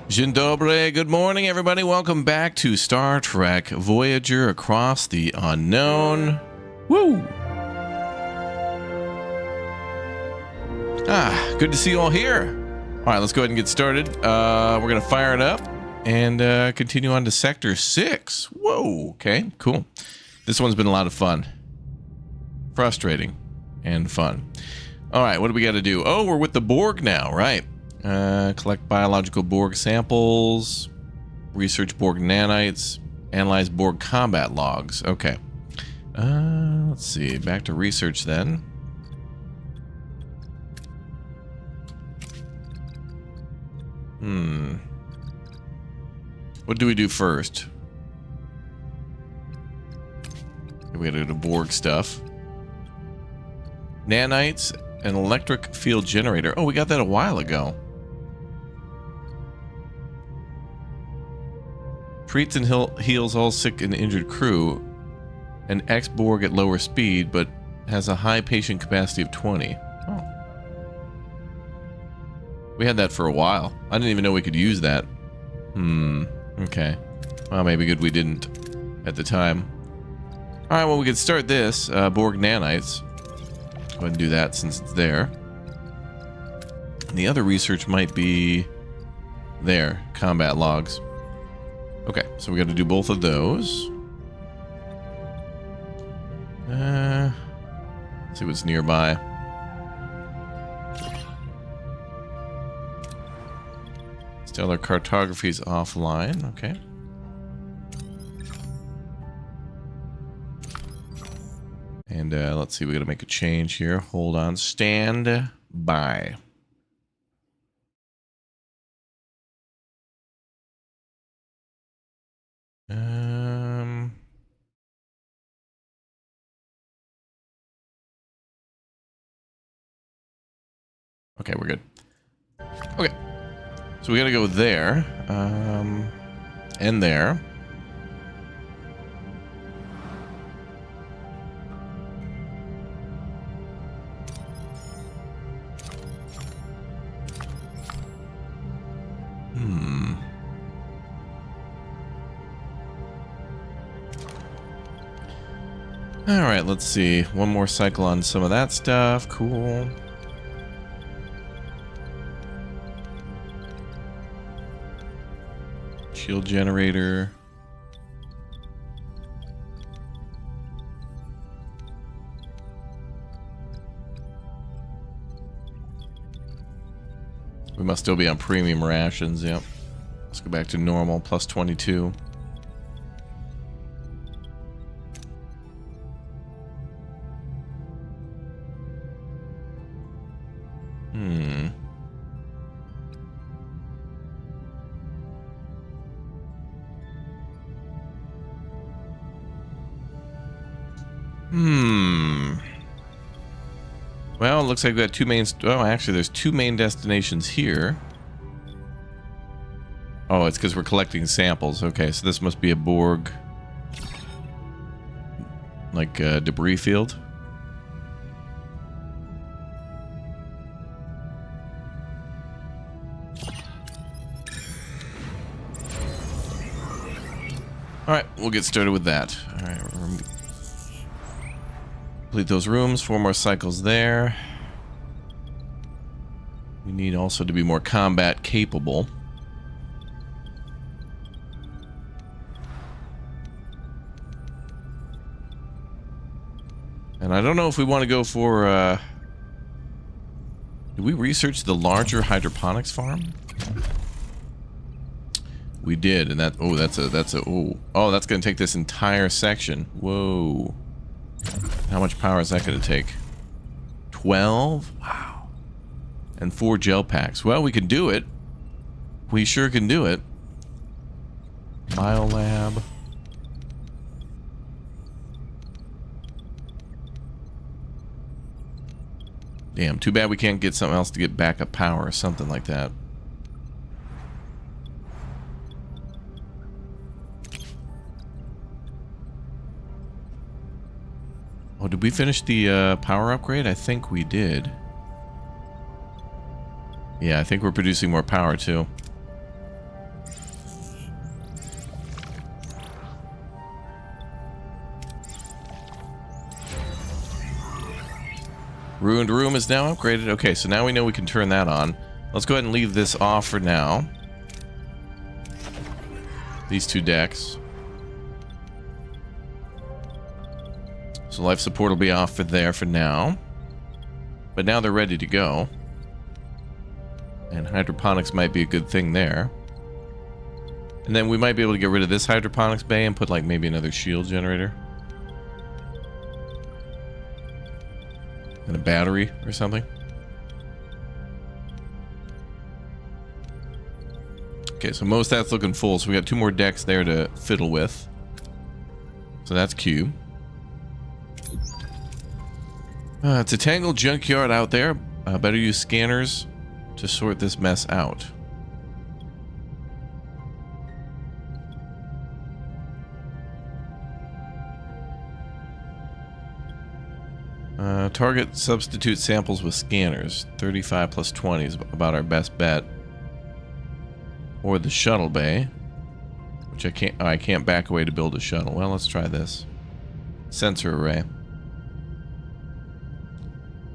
Dzień dobry, good morning everybody, welcome back to Star Trek Voyager Across the Unknown. Woo! Good to see you all here. Alright, let's go ahead and get started. We're gonna fire it up and continue on to Sector 6. Whoa, okay, cool. This one's been a lot of fun. Frustrating and fun. Alright, what do we gotta do? Oh, we're with the Borg now, right. Collect biological Borg samples, research Borg nanites, analyze Borg combat logs. Okay. Let's see. Back to research then. What do we do first? We gotta go to Borg stuff. Nanites, an electric field generator. Oh, we got that a while ago. Treats and heals all sick and injured crew. An ex-Borg at lower speed, but has a high patient capacity of 20. Oh. We had that for a while. I didn't even know we could use that. Okay. Well, maybe good we didn't at the time. Alright, well, we could start this. Borg nanites. Go ahead and do that since it's there. And the other research might be there. Combat logs. Okay, so we got to do both of those. Let's see what's nearby. Stellar cartography is offline. Okay. And let's see, we got to make a change here. Hold on. Stand by. Okay, we're good. Okay. So we gotta go there. And there. Alright, let's see. One more cycle on some of that stuff. Cool. Shield generator. We must still be on premium rations, yep. Let's go back to normal, plus 22. Well, it looks like we got two main... Oh, actually, there's two main destinations here. Oh, it's because we're collecting samples. Okay, so this must be a Borg... like a debris field. Alright, we'll get started with that. Alright, complete those rooms, 4 more cycles there. We need also to be more combat capable. And I don't know if we want to go for, did we research the larger hydroponics farm? We did, and that, oh, that's that's gonna take this entire section. Whoa. How much power is that gonna take? 12? Wow. And 4 gel packs. Well, we can do it. We sure can do it. Biolab. Damn, too bad we can't get something else to get backup power or something like that. Oh, did we finish the power upgrade? I think we did. Yeah, I think we're producing more power too. Ruined room is now upgraded. Okay, so now we know we can turn that on. Let's go ahead and leave this off for now. These two decks. So life support will be off for there for now. But now they're ready to go. And hydroponics might be a good thing there. And then we might be able to get rid of this hydroponics bay and put like maybe another shield generator. And a battery or something. Okay, so most of that's looking full, so we got 2 more decks there to fiddle with. So that's cube. It's a tangled junkyard out there. Better use scanners to sort this mess out. Target substitute samples with scanners. 35 plus 20 is about our best bet. Or the shuttle bay, which I can't back away to build a shuttle. Well, let's try this. Sensor array.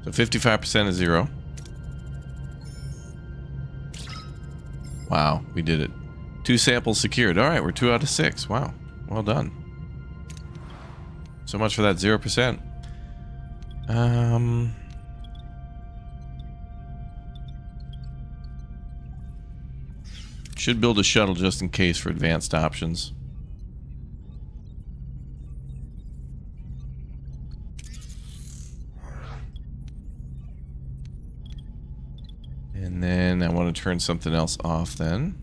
So 55% is 0. Wow, we did it. 2 samples secured. All right, we're 2 out of 6. Wow, well done. So much for that 0%. Should build a shuttle just in case for advanced options. And then I want to turn something else off then.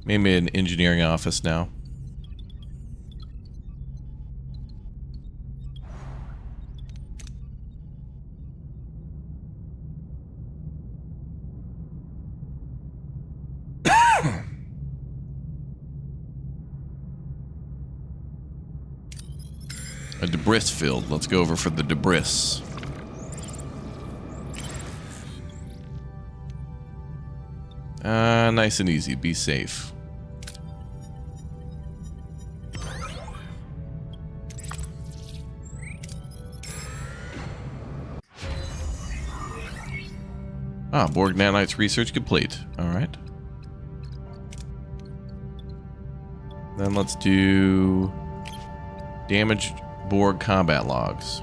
Maybe an engineering office now. A debris field. Let's go over for the debris. Nice and easy. Be safe. Borg nanites research complete. Alright. Then let's do damaged Borg combat logs.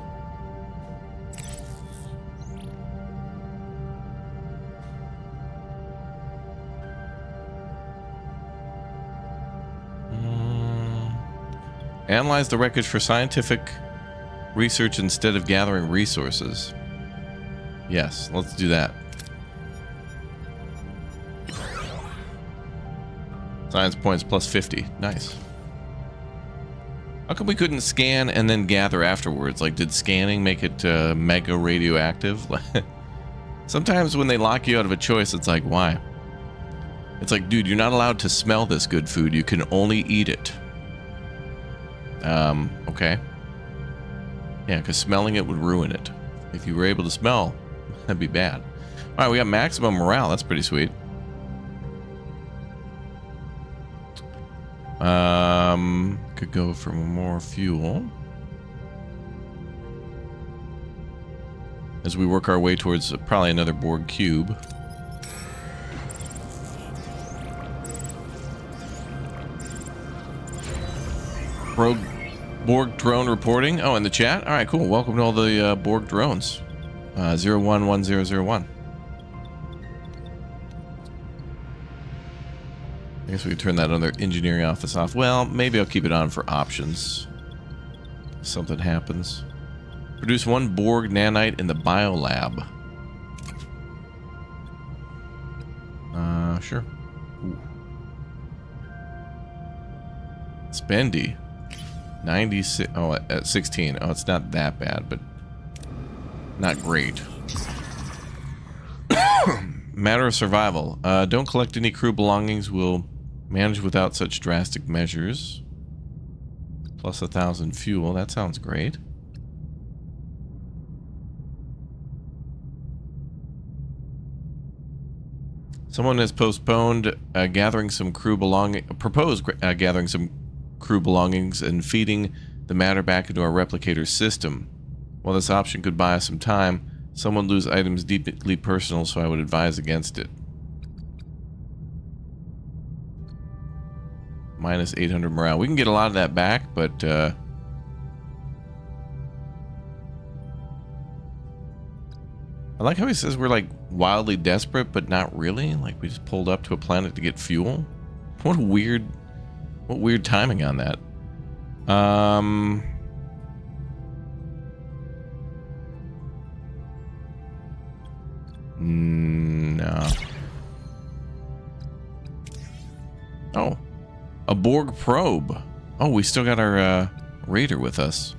Analyze the wreckage for scientific research instead of gathering resources. Yes, let's do that. Science points plus 50. Nice. How come we couldn't scan and then gather afterwards? Like, did scanning make it mega radioactive? Sometimes when they lock you out of a choice, it's like, why? It's like, dude, you're not allowed to smell this good food. You can only eat it. Okay. Yeah, because smelling it would ruin it. If you were able to smell, that'd be bad. Alright, we got maximum morale. That's pretty sweet. Could go for more fuel. As we work our way towards probably another Borg cube. Borg drone reporting. Oh, in the chat? Alright, cool. Welcome to all the Borg drones. 011001. I guess we could turn that other engineering office off. Well, maybe I'll keep it on for options. If something happens. Produce 1 Borg nanite in the biolab. Sure. Ooh. Spendy. 96. Oh, at 16. Oh, it's not that bad, but not great. Matter of survival. Don't collect any crew belongings. We'll manage without such drastic measures. Plus 1,000 fuel. That sounds great. Someone has postponed gathering some crew gathering some crew belongings and feeding the matter back into our replicator system. While this option could buy us some time, someone lose items deeply personal, so I would advise against it. Minus 800 morale. We can get a lot of that back, but I like how he says we're like wildly desperate, but not really. Like we just pulled up to a planet to get fuel. What weird timing on that. No. Oh, a Borg probe. Oh, we still got our raider with us.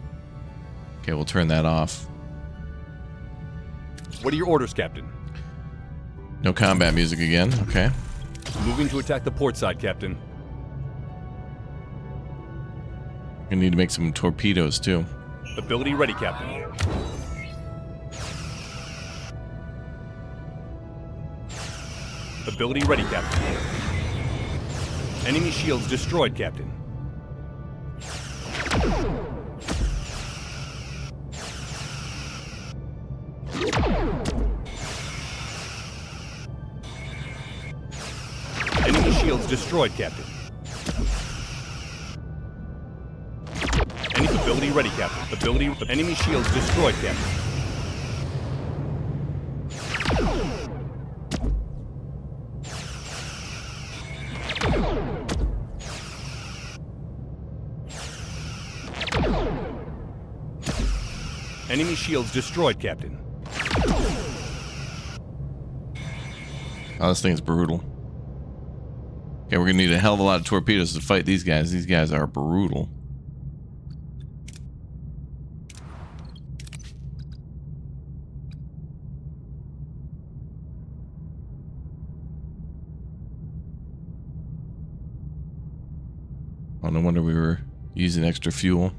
Okay, we'll turn that off. What are your orders, Captain? No combat music again. Okay. Moving to attack the port side, Captain. Gonna need to make some torpedoes too. Ability ready, Captain. Ability ready, Captain. Enemy shields destroyed, Captain. Enemy shields destroyed, Captain. Ability ready, Captain. Enemy shields destroyed, Captain. Enemy shields destroyed, Captain. Oh, this thing is brutal. Okay, we're gonna need a hell of a lot of torpedoes to fight these guys. These guys are brutal. Oh, no wonder we were using extra fuel.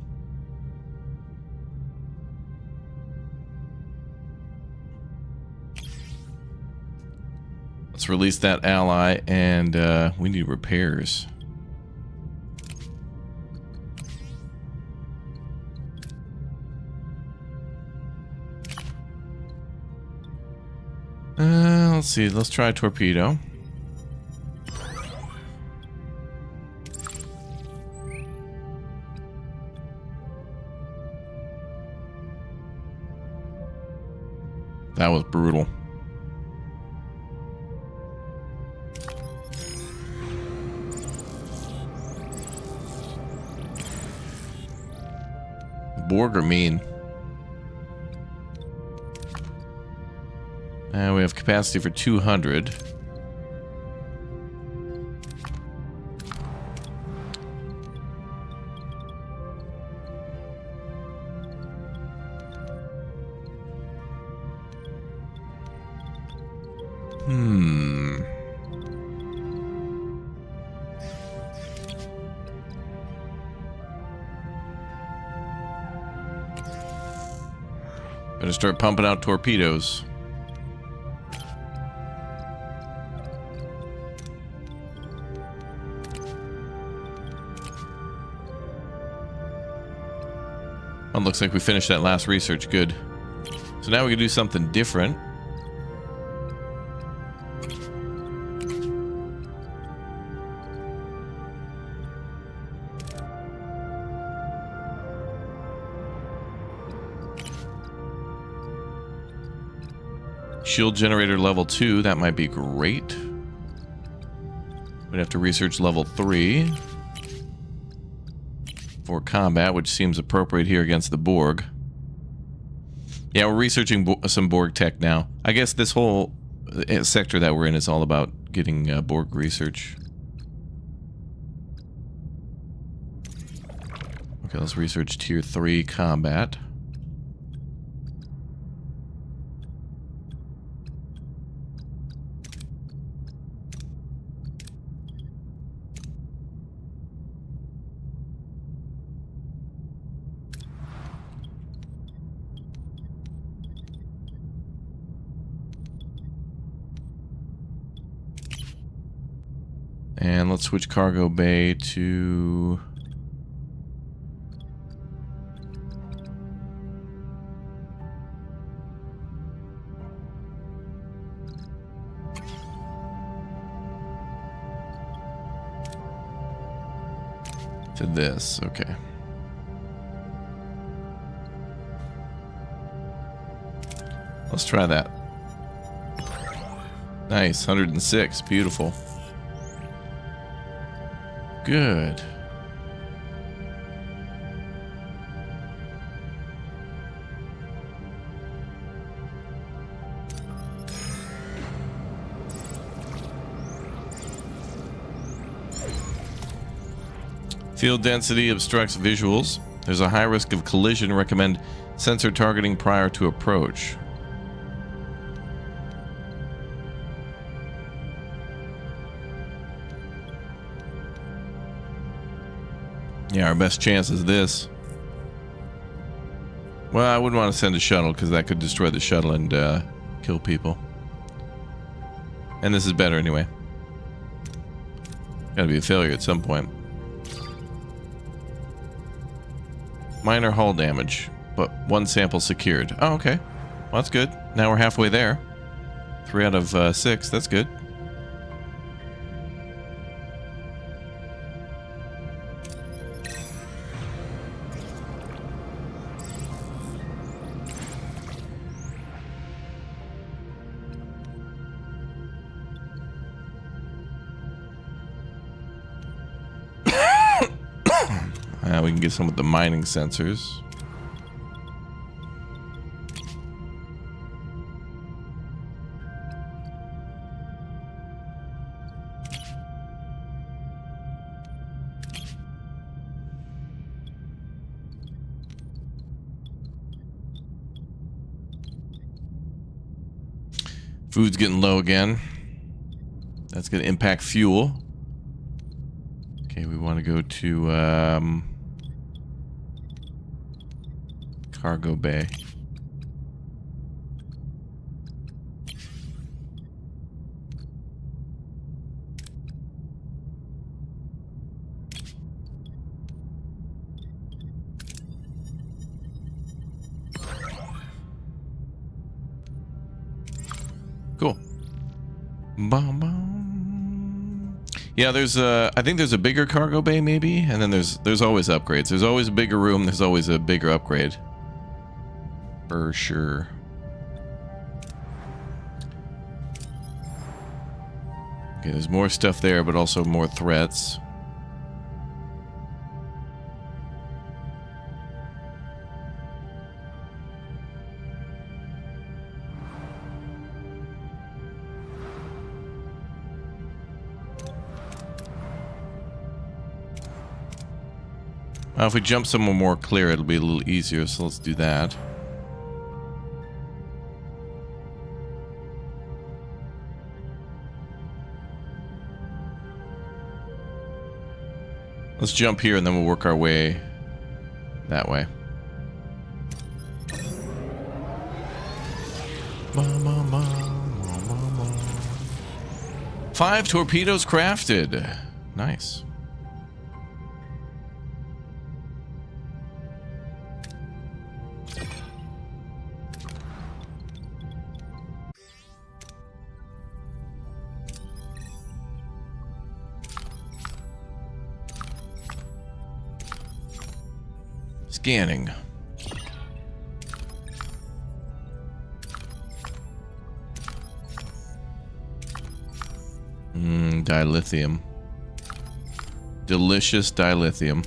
Let's release that ally, and we need repairs. Let's see. Let's try a torpedo. That was brutal. Borg are mean. And we have capacity for 200. Better start pumping out torpedoes. Oh, looks like we finished that last research. Good. So now we can do something different. Shield generator level 2, that might be great. We'd have to research level 3 for combat, which seems appropriate here against the Borg. Yeah, we're researching some Borg tech now. I guess this whole sector that we're in is all about getting Borg research. Okay, let's research tier 3 combat. And let's switch cargo bay to... to this, okay. Let's try that. Nice, 106, beautiful. Good. Field density obstructs visuals. There's a high risk of collision. Recommend sensor targeting prior to approach. Yeah, our best chance is this. Well, I wouldn't want to send a shuttle because that could destroy the shuttle and kill people. And this is better anyway. Gotta be a failure at some point. Minor hull damage, but one sample secured. Oh, okay. Well, that's good. Now we're halfway there. 3 out of 6. That's good. We can get some with the mining sensors. Food's getting low again. That's going to impact fuel. Okay, we want to go to cargo bay. Cool. Bum, bum. Yeah, there's I think there's a bigger cargo bay maybe, and then there's always upgrades. There's always a bigger room, there's always a bigger upgrade. For sure. Okay, there's more stuff there, but also more threats. If we jump somewhere more clear, it'll be a little easier, so let's do that. Let's jump here and then we'll work our way that way. 5 torpedoes crafted. Nice. Scanning. Dilithium. Delicious dilithium.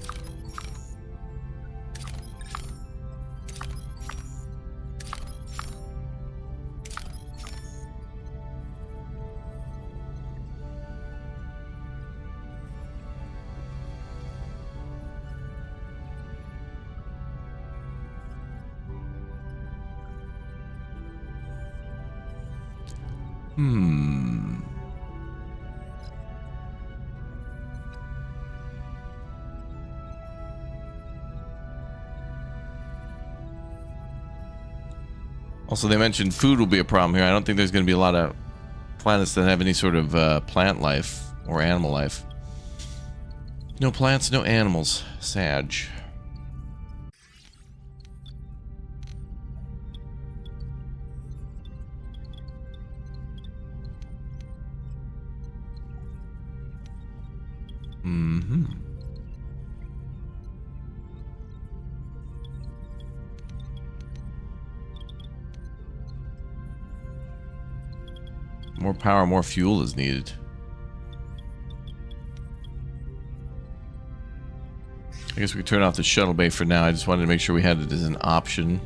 Also, they mentioned food will be a problem here. I don't think there's going to be a lot of planets that have any sort of plant life or animal life. No plants, no animals. Sag. Mm-hmm. More power, more fuel is needed. I guess we could turn off the shuttle bay for now. I just wanted to make sure we had it as an option.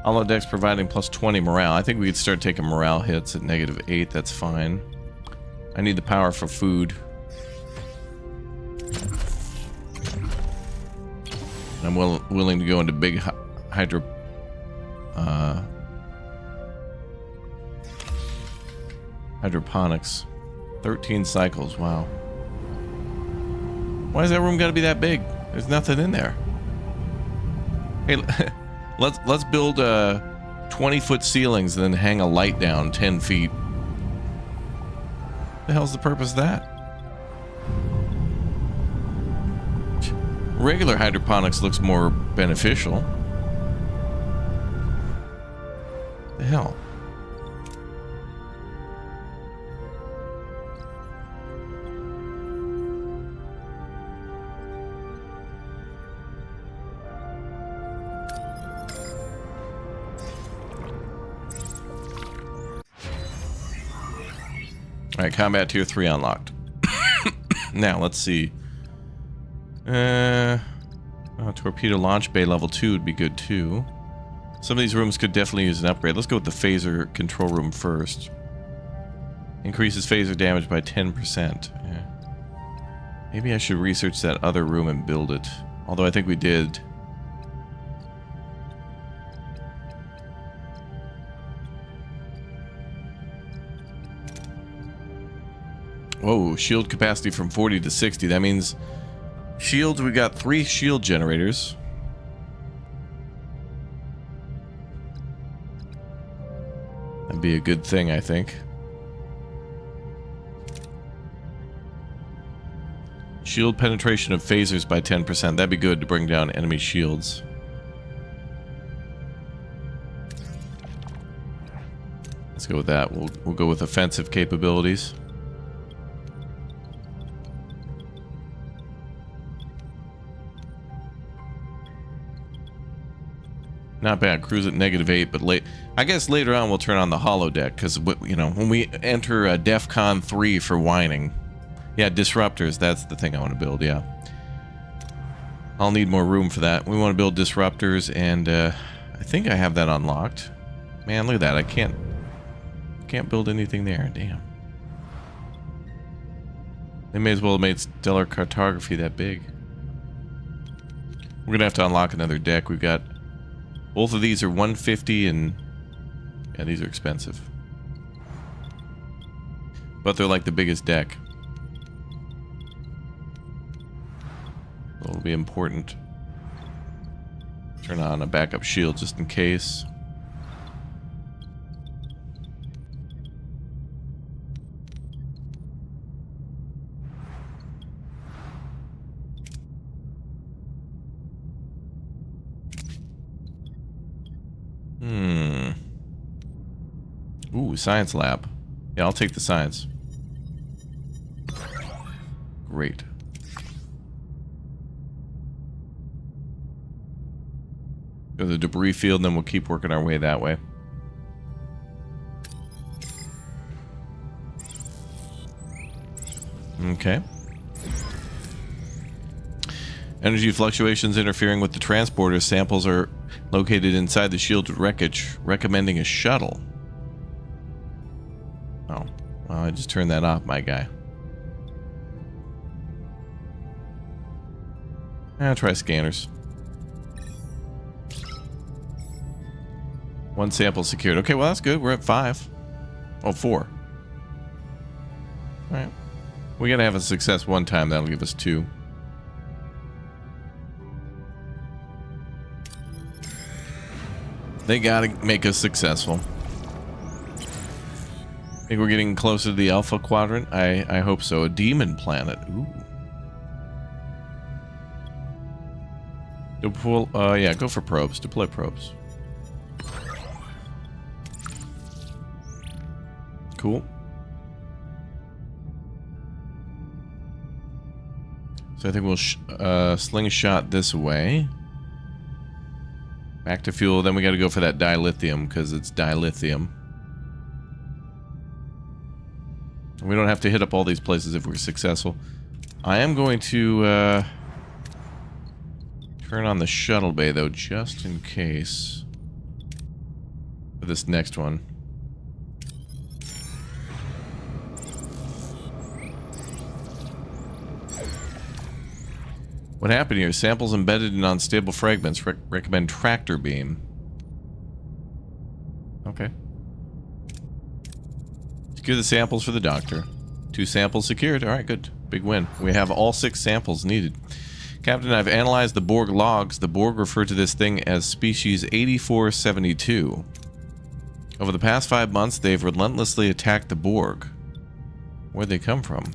Holodecks providing plus 20 morale. I think we could start taking morale hits at -8. That's fine. I need the power for food. I'm willing to go into big hydroponics. 13 cycles. Wow. Why does that room got to be that big? There's nothing in there. Hey, let's build 20-foot ceilings and then hang a light down 10 feet. The hell's the purpose of that? Regular hydroponics looks more beneficial. The hell? Alright, combat tier 3 unlocked. Now, let's see. Torpedo launch bay level 2 would be good too. Some of these rooms could definitely use an upgrade. Let's go with the phaser control room first. Increases phaser damage by 10%. Yeah. Maybe I should research that other room and build it. Although I think we did. Whoa, shield capacity from 40 to 60. That means shields, we got 3 shield generators. That'd be a good thing, I think. Shield penetration of phasers by 10%. That'd be good to bring down enemy shields. Let's go with that. We'll go with offensive capabilities. Not bad. Cruise at -8, but I guess later on we'll turn on the holodeck because, you know, when we enter DEFCON 3 for whining. Yeah, disruptors. That's the thing I want to build. Yeah, I'll need more room for that. We want to build disruptors, and I think I have that unlocked. Man, look at that. I can't build anything there. Damn. They may as well have made stellar cartography that big. We're gonna have to unlock another deck. We've got. Both of these are 150 and yeah, these are expensive. But they're like the biggest deck. It'll be important. Turn on a backup shield just in case. Ooh, science lab. Yeah, I'll take the science. Great. Go to the debris field, and then we'll keep working our way that way. Okay. Energy fluctuations interfering with the transporter. Samples are located inside the shielded wreckage, recommending a shuttle. Oh, well, I just turned that off, my guy. I'll try scanners. 1 sample secured. Okay, well, that's good. We're at 5. Oh, 4. Alright. We gotta have a success one time. That'll give us 2. They gotta make us successful. I think we're getting closer to the Alpha Quadrant. I hope so. A demon planet. Ooh. Yeah, go for probes. Deploy probes. Cool. So I think we'll slingshot this way. Back to fuel. Then we got to go for that dilithium because it's dilithium. We don't have to hit up all these places if we're successful. I am going to turn on the shuttle bay, though, just in case. For this next one. What happened here? Samples embedded in unstable fragments. Recommend tractor beam. Okay. Secure the samples for the doctor. 2 samples secured. Alright, good. Big win. We have all 6 samples needed. Captain, I've analyzed the Borg logs. The Borg refer to this thing as species 8472. Over the past 5 months, they've relentlessly attacked the Borg. Where'd they come from?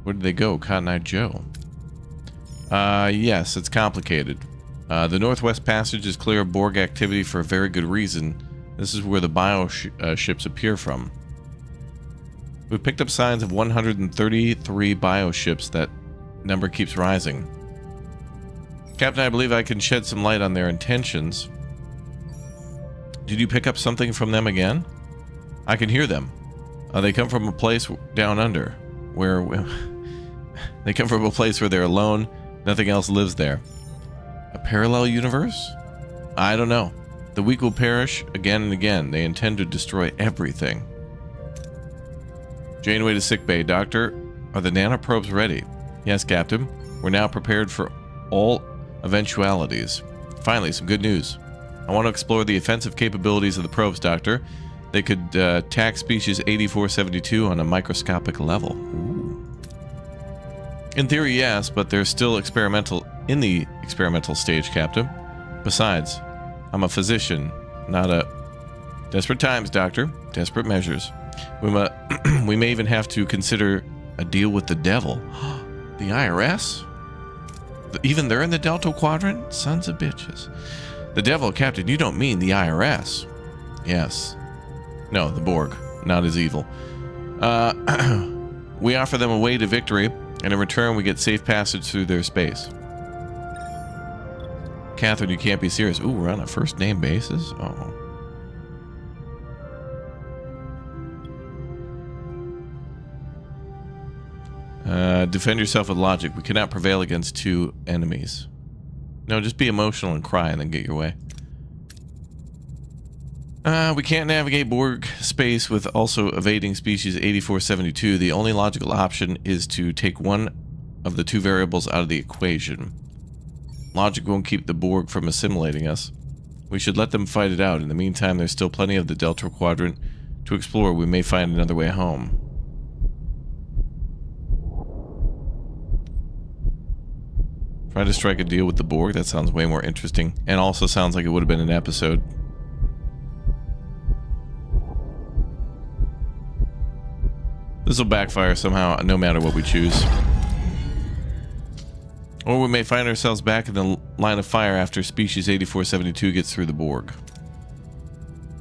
Where did they go? Cotton Eye Joe. Yes, it's complicated. The Northwest Passage is clear of Borg activity for a very good reason. This is where the bio-ships appear from. We've picked up signs of 133 bio-ships. That number keeps rising. Captain, I believe I can shed some light on their intentions. Did you pick up something from them again? I can hear them. They come from a place down under, where... They come from a place where they're alone. Nothing else lives there. A parallel universe? I don't know. The weak will perish again and again. They intend to destroy everything. Janeway to sickbay. Doctor, are the nanoprobes ready? Yes, Captain. We're now prepared for all eventualities. Finally, some good news. I want to explore the offensive capabilities of the probes, Doctor. They could attack species 8472 on a microscopic level. Ooh. In theory, yes, but they're still in the experimental stage, Captain. Besides, I'm a physician, not a... Desperate times, Doctor. Desperate measures. We may even have to consider a deal with the devil. The IRS? Even they're in the Delta Quadrant? Sons of bitches. The devil, Captain, you don't mean the IRS. Yes. No, the Borg. Not as evil. We offer them a way to victory, and in return we get safe passage through their space. Catherine, you can't be serious. Ooh, we're on a first name basis? Oh. Defend yourself with logic. We cannot prevail against 2 enemies. No, just be emotional and cry and then get your way. We can't navigate Borg space with also evading species 8472. The only logical option is to take one of the 2 variables out of the equation. Logic won't keep the Borg from assimilating us. We should let them fight it out. In the meantime, there's still plenty of the Delta Quadrant to explore. We may find another way home. Try to strike a deal with the Borg. That sounds way more interesting. And also sounds like it would have been an episode. This will backfire somehow, no matter what we choose. Or we may find ourselves back in the line of fire after species 8472 gets through the Borg.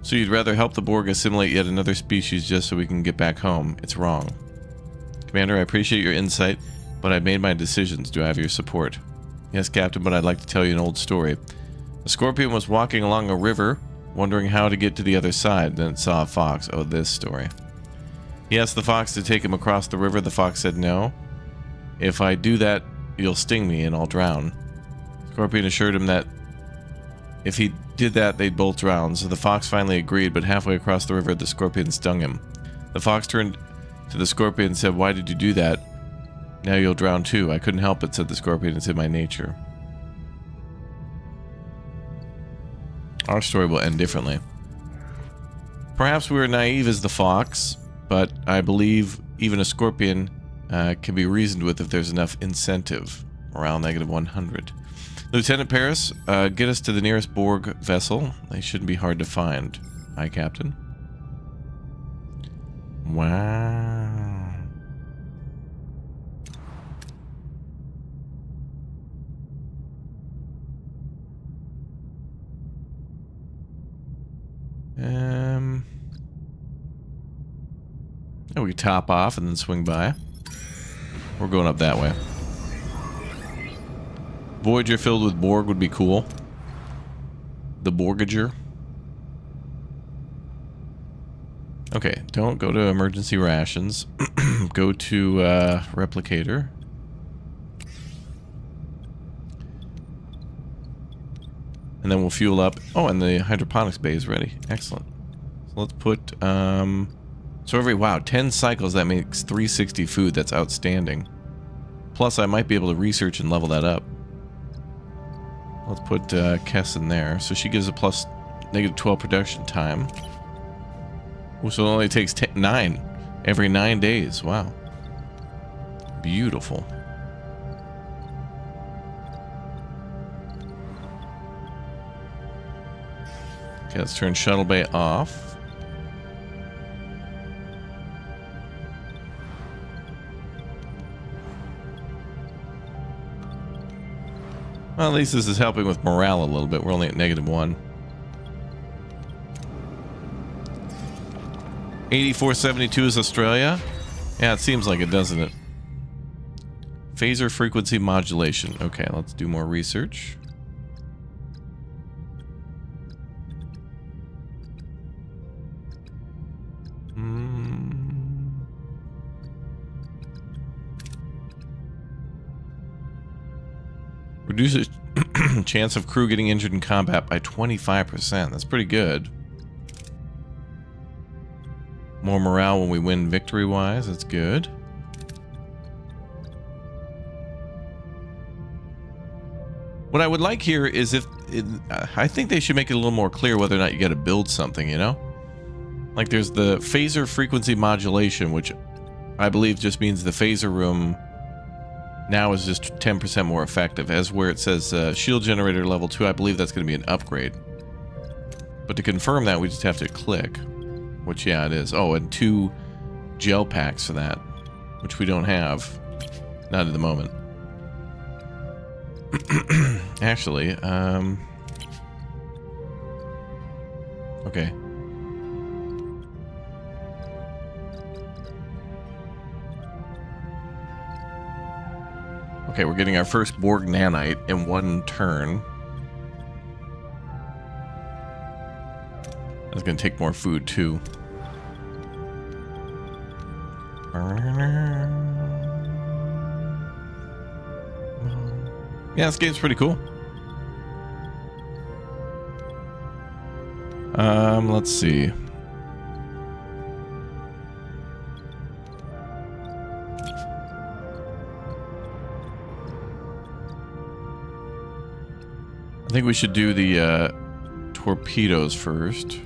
So you'd rather help the Borg assimilate yet another species just so we can get back home. It's wrong. Commander, I appreciate your insight, but I've made my decisions. Do I have your support? Yes, Captain, but I'd like to tell you an old story. A scorpion was walking along a river, wondering how to get to the other side. Then it saw a fox. Oh, this story. He asked the fox to take him across the river. The fox said no. If I do that, you'll sting me and I'll drown. Scorpion assured him that if he did that, they'd both drown. So the fox finally agreed, but halfway across the river, the scorpion stung him. The fox turned to the scorpion and said, "Why did you do that? Now you'll drown too." "I couldn't help it," said the scorpion. "It's in my nature." Our story will end differently. Perhaps we were naive as the fox, but I believe Even a scorpion can be reasoned with if there's enough incentive. Morale -100. Lieutenant Paris, get us to the nearest Borg vessel. They shouldn't be hard to find. Aye, Captain. Wow. Oh, we can top off and then swing by. We're going up that way. Voyager filled with Borg would be cool. The Borgager. Okay, don't go to emergency rations. Go to replicator. And then we'll fuel up. Oh, and the hydroponics bay is ready. Excellent. So let's put, so every, wow, 10 cycles, that makes 360 food. That's outstanding. Plus, I might be able to research and level that up. Let's put Kess in there. So she gives a plus -12 production time. Oh, so it only takes 9 every 9 days. Wow. Beautiful. Okay, let's turn shuttle bay off. Well, at least this is helping with morale a little bit. We're only at -1. 8472 is Australia. Yeah, it seems like it, doesn't it? Phaser frequency modulation. Okay, let's do more research. Reduces chance of crew getting injured in combat by 25%. That's pretty good. More morale when we win victory-wise. That's good. What I would like here is if... I think they should make it a little more clear whether or not you got to build something, you know? Like there's the phaser frequency modulation, which I believe just means the phaser room now is just 10% more effective. As where it says shield generator level 2, I believe that's going to be an upgrade. But to confirm that, we just have to click. Which, yeah, it is. Oh, and 2 gel packs for that. Which we don't have. Not at the moment. Actually, okay. Okay, we're getting our first Borg nanite in 1 turn. That's going to take more food, too. Yeah, this game's pretty cool. Let's see. I think we should do the torpedoes first.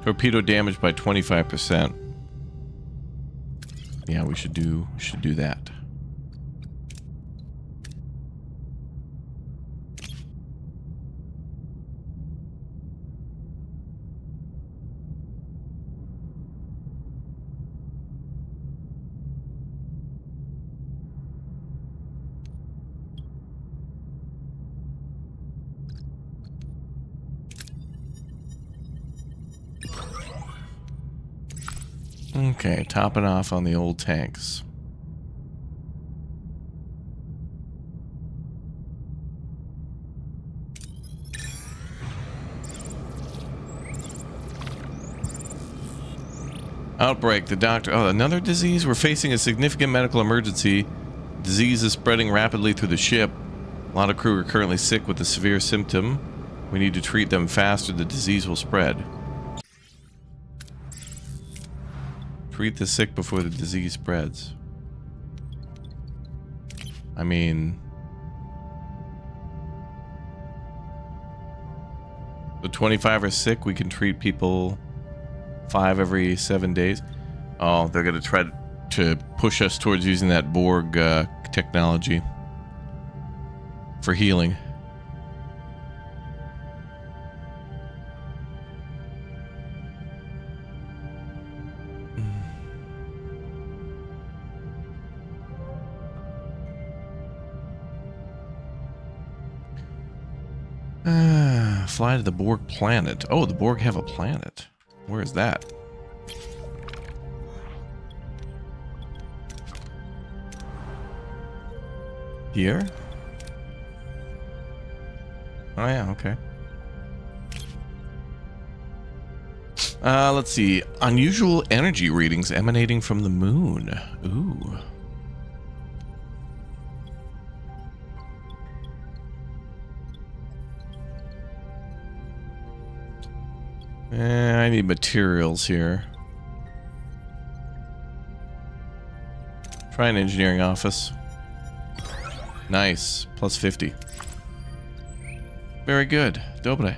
Torpedo damage by 25%. Yeah, we should do that. Okay, topping off on the old tanks. Outbreak, the doctor... Oh, another disease? We're facing a significant medical emergency. Disease is spreading rapidly through the ship. A lot of crew are currently sick with a severe symptom. We need to treat them fast or the disease will spread. Treat the sick before the disease spreads. I mean... The 25 are sick, we can treat people 5 every 7 days. Oh, they're going to try to push us towards using that Borg technology for healing. Fly to the Borg planet. Oh, the Borg have a planet. Where is that? Here? Oh yeah, okay. Let's see. Unusual energy readings emanating from the moon. Ooh. I need materials here. Try an engineering office. Nice. Plus 50. Very good. Dobre.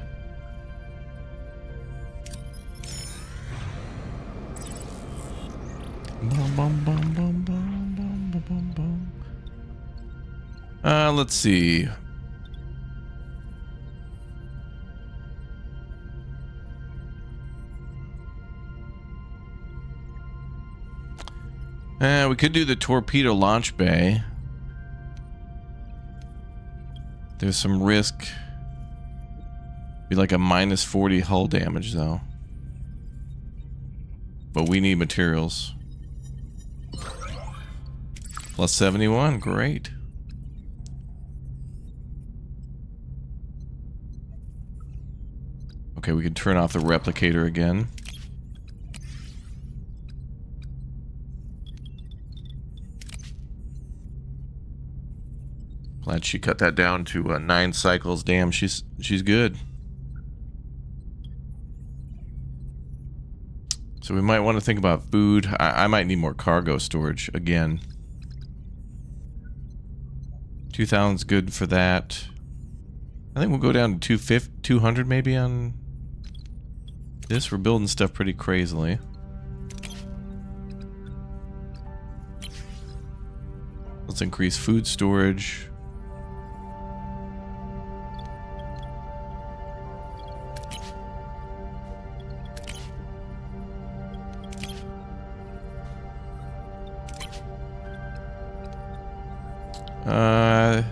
Let's see. We could do the torpedo launch bay. There's some risk. Be like a minus 40 hull damage, though. But we need materials. Plus 71, great. Okay, we can turn off the replicator again. Glad she cut that down to 9 cycles. Damn, she's good. So we might want to think about food. I might need more cargo storage again. 2,000's good for that. I think we'll go down to 200 maybe on this. We're building stuff pretty crazily. Let's increase food storage. I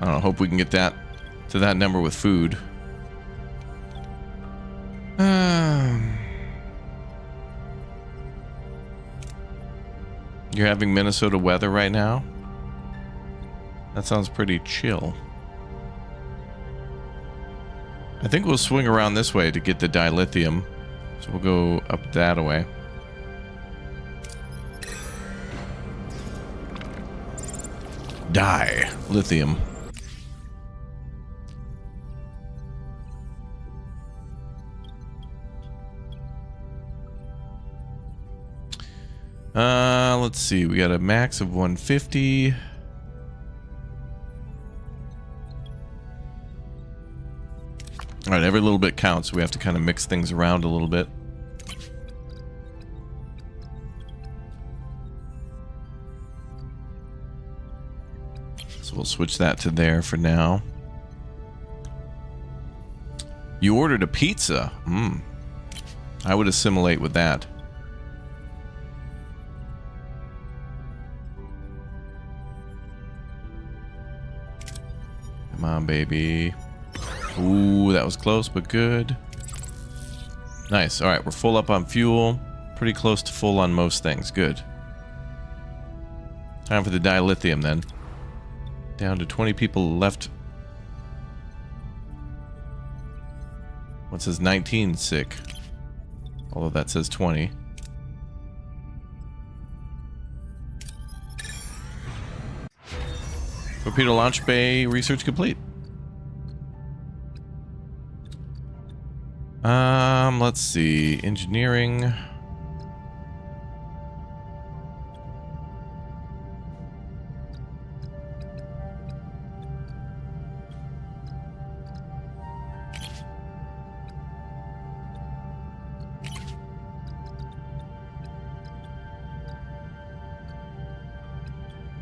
don't know, hope we can get that to that number with food. You're having Minnesota weather right now? That sounds pretty chill. I think we'll swing around this way to get the dilithium. So we'll go up that way. Lithium. Let's see. We got a max of 150. All right, every little bit counts. So we have to kind of mix things around a little bit. So we'll switch that to there for now. You ordered a pizza. I would assimilate with that. Come on, baby. Ooh, that was close, but good. Nice. All right, we're full up on fuel. Pretty close to full on most things. Good. Time for the dilithium, then. Down to 20 people left. What says 19 sick? Although that says 20. Torpedo launch bay research complete. Let's see. Engineering.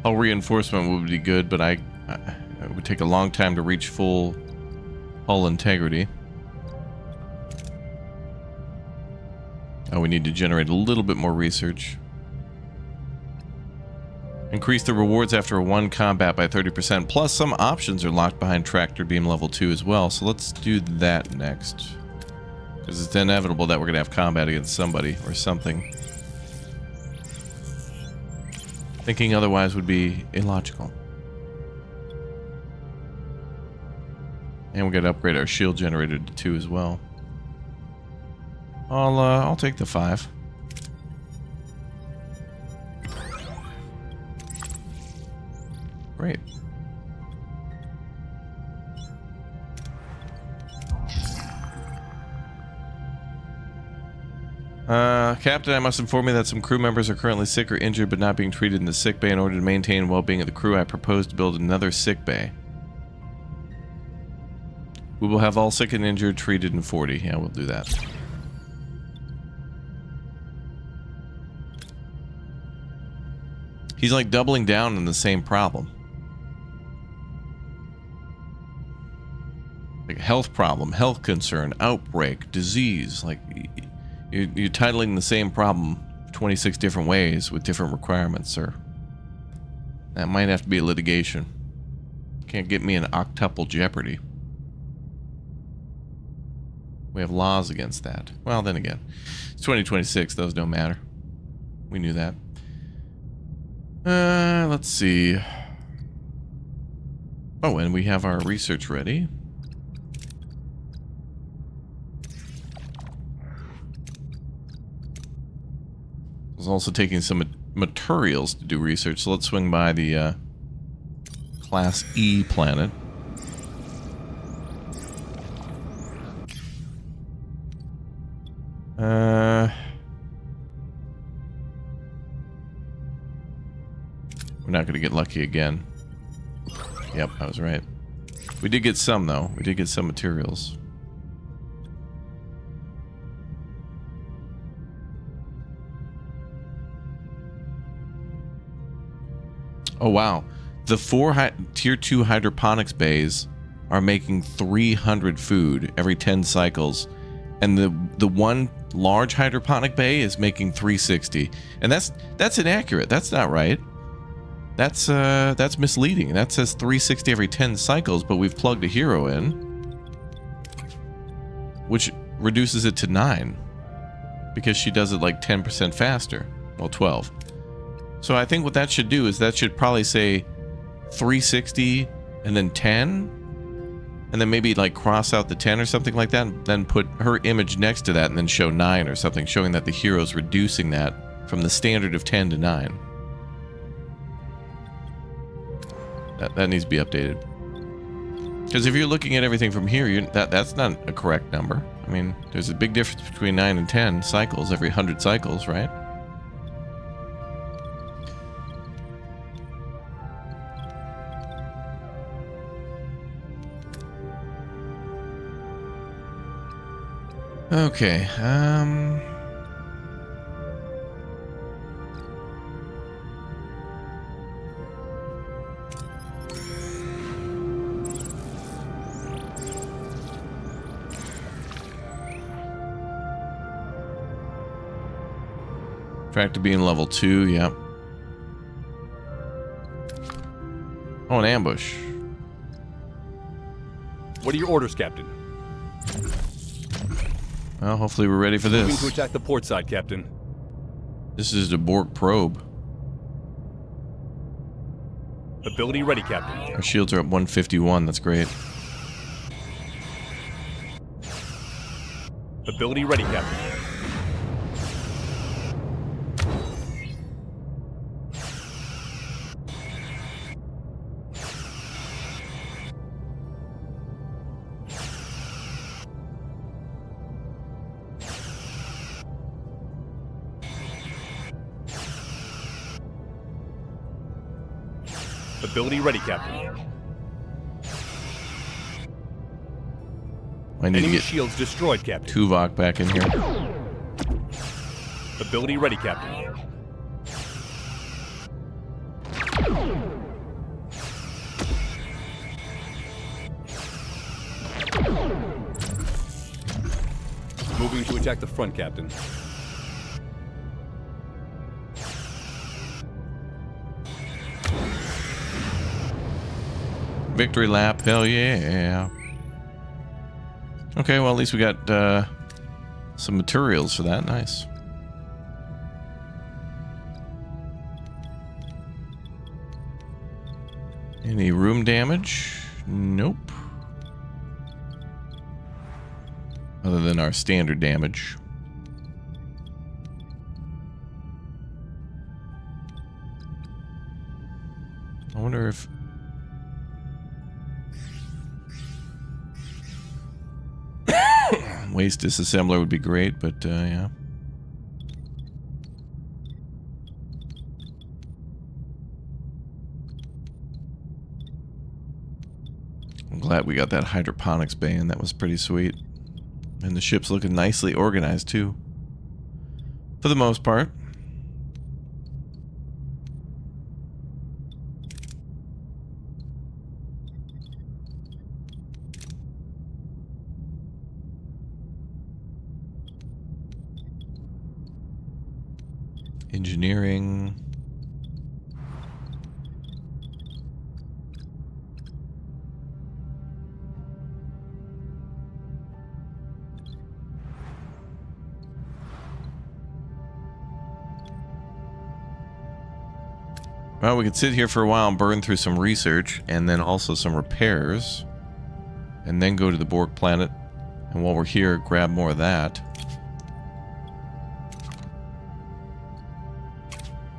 Hull reinforcement would be good, but it would take a long time to reach full hull integrity. Oh, we need to generate a little bit more research. Increase the rewards after one combat by 30%. Plus, some options are locked behind Tractor Beam level 2 as well. So let's do that next. Because it's inevitable that we're going to have combat against somebody or something. Thinking otherwise would be illogical. And we got to upgrade our shield generator to 2 as well. I'll take the 5. Great. Captain, I must inform you that some crew members are currently sick or injured but not being treated in the sick bay. In order to maintain well-being of the crew, I propose to build another sick bay. We will have all sick and injured treated in 40. Yeah, we'll do that. He's like doubling down on the same problem. Like health problem, health concern, outbreak, disease. Like you're titling the same problem 26 different ways with different requirements, sir. That might have to be a litigation. Can't get me an octuple jeopardy. We have laws against that. Well, then again, it's 2026. Those don't matter. We knew that. Let's see. Oh, and we have our research ready. I was also taking some materials to do research, so let's swing by the Class E planet. We're not going to get lucky again. Yep, I was right. We did get some, though. We did get some materials. Oh, wow. The 4 Tier 2 hydroponics bays are making 300 food every 10 cycles. And the one large hydroponic bay is making 360. And that's inaccurate. That's not right. That's misleading. That says 360 every 10 cycles, but we've plugged a hero in, which reduces it to 9 because she does it like 10% faster. Well, 12. So I think what that should do is that should probably say 360 and then 10, and then maybe like cross out the 10 or something like that, and then put her image next to that and then show 9 or something, showing that the hero's reducing that from the standard of 10 to 9. That needs to be updated. Because if you're looking at everything from here, that's not a correct number. I mean, there's a big difference between 9 and 10 cycles every 100 cycles, right? Okay, Tractor being level 2, yep. Oh, an ambush. What are your orders, Captain? Well, hopefully we're ready for this. Moving to attack the port side, Captain. This is the Borg probe. Ability ready, Captain. Our shields are up 151, that's great. Ability ready, Captain. Ability ready, Captain. I need Enemy to get shields destroyed, Captain. Tuvok back in here. Ability ready, Captain. Moving to attack the front, Captain. Victory lap, hell yeah. Okay, well at least we got some materials for that. Nice. Any room damage? Nope. Other than our standard damage. I wonder if... waste disassembler would be great, but yeah. I'm glad we got that hydroponics bay in. That was pretty sweet. And the ship's looking nicely organized too. For the most part. Engineering. Well, we could sit here for a while and burn through some research and then also some repairs. And then go to the Borg planet. And while we're here, grab more of that.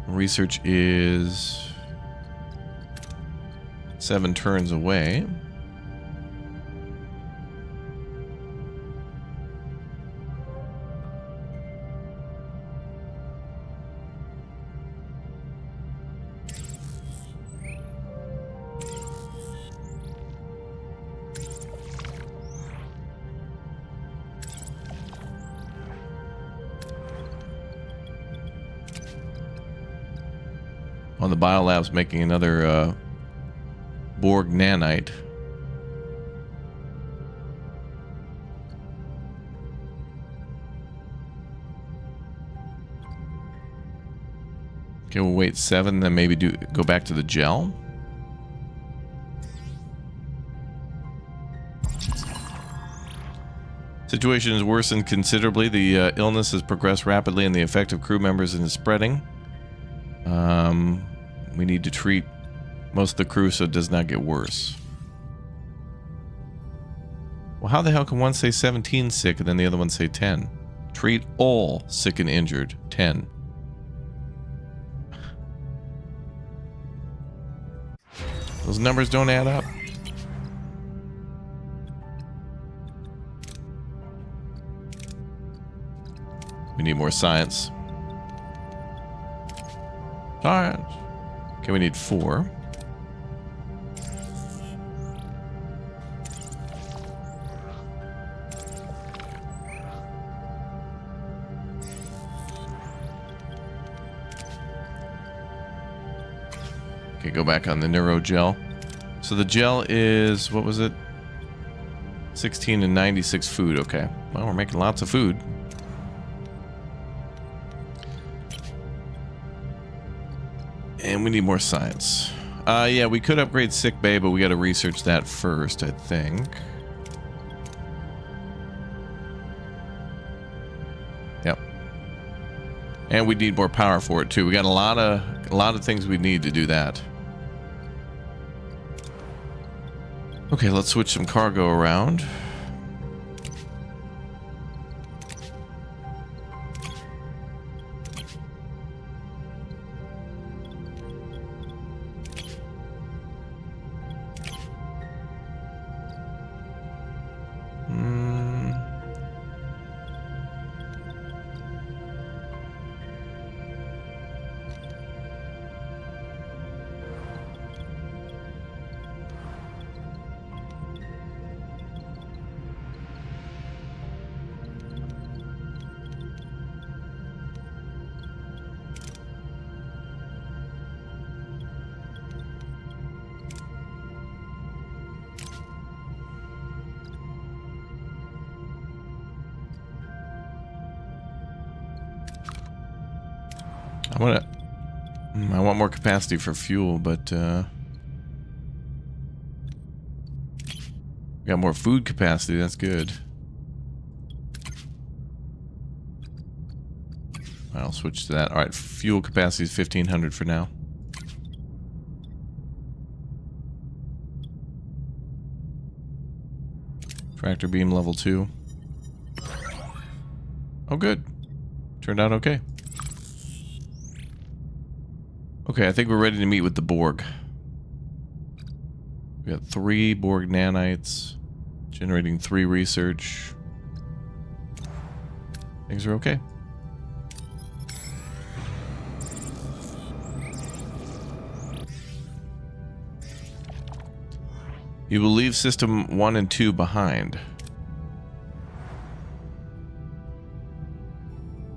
Research is 7 turns away. On the biolab's making another Borg nanite. Okay, we'll wait 7, then maybe go back to the gel. Situation has worsened considerably. The illness has progressed rapidly, and the effect of crew members is spreading. We need to treat most of the crew so it does not get worse. Well, how the hell can one say 17 sick and then the other one say 10? Treat all sick and injured. 10. Those numbers don't add up. We need more science. Alright. Okay, we need 4. Okay, go back on the neuro gel. So the gel is, what was it? 16 and 96 food, okay. Well, we're making lots of food. And we need more science. Yeah, we could upgrade sick bay, but we got to research that first, I think. Yep. And we need more power for it too. We got a lot of things we need to do that. Okay, let's switch some cargo around. I want more capacity for fuel, but got more food capacity. That's good. I'll switch to that. All right, fuel capacity is 1,500 for now. Tractor beam level 2. Oh, good. Turned out okay. Okay, I think we're ready to meet with the Borg. We got 3 Borg nanites, generating 3 research. Things are okay. You will leave system 1 and 2 behind.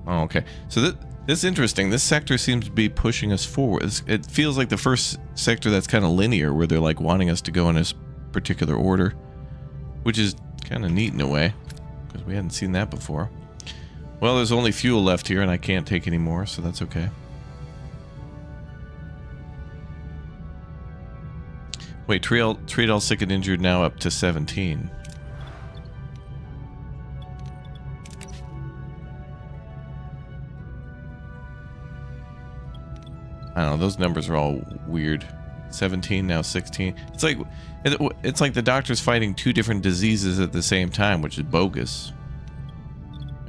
Oh, okay. So this is interesting. This sector seems to be pushing us forward. It feels like the first sector that's kind of linear, where they're like wanting us to go in a particular order, which is kind of neat in a way, because we hadn't seen that before. Well, there's only fuel left here, and I can't take any more, so that's okay. Wait, treat all sick and injured now up to 17. I don't know, those numbers are all weird. 17, now 16. It's like the doctor's fighting 2 different diseases at the same time, which is bogus.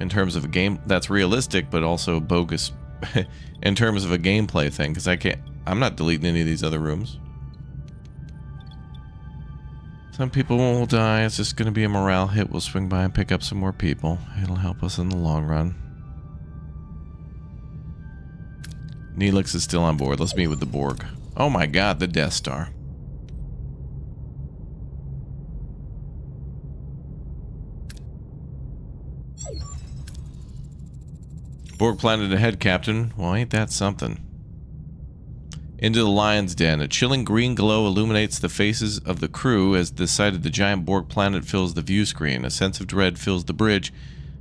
In terms of a game, that's realistic, but also bogus in terms of a gameplay thing, because I'm not deleting any of these other rooms. Some people will die. It's just going to be a morale hit. We'll swing by and pick up some more people. It'll help us in the long run. Neelix is still on board. Let's meet with the Borg. Oh my god, the Death Star. Borg planet ahead, Captain. Well, ain't that something? Into the lion's den. A chilling green glow illuminates the faces of the crew as the sight of the giant Borg planet fills the view screen. A sense of dread fills the bridge.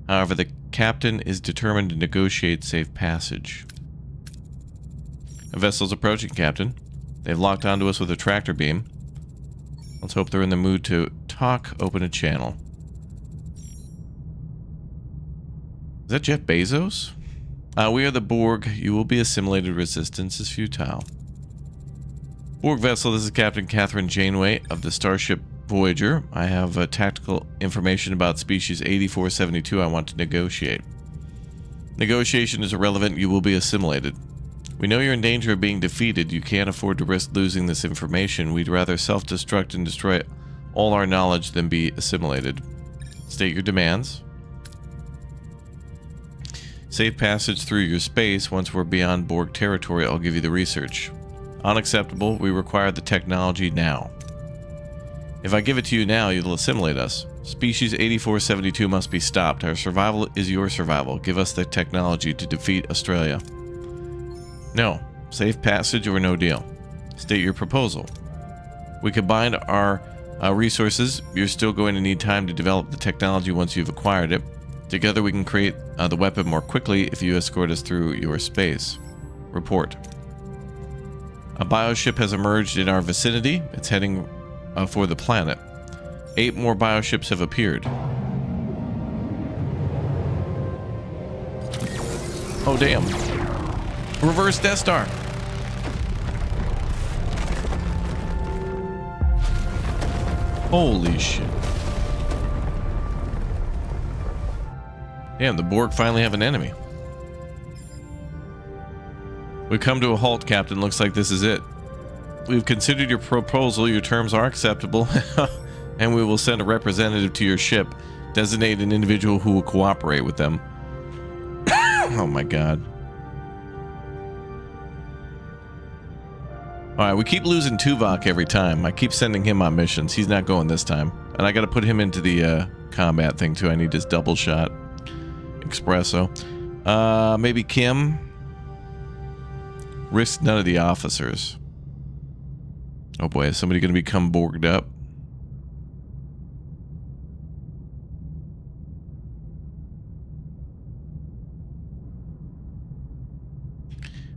However, the captain is determined to negotiate safe passage. A vessel's approaching, Captain. They've locked onto us with a tractor beam. Let's hope they're in the mood to talk. Open a channel. Is that Jeff Bezos? We are the Borg. You will be assimilated. Resistance is futile. Borg vessel, this is Captain Catherine Janeway of the starship Voyager. I have tactical information about species 8472 I want to negotiate. Negotiation is irrelevant. You will be assimilated. We know you're in danger of being defeated. You can't afford to risk losing this information. We'd rather self-destruct and destroy all our knowledge than be assimilated. State your demands. Safe passage through your space. Once we're beyond Borg territory, I'll give you the research. Unacceptable. We require the technology now. If I give it to you now, you'll assimilate us. Species 8472 must be stopped. Our survival is your survival. Give us the technology to defeat Australia. No. Safe passage or no deal. State your proposal. We combine our resources. You're still going to need time to develop the technology once you've acquired it. Together we can create the weapon more quickly if you escort us through your space. Report. A bioship has emerged in our vicinity. It's heading for the planet. 8 more bioships have appeared. Oh, damn. Reverse Death Star. Holy shit. Damn, the Borg finally have an enemy. We've come to a halt, Captain. Looks like this is it. We've considered your proposal. Your terms are acceptable. And we will send a representative to your ship. Designate an individual who will cooperate with them. Oh my god. Alright, we keep losing Tuvok every time. I keep sending him on missions. He's not going this time. And I gotta put him into the combat thing too. I need his double shot. Espresso. Maybe Kim. Risk none of the officers. Oh boy, is somebody going to become Borged up?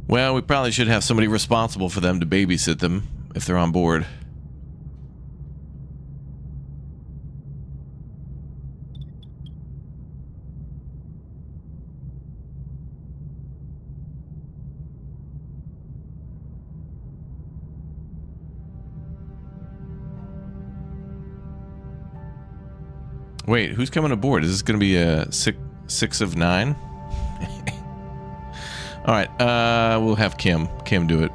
Well, we probably should have somebody responsible for them to babysit them if they're on board. Wait, who's coming aboard? Is this going to be a six of 9? All right, we'll have Kim do it.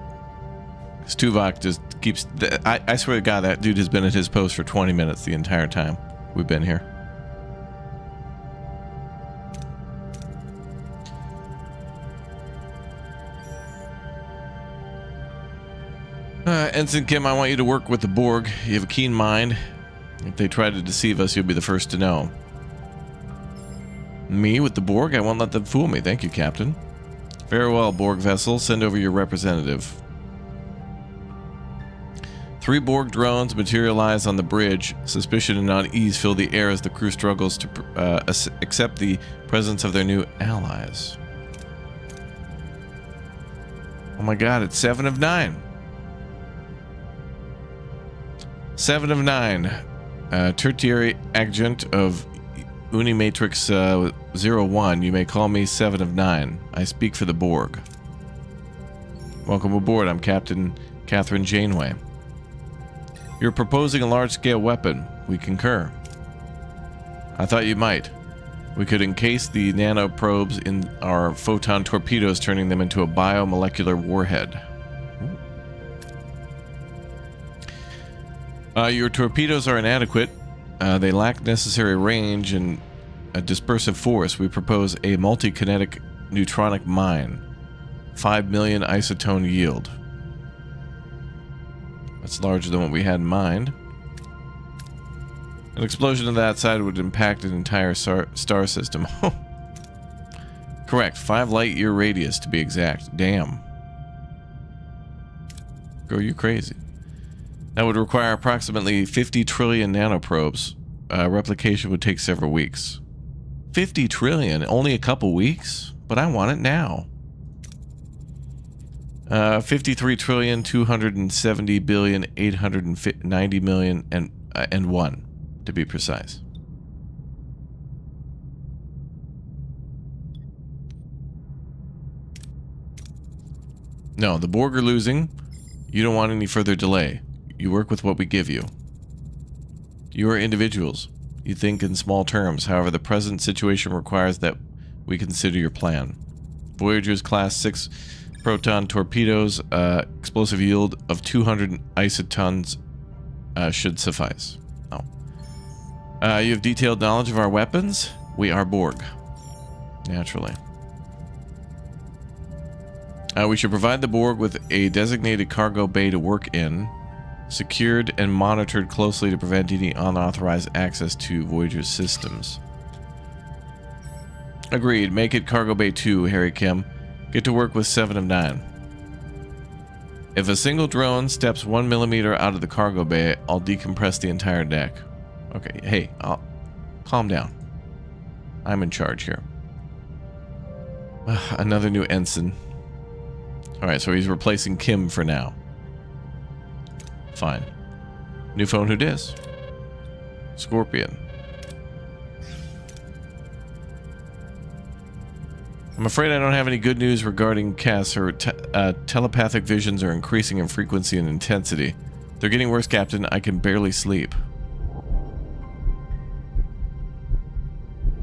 Tuvok just keeps... I swear to God, that dude has been at his post for 20 minutes the entire time we've been here. Ensign Kim, I want you to work with the Borg. You have a keen mind. If they try to deceive us, you'll be the first to know. Me with the Borg? I won't let them fool me. Thank you, Captain. Farewell, Borg vessel. Send over your representative. 3 Borg drones materialize on the bridge. Suspicion and unease fill the air as the crew struggles to accept the presence of their new allies. Oh my God, it's 7 of 9. 7 of 9. Tertiary adjunct of Unimatrix 01. You may call me 7 of 9. I speak for the Borg. Welcome aboard. I'm Captain Catherine Janeway. You're proposing a large-scale weapon. We concur. I thought you might. We could encase the nanoprobes in our photon torpedoes, turning them into a biomolecular warhead. Your torpedoes are inadequate. They lack necessary range and a dispersive force. We propose a multi-kinetic neutronic mine. 5 million isotone yield. That's larger than what we had in mind. An explosion of that side would impact an entire star system. Correct. 5 light-year radius to be exact. Damn. Girl, you crazy. That would require approximately 50 trillion nanoprobes. Replication would take several weeks. 50 trillion? Only a couple weeks? But I want it now. 53 trillion, 270 billion, 890 million, and 1, to be precise. No, the Borg are losing. You don't want any further delay. You work with what we give you. You are individuals. You think in small terms. However, the present situation requires that we consider your plan. Voyager's Class 6 proton torpedoes, explosive yield of 200 isotons should suffice. Oh. You have detailed knowledge of our weapons? We are Borg. Naturally. We should provide the Borg with a designated cargo bay to work in, secured and monitored closely to prevent any unauthorized access to Voyager's systems. Agreed. Make it Cargo Bay 2, Harry Kim. Get to work with 7 of 9. If a single drone steps 1 millimeter out of the cargo bay, I'll decompress the entire deck. Okay, hey, calm down. I'm in charge here. Another new ensign. Alright, so he's replacing Kim for now. Fine. New phone, who dis? Scorpion. I'm afraid I don't have any good news regarding Kess. Her telepathic visions are increasing in frequency and intensity. They're getting worse, Captain. I can barely sleep.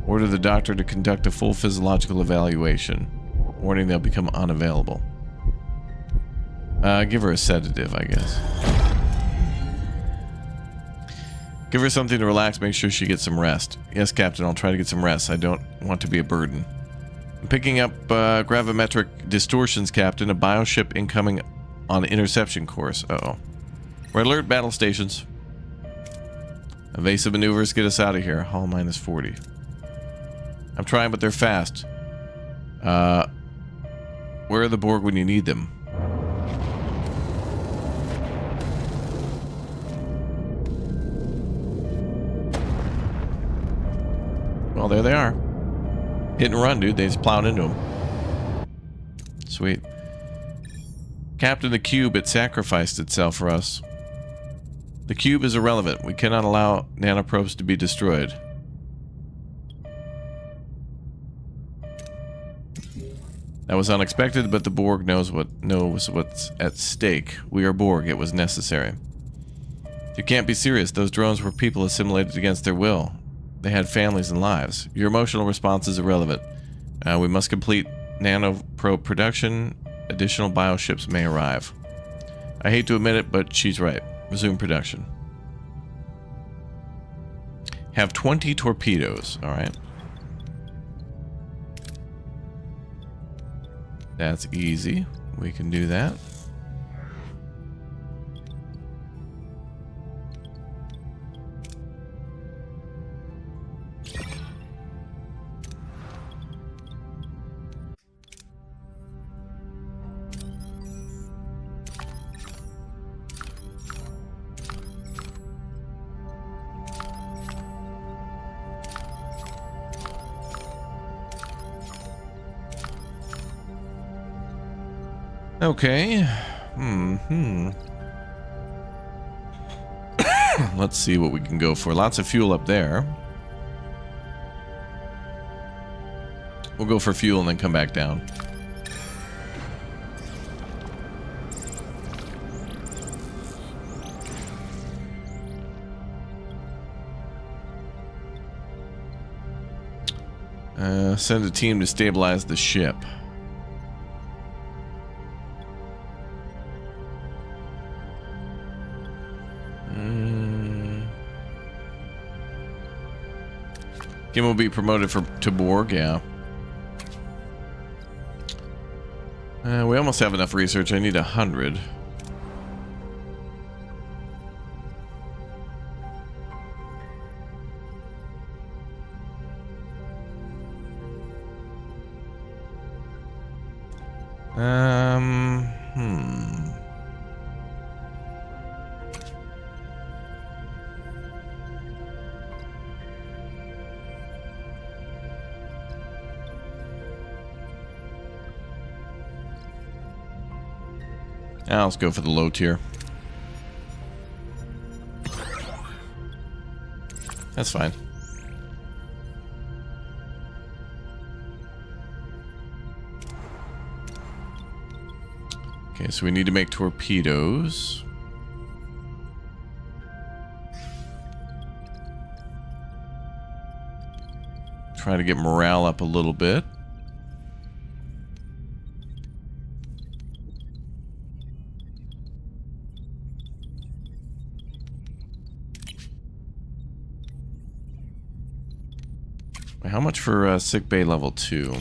Order the doctor to conduct a full physiological evaluation. Warning, they'll become unavailable. Give her a sedative, I guess. Give her something to relax. Make sure she gets some rest. Yes, Captain, I'll try to get some rest. I don't want to be a burden. I'm picking up gravimetric distortions, Captain. A bioship incoming on interception course. Uh-oh. Red alert, battle stations. Evasive maneuvers get us out of here. Hull minus 40. I'm trying, but they're fast. Where are the Borg when you need them? Well, there they are. Hit and run, dude. They just plowed into them. Sweet. Captain, the cube, it sacrificed itself for us. The cube is irrelevant. We cannot allow nanoprobes to be destroyed. That was unexpected, but the Borg knows what's at stake. We are Borg. It was necessary. You can't be serious. Those drones were people assimilated against their will. They had families and lives. Your emotional response is irrelevant. We must complete nanoprobe production. Additional bioships may arrive. I hate to admit it, but she's right. Resume production. Have 20 torpedoes. All right. That's easy. We can do that. Okay. Let's see what we can go for. Lots of fuel up there. We'll go for fuel and then come back down. Send a team to stabilize the ship. Kim will be promoted to Borg, yeah. We almost have enough research. I need 100. Let's go for the low tier. That's fine. Okay, so we need to make torpedoes. Try to get morale up a little bit. How much for sick bay level 2?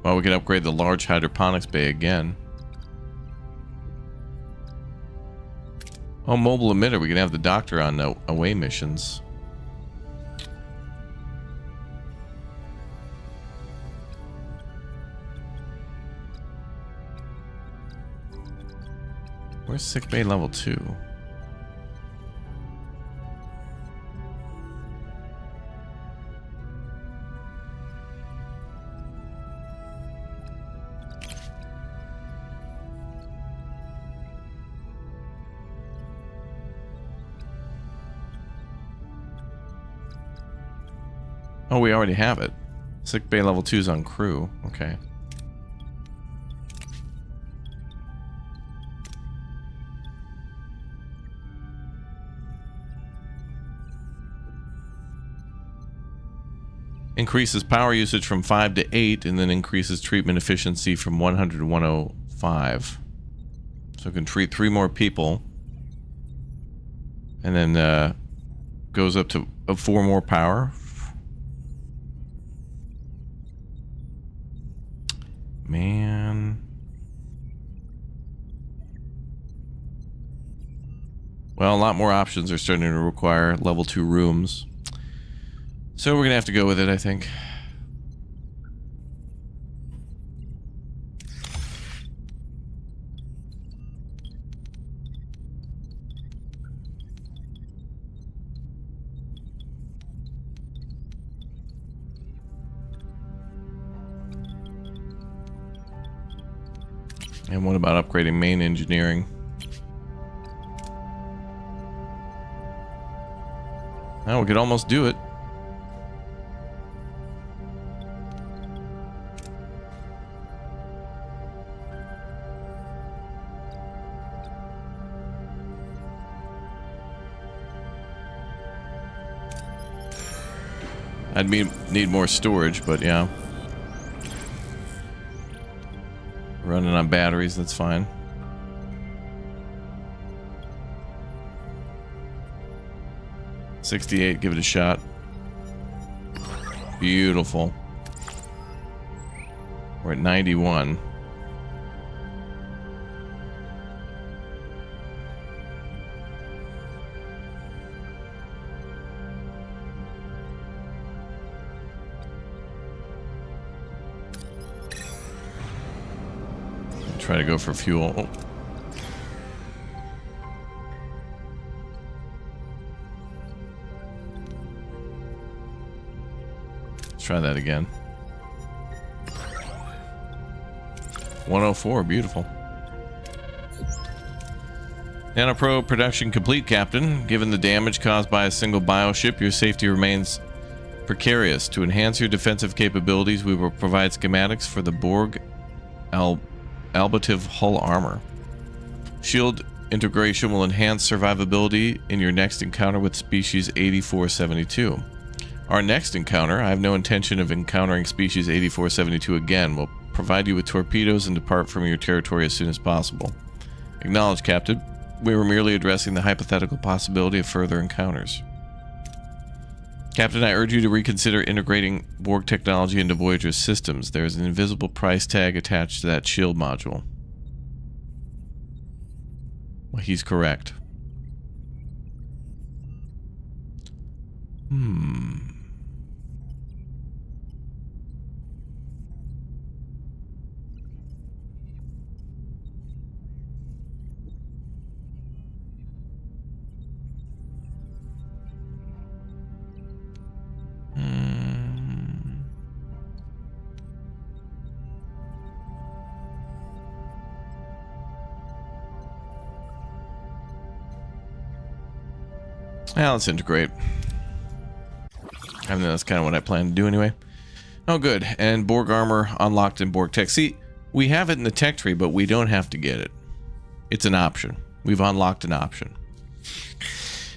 Well, we can upgrade the large hydroponics bay again. Oh, mobile emitter. We can have the doctor on away missions. Where's sick bay level 2? Oh, we already have it. Sick bay level 2 is on crew. Okay. Increases power usage from 5 to 8, and then increases treatment efficiency from 100 to 105. So it can treat 3 more people. And then goes up to 4 more power. Man. Well, a lot more options are starting to require level 2 rooms. So we're going to have to go with it, I think. And what about upgrading main engineering? Oh, we could almost do it. I'd need more storage, but yeah. Running on batteries, that's fine. $68, give it a shot. Beautiful. We're at 91. Try to go for fuel. Oh. Let's try that again. 104, beautiful. Nanoprobe production complete, Captain. Given the damage caused by a single bioship, your safety remains precarious. To enhance your defensive capabilities, we will provide schematics for the Borg Albative hull armor. Shield integration will enhance survivability in your next encounter with species 8472. Our next encounter, I have no intention of encountering species 8472 again, will provide you with torpedoes and depart from your territory as soon as possible. Acknowledged, Captain. We were merely addressing the hypothetical possibility of further encounters. Captain, I urge you to reconsider integrating Borg technology into Voyager's systems. There is an invisible price tag attached to that shield module. Well, he's correct. Now let's integrate. I think that's kind of what I plan to do anyway. Oh, good. And Borg armor unlocked in Borg tech. See, we have it in the tech tree, but we don't have to get it. It's an option. We've unlocked an option.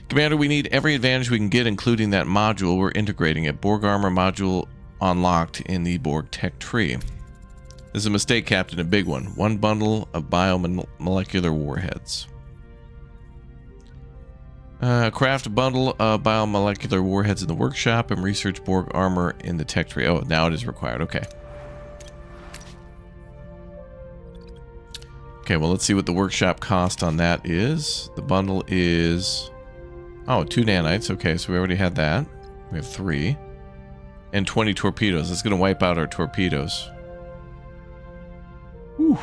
Commander, we need every advantage we can get, including that module. We're integrating it. Borg armor module unlocked in the Borg tech tree. This is a mistake, Captain, a big one. 1 bundle of biomolecular warheads. Craft a bundle of biomolecular warheads in the workshop and research Borg armor in the tech tree. Oh, now it is required. Okay. Okay, well, let's see what the workshop cost on that is. The bundle is... Oh, 2 nanites. Okay, so we already had that. We have 3. And 20 torpedoes. That's going to wipe out our torpedoes. Whew.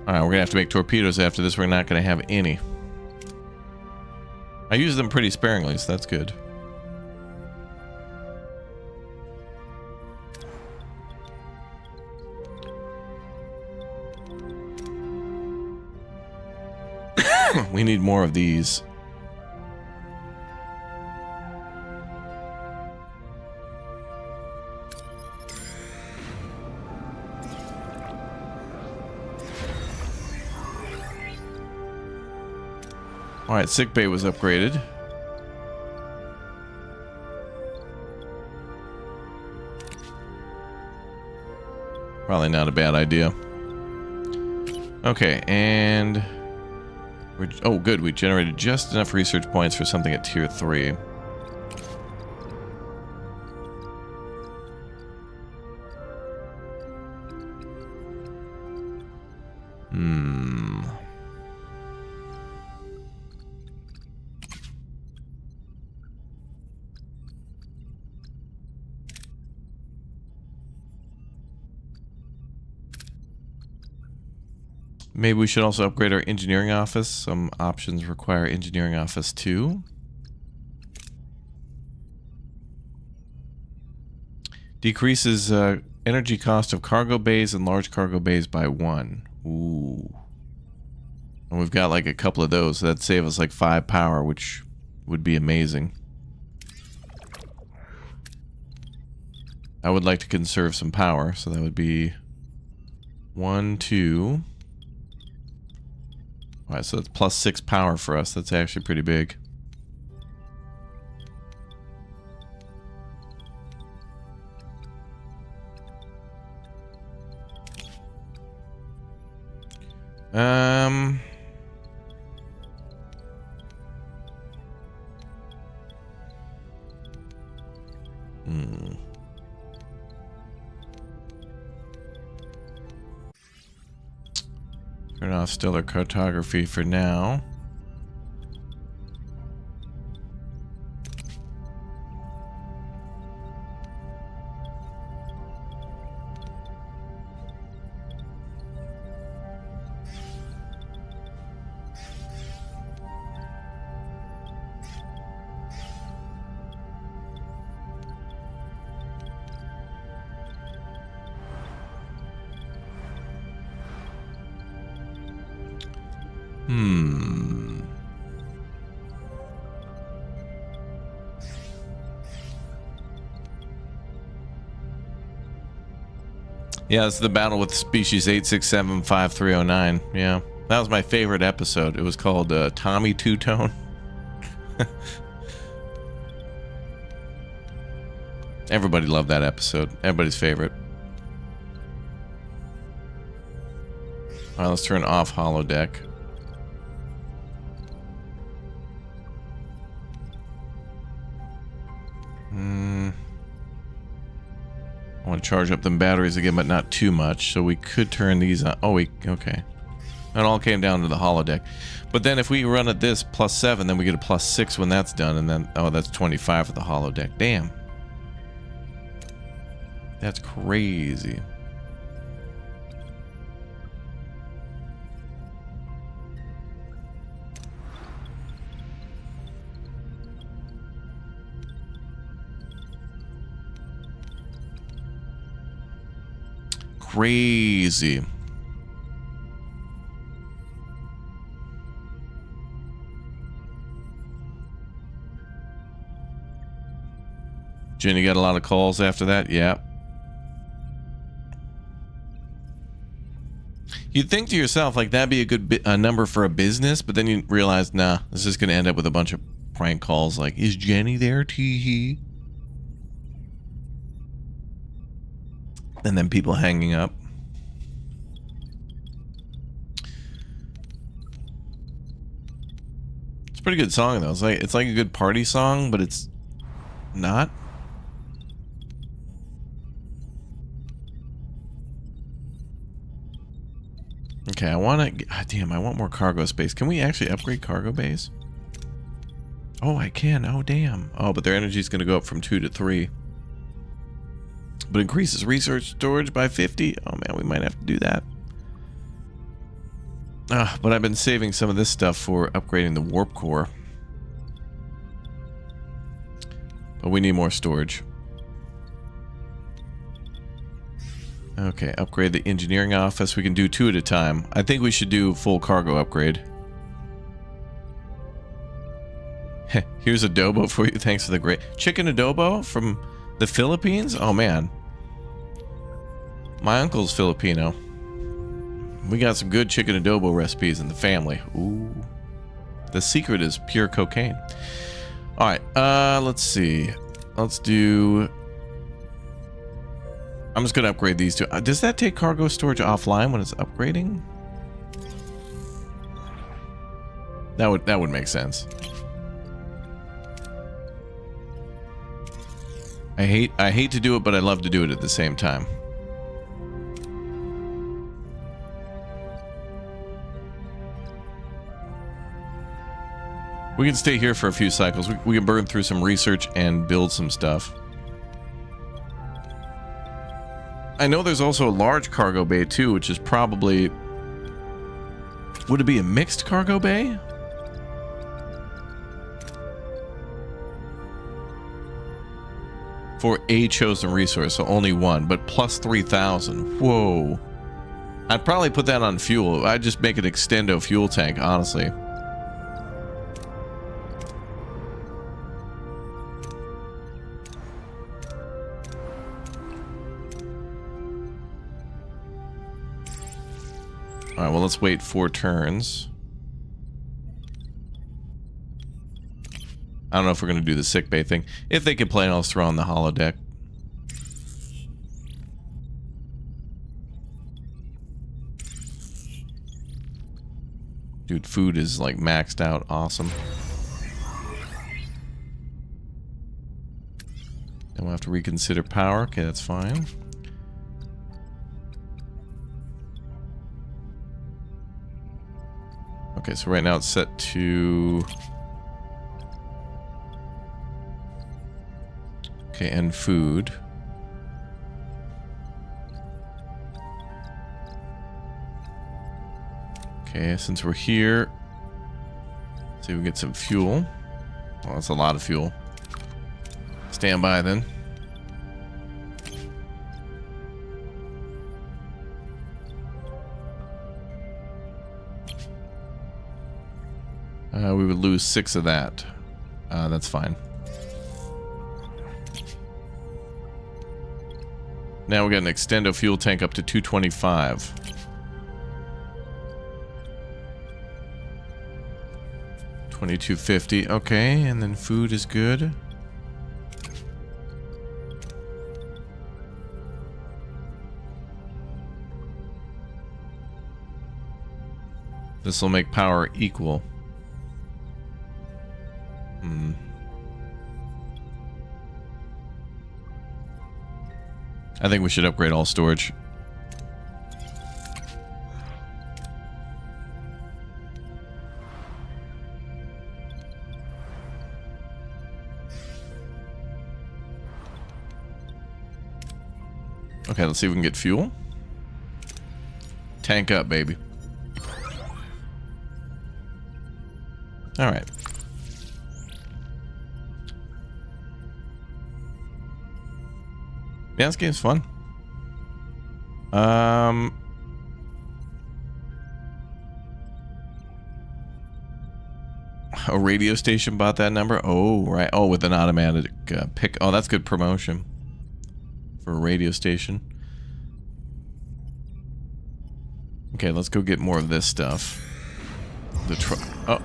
Alright, we're going to have to make torpedoes after this. We're not going to have any. I use them pretty sparingly, so that's good. We need more of these. Alright, sickbay was upgraded. Probably not a bad idea. Okay, and... oh, good. We generated just enough research points for something at tier 3. Maybe we should also upgrade our engineering office. Some options require engineering office too. Decreases energy cost of cargo bays and large cargo bays by 1. Ooh. And we've got like a couple of those, so that'd save us like 5 power, which would be amazing. I would like to conserve some power, so that would be 1, 2. Alright, so that's plus 6 power for us. That's actually pretty big. Turn off stellar cartography for now. Yeah, it's the battle with species 8675309. Yeah, that was my favorite episode. It was called Tommy Two-Tone. Everybody loved that episode. Everybody's favorite. Alright, let's turn off holodeck. I want to charge up them batteries again, but not too much. So we could turn these on. Oh, okay. It all came down to the holodeck. But then if we run at this plus 7, then we get a plus 6 when that's done. And then, oh, that's 25 for the holodeck. Damn. That's crazy. Crazy. Jenny got a lot of calls after that? Yeah. You'd think to yourself, like, that'd be a good number for a business, but then you realize, nah, this is going to end up with a bunch of prank calls like, is Jenny there? Tee-hee. And then people hanging up. It's a pretty good song though. It's like a good party song, but it's not. Okay, I want to. Damn, I want more cargo space. Can we actually upgrade cargo bays? Oh, I can. Oh, damn. Oh, but their energy is going to go up from 2 to 3. But increases research storage by 50. Oh man, we might have to do that. But I've been saving some of this stuff for upgrading the warp core. But we need more storage. Okay, upgrade the engineering office. We can do 2 at a time. I think we should do full cargo upgrade. Here's adobo for you. Thanks for the great chicken adobo from the Philippines. Oh man, my uncle's Filipino. We got some good chicken adobo recipes in the family. Ooh, the secret is pure cocaine. All right, let's see. Let's do I'm just gonna upgrade these two. Does that take cargo storage offline when it's upgrading? That would make sense. I hate to do it, but I love to do it at the same time. We can stay here for a few cycles. We can burn through some research and build some stuff. I know there's also a large cargo bay too, which is probably... Would it be a mixed cargo bay? For a chosen resource, so only one, but plus 3,000. Whoa. I'd probably put that on fuel. I'd just make an extendo fuel tank, honestly. Alright, well, let's wait 4 turns. I don't know if we're going to do the sick bay thing. If they complain, I'll throw on the holodeck. Dude, food is like maxed out. Awesome. Then we'll have to reconsider power. Okay, that's fine. Okay, so right now it's set to... Okay, and food. Okay, since we're here, let's see if we can get some fuel. Oh, that's a lot of fuel. Stand by then. We would lose 6 of that. That's fine. Now we got an extendo fuel tank up to 225. $22.50. Okay, and then food is good. This will make power equal. I think we should upgrade all storage. Okay, let's see if we can get fuel. Tank up, baby. All right. Yeah, this game's fun. A radio station bought that number. Oh, right. Oh, with an automatic pick. Oh, that's good promotion for a radio station. Okay, let's go get more of this stuff. The truck. Oh,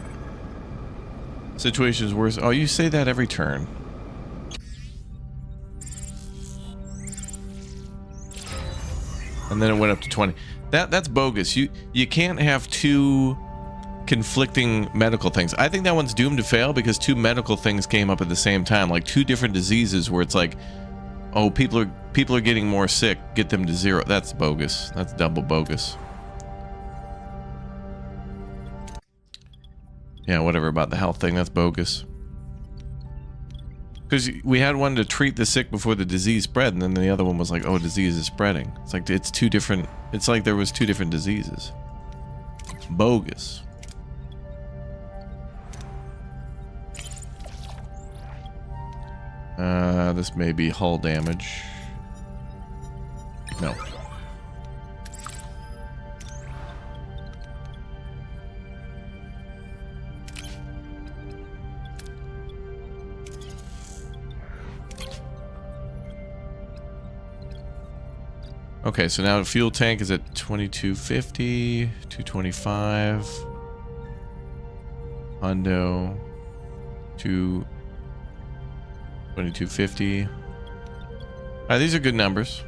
situation is worse. Oh, you say that every turn. And then it went up to 20. That's bogus. You can't have 2 conflicting medical things. I think that one's doomed to fail because 2 medical things came up at the same time, like 2 different diseases where it's like, oh, people are getting more sick, get them to 0. That's bogus. That's double bogus. Yeah, whatever about the health thing, that's bogus. Because we had one to treat the sick before the disease spread, and then the other one was like, oh, disease is spreading. It's like it's 2 different. It's like there was 2 different diseases. Bogus. This may be hull damage. No. Okay, so now the fuel tank is at 2250, 225. Hundo, 2250. Alright, these are good numbers.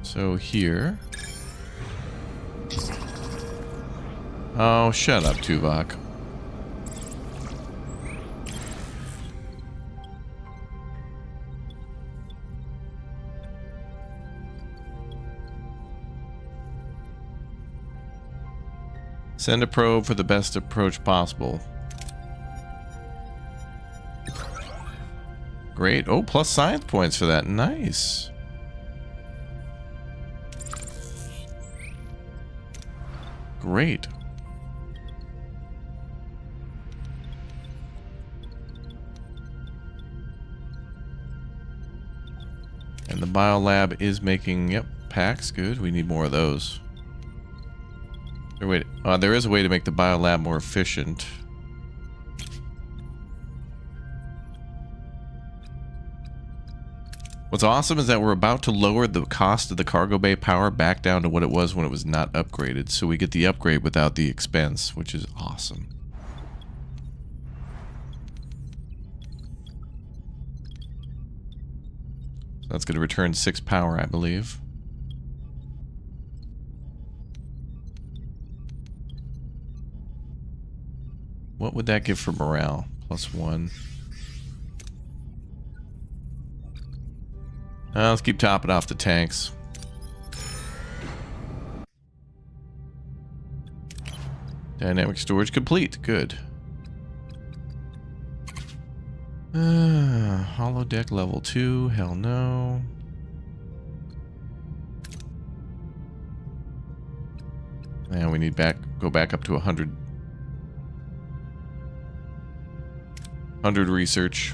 So here. Oh, shut up, Tuvok. Send a probe for the best approach possible. Great. Oh, plus science points for that. Nice. Great. And the biolab is making, yep, packs. Good. We need more of those. There is a way to make the biolab more efficient. What's awesome is that we're about to lower the cost of the cargo bay power back down to what it was when it was not upgraded. So we get the upgrade without the expense, which is awesome. So that's going to return 6 power, I believe. What would that give for morale? +1. Let's keep topping off the tanks. Dynamic storage complete. Good. Holodeck level 2. Hell no. And we need go back up to 100. 100 research.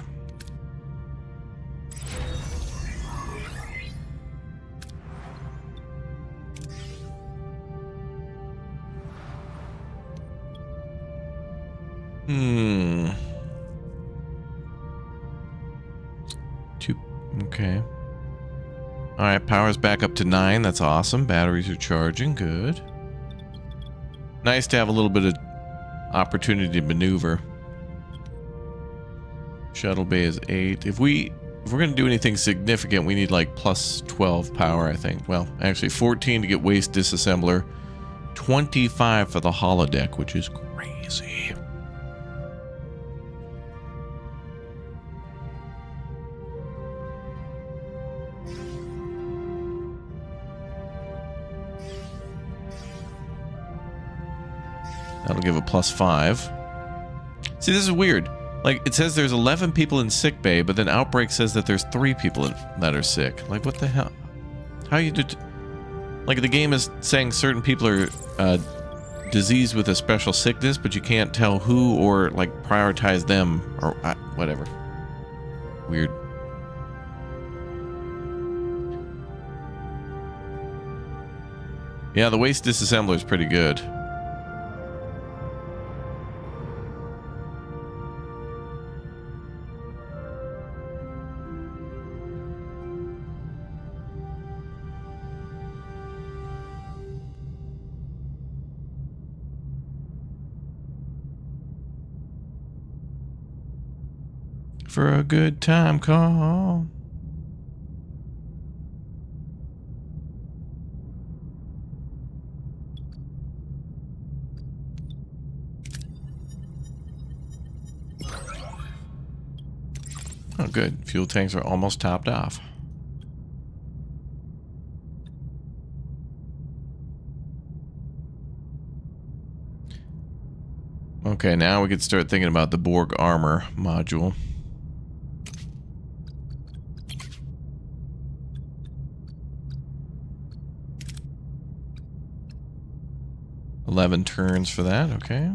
Okay. Alright, power's back up to 9. That's awesome. Batteries are charging. Good. Nice to have a little bit of opportunity to maneuver. Shuttle bay is 8. If we're going to do anything significant, we need like +12 power, I think. Well, actually 14 to get waste disassembler. 25 for the holodeck, which is crazy. That'll give a +5. See, this is weird. Like, it says there's 11 people in sick bay, but then Outbreak says that there's 3 people that are sick. Like, what the hell? How you did? Like, the game is saying certain people are diseased with a special sickness, but you can't tell who or, like, prioritize them or whatever. Weird. Yeah, the waste disassembler is pretty good. For a good time call. Oh, good. Fuel tanks are almost topped off. Okay, now we could start thinking about the Borg armor module. $11 turns for that, okay.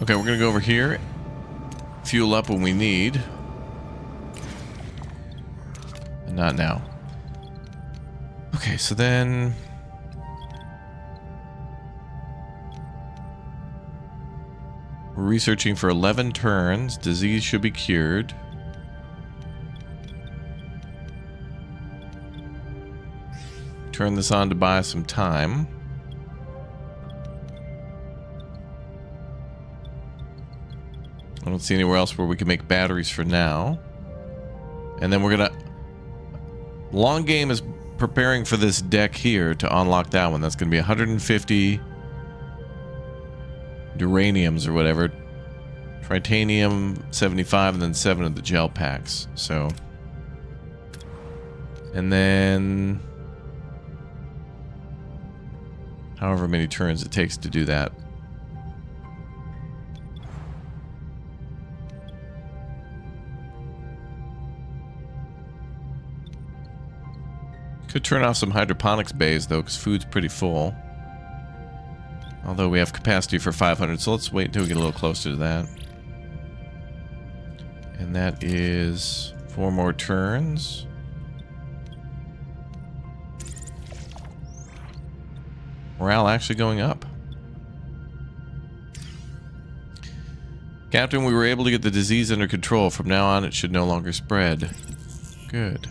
Okay, we're gonna go over here. Fuel up when we need. And not now. Okay, so then... we're researching for 11 turns. Disease should be cured. Turn this on to buy some time. I don't see anywhere else where we can make batteries for now. And then we're gonna... Long game is preparing for this deck here to unlock that one. That's gonna be 150 uraniums or whatever. Tritanium 75 and then 7 of the gel packs. So... And then... However many turns it takes to do that. Could turn off some hydroponics bays though, because food's pretty full. Although we have capacity for 500, so let's wait until we get a little closer to that. And that is 4 more turns. Morale actually going up. Captain, we were able to get the disease under control. From now on, it should no longer spread. Good.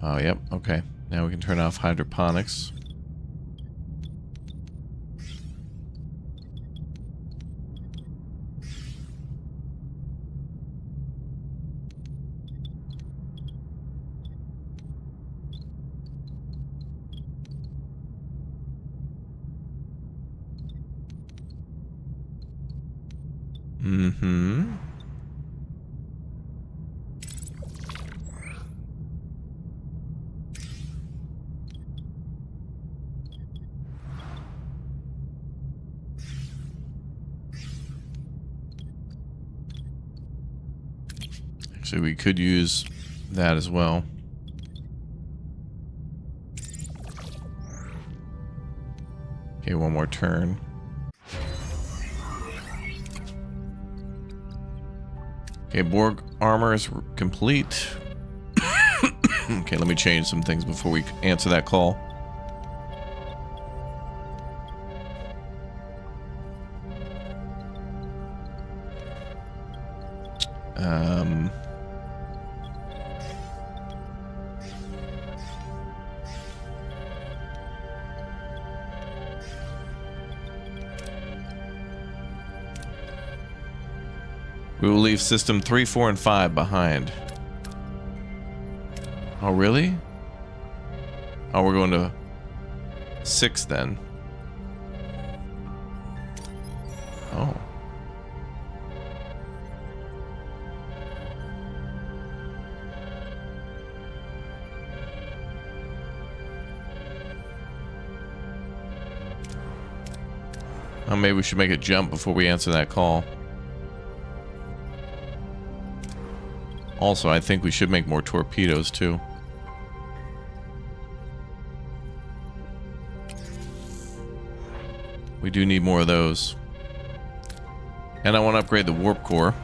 Oh, yep. Okay. Now we can turn off hydroponics. Mm-hmm. Actually, we could use that as well. Okay, one more turn. Okay, Borg armor is complete. Okay, let me change some things before we answer that call. We will leave system 3, 4, and 5 behind. Oh, really? Oh, we're going to 6 then. Oh. Oh, maybe we should make a jump before we answer that call. Also, I think we should make more torpedoes, too. We do need more of those. And I want to upgrade the warp core.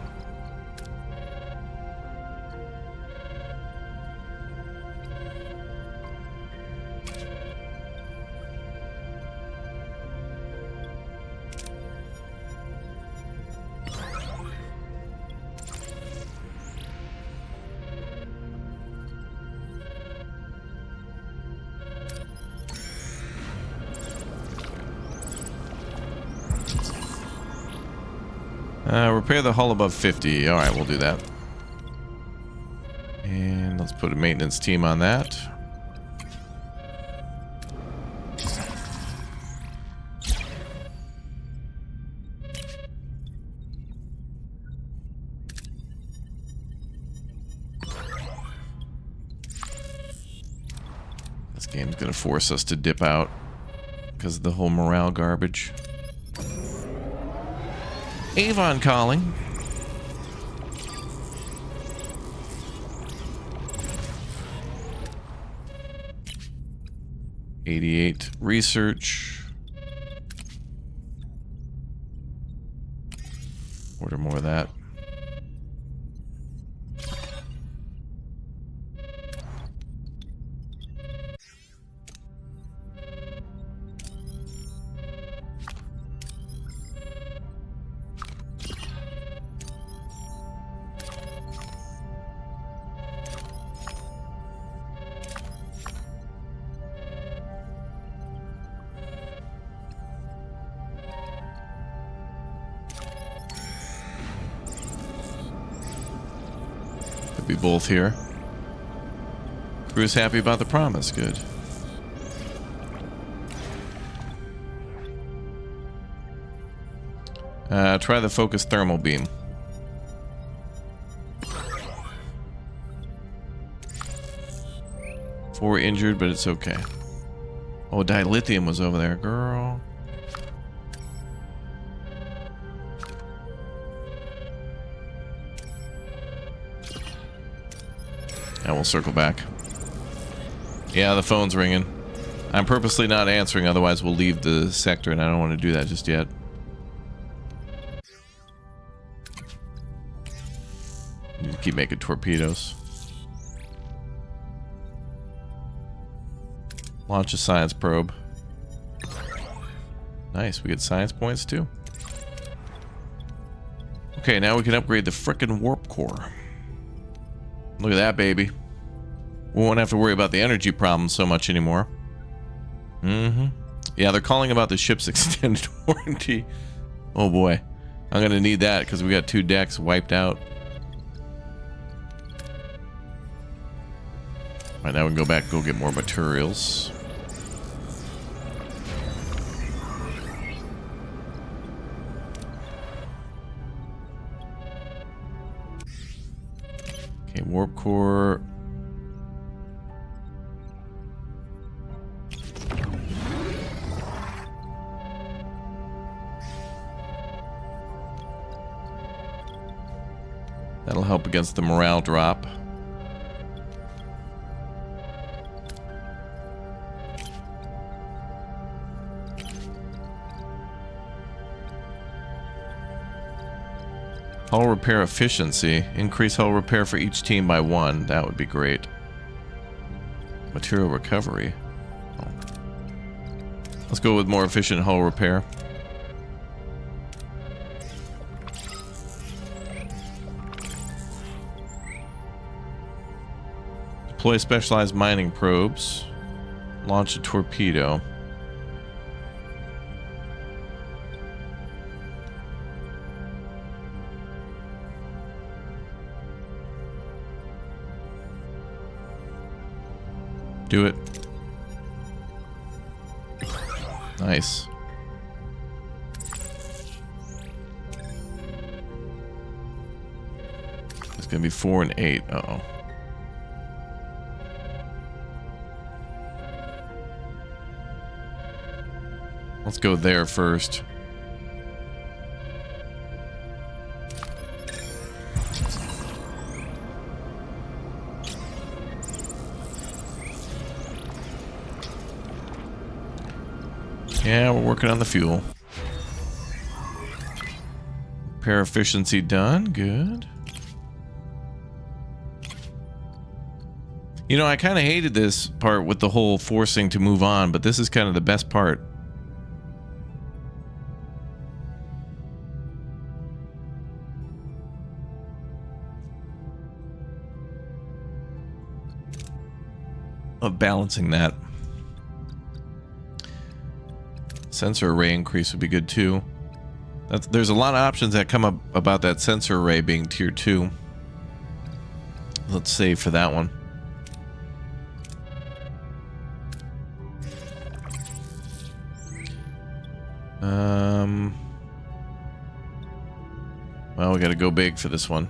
Repair the hull above 50. Alright, we'll do that. And let's put a maintenance team on that. This game's gonna force us to dip out because of the whole morale garbage. Avon calling. '88 research. Order more of that. be both here. Crew's happy about the promise. Good. Try the focused thermal beam. Four injured, but it's okay. Oh, dilithium was over there, girl. And we'll circle back. Yeah, the phone's ringing. I'm purposely not answering, otherwise we'll leave the sector, and I don't want to do that just yet. Keep making torpedoes. Launch a science probe. Nice, we get science points too. Okay, now we can upgrade the frickin' warp core. Look at that, baby. We won't have to worry about the energy problem so much anymore. Yeah, they're calling about the ship's extended warranty. Oh boy. I'm gonna need that because we got 2 decks wiped out. Alright, now we can go back and go get more materials. Okay, warp core. That'll help against the morale drop. Hull repair efficiency. Increase hull repair for each team by 1. That would be great. Material recovery. Oh. Let's go with more efficient hull repair. Deploy specialized mining probes. Launch a torpedo. Do it. Nice. It's gonna be 4 and 8. Uh-oh. Let's go there first. Yeah, we're working on the fuel. Repair efficiency done. Good. You know, I kind of hated this part with the whole forcing to move on, but this is kind of the best part. Of balancing that. Sensor array increase would be good too. There's a lot of options that come up about that sensor array being tier 2. Let's save for that one. Well, we gotta go big for this one.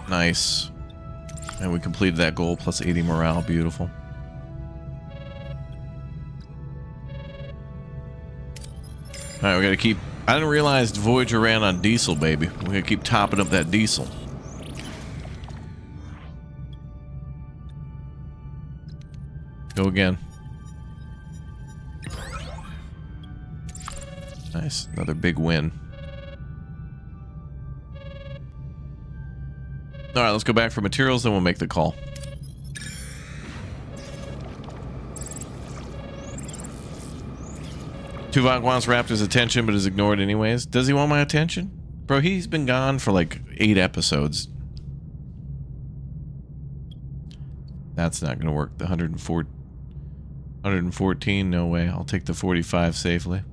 Nice. And we completed that goal, plus 80 morale. Beautiful. Alright, we gotta keep... I didn't realize Voyager ran on diesel, baby. We gotta keep topping up that diesel. Go again. Nice. Another big win. Alright, let's go back for materials, then we'll make the call. Tuvok wants Raptor's attention, but is ignored anyways. Does he want my attention? Bro, he's been gone for like 8 episodes. That's not gonna work. The 114, no way. I'll take the 45 safely.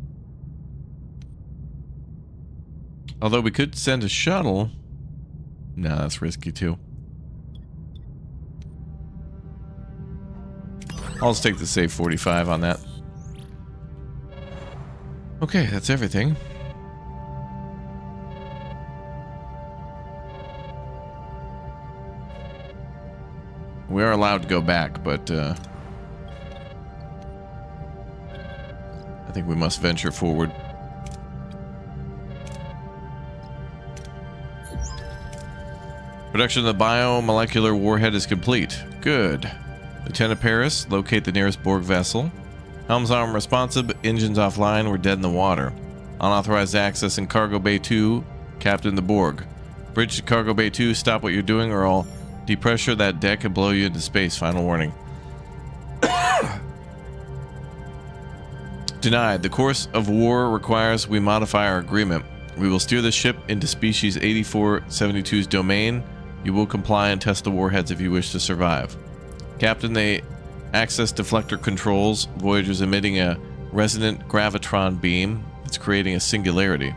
Although we could send a shuttle. No, that's risky too. I'll just take the save 45 on that. Okay, that's everything. We are allowed to go back, but I think we must venture forward. Production of the biomolecular warhead is complete. Good. Lieutenant Paris, locate the nearest Borg vessel. Helms arm responsive, engines offline, we're dead in the water. Unauthorized access in Cargo Bay 2, Captain the Borg. Bridge to Cargo Bay 2, stop what you're doing or I'll depressure that deck and blow you into space. Final warning. Denied. The course of war requires we modify our agreement. We will steer the ship into species 8472's domain. You will comply and test the warheads if you wish to survive. Captain, they access deflector controls. Voyager's emitting a resonant gravitron beam. It's creating a singularity.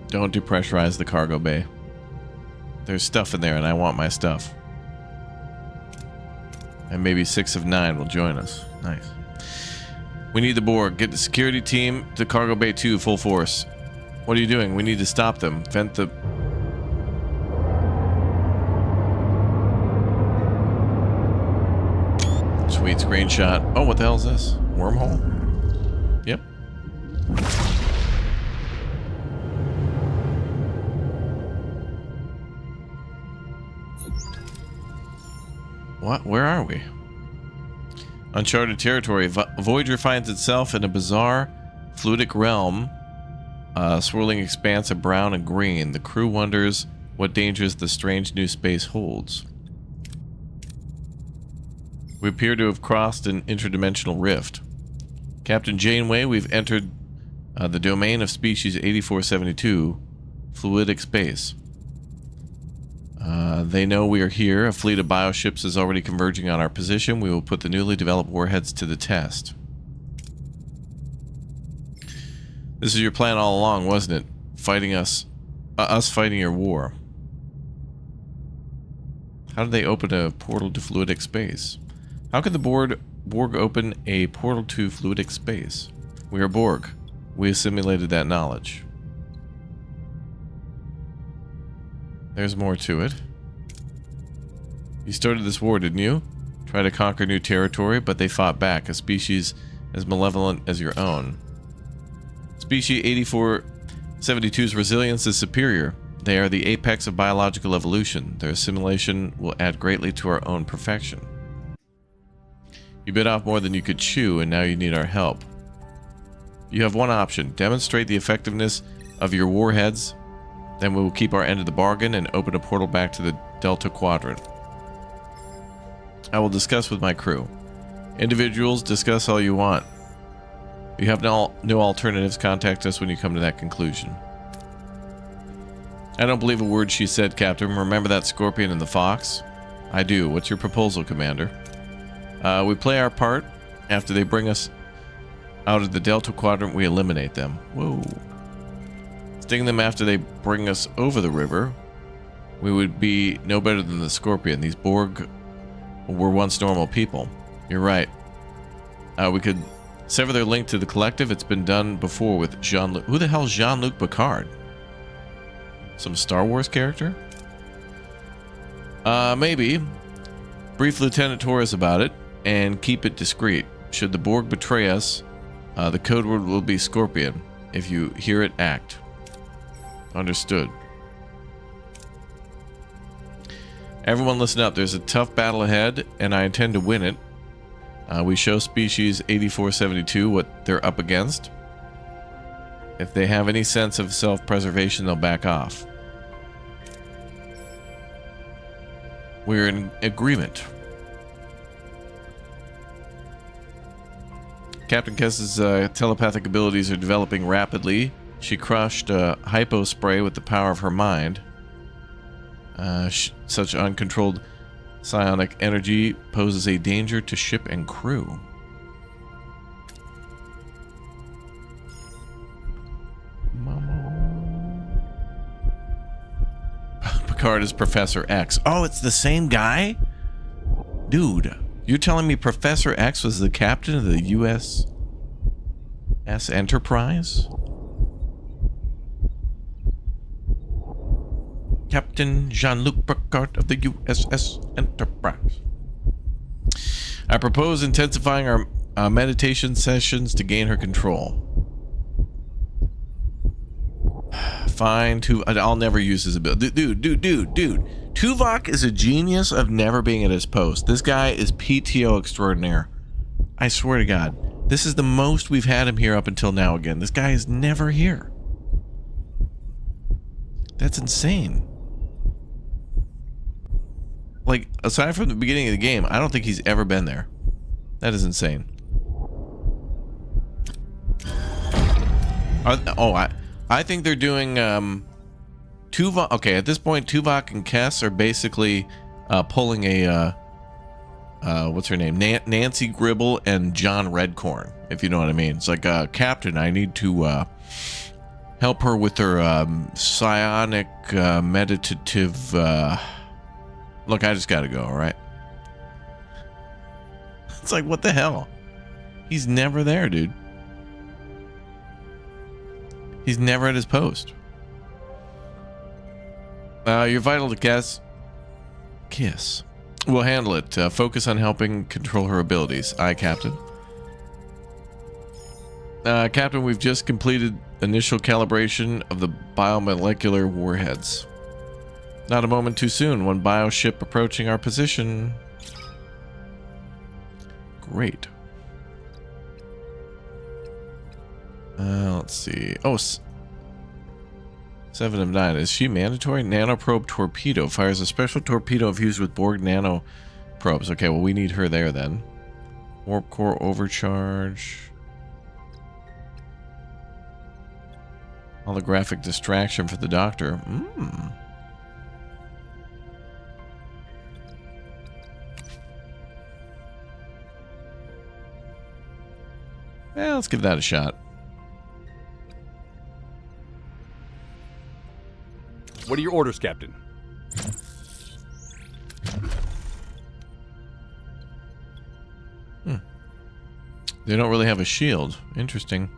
Don't depressurize the cargo bay. There's stuff in there and I want my stuff. And maybe 6 of 9 will join us. Nice. We need the Borg. Get the security team to Cargo Bay 2 full force. What are you doing? We need to stop them. Vent the... Sweet screenshot. Oh, what the hell is this? Wormhole? Yep. What? Where are we? Uncharted territory. Voyager finds itself in a bizarre, fluidic realm. Swirling expanse of brown and green. The crew wonders what dangers the strange new space holds. We appear to have crossed an interdimensional rift. Captain Janeway, we've entered the domain of species 8472, fluidic space. They know we are here. A fleet of bioships is already converging on our position. We will put the newly developed warheads to the test. This is your plan all along, wasn't it? Fighting us. Us fighting your war. How did they open a portal to fluidic space? How could the Borg open a portal to fluidic space? We are Borg. We assimilated that knowledge. There's more to it. You started this war, didn't you? Try to conquer new territory, but they fought back, a species as malevolent as your own. Species 8472's resilience is superior. They are the apex of biological evolution. Their assimilation will add greatly to our own perfection. You bit off more than you could chew, and now you need our help. You have one option. Demonstrate the effectiveness of your warheads, then we will keep our end of the bargain and open a portal back to the Delta Quadrant. I will discuss with my crew. Individuals, discuss all you want. If you have no alternatives, contact us when you come to that conclusion. I don't believe a word she said, Captain. Remember that scorpion and the fox? I do. What's your proposal, Commander? We play our part. After they bring us out of the Delta Quadrant, we eliminate them. Whoa. Sting them after they bring us over the river. We would be no better than the scorpion. These Borg were once normal people. You're right. We could sever their link to the collective. It's been done before with Jean-Luc. Who the hell is Jean-Luc Picard? Some Star Wars character? Maybe. Brief Lieutenant Torres about it and keep it discreet. Should the Borg betray us, the code word will be Scorpion. If you hear it, act. Understood. Everyone listen up. There's a tough battle ahead, and I intend to win it. We show species 8472 what they're up against. If they have any sense of self-preservation, they'll back off. We're in agreement. Captain Kess's telepathic abilities are developing rapidly. She crushed a hypo spray with the power of her mind. Such uncontrolled psionic energy poses a danger to ship and crew. Mama. Picard as Professor X. Oh, it's the same guy? Dude, you're telling me Professor X was the captain of the USS Enterprise? Captain Jean-Luc Picard of the USS Enterprise. I propose intensifying our meditation sessions to gain her control. Fine, I'll never use his ability. Dude. Tuvok is a genius of never being at his post. This guy is PTO extraordinaire. I swear to God. This is the most we've had him here up until now again. This guy is never here. That's insane. Like, aside from the beginning of the game, I don't think he's ever been there. That is insane. I think they're doing Tuvok. Okay, at this point, Tuvok and Kess are basically pulling a what's her name, Nancy Gribble and John Redcorn, if you know what I mean. It's like, Captain, I need to help her with her psionic meditative. Look, I just gotta go. All right. It's like, what the hell? He's never there, dude. He's never at his post. You're vital to Kess. Kiss. We'll handle it. Focus on helping control her abilities. Aye, Captain. Captain, we've just completed initial calibration of the biomolecular warheads. Not a moment too soon. One bioship approaching our position. Great. Let's see. Oh, 7 of 9. Is she mandatory? Nanoprobe torpedo. Fires a special torpedo infused with Borg nano probes. Okay, well, we need her there then. Warp core overcharge. Holographic distraction for the Doctor. Well, let's give that a shot. What are your orders, Captain? They don't really have a shield. Interesting.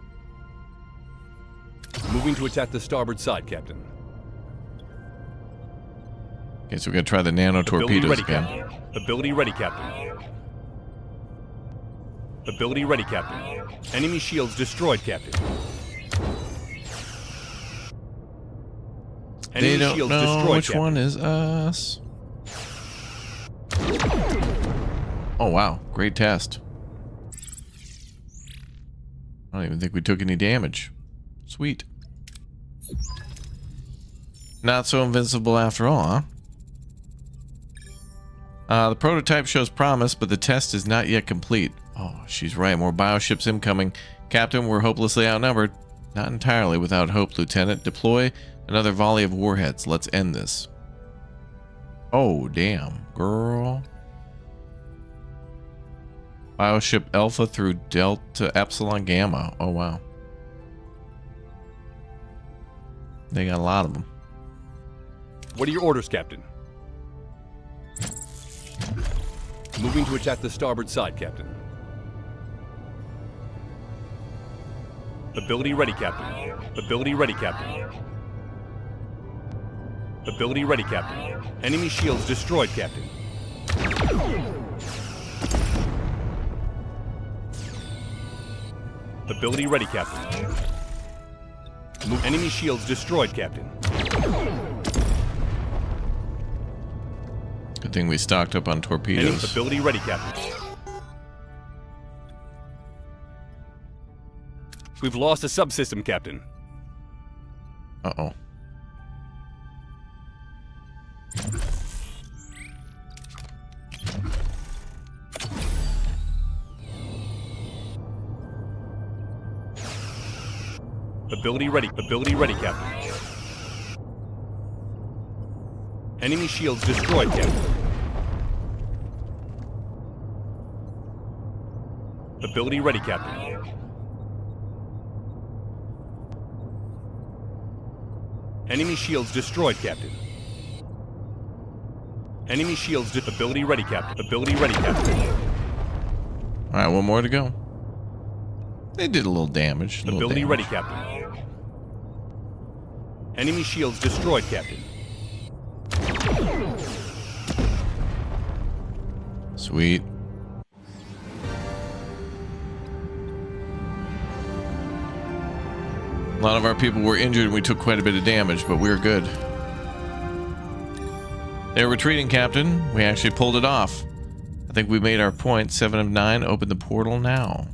Moving to attack the starboard side, Captain. Okay, so we're gonna try the nano torpedoes again. Captain. Ability ready, Captain. Ability ready, Captain. Enemy shields destroyed, Captain. They don't know which one is us. Oh, wow. Great test. I don't even think we took any damage. Sweet. Not so invincible after all, huh? The prototype shows promise, but the test is not yet complete. Oh, she's right. More bioships incoming. Captain, we're hopelessly outnumbered. Not entirely without hope, Lieutenant. Deploy another volley of warheads. Let's end this. Oh, damn, girl. Bioship Alpha through Delta Epsilon Gamma. Oh, wow. They got a lot of them. What are your orders, Captain? Moving to attack the starboard side, Captain. Ability ready, Captain. Ability ready, Captain. Ability ready, Captain. Enemy shields destroyed, Captain. Ability ready, Captain. Enemy shields destroyed, Captain. Good thing we stocked up on torpedoes. Ability ready, Captain. We've lost a subsystem, Captain. Uh-oh. Ability ready, Captain. Enemy shields destroyed, Captain. Ability ready, Captain. Enemy shields destroyed, Captain. Enemy shields. Ability ready, Captain. Ability ready, Captain. All right, one more to go. They did a little damage. Ability ready, Captain. Enemy shields destroyed, Captain. Sweet. A lot of our people were injured and we took quite a bit of damage, but we were good. They're retreating, Captain. We actually pulled it off. I think we made our point. 7 of 9. Open the portal now.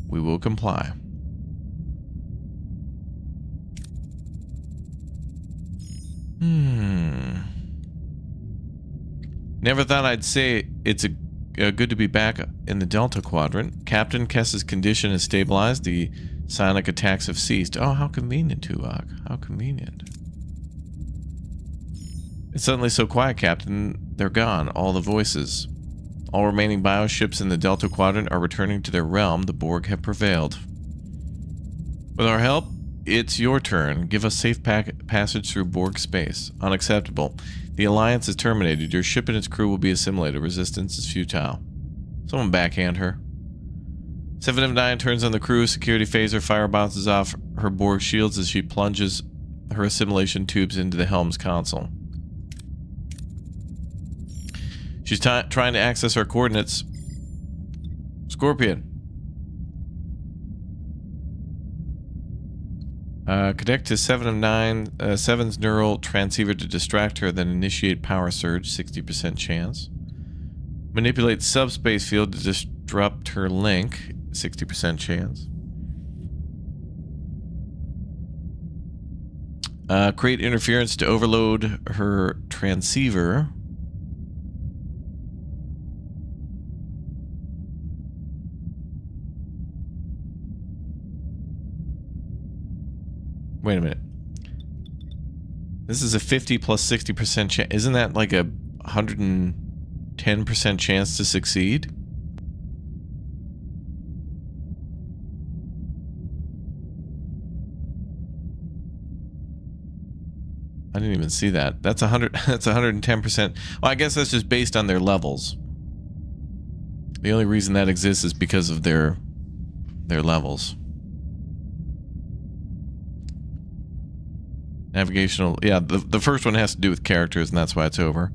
We will comply. Never thought I'd say it's good to be back in the Delta Quadrant. Captain Kess's condition is stabilized. The psionic attacks have ceased. Oh, how convenient, Tuvok. How convenient. It's suddenly so quiet, Captain. They're gone. All the voices. All remaining bioships in the Delta Quadrant are returning to their realm. The Borg have prevailed. With our help, it's your turn. Give us safe passage through Borg space. Unacceptable. The Alliance is terminated. Your ship and its crew will be assimilated. Resistance is futile. Someone backhand her. 7 of 9 turns on the crew. Security phaser fire bounces off her Borg shields as she plunges her assimilation tubes into the helm's console. She's trying to access our coordinates. Scorpion. Connect to 7 of 9, 7's neural transceiver to distract her, then initiate power surge, 60% chance. Manipulate subspace field to disrupt her link, 60% chance. Create interference to overload her transceiver. Wait a minute. This is a 50 plus 60% chance. Isn't that like a 110% chance to succeed? I didn't even see that. That's 100. That's 110%. Well, I guess that's just based on their levels. The only reason that exists is because of their levels. Navigational, yeah, the first one has to do with characters, and that's why it's over.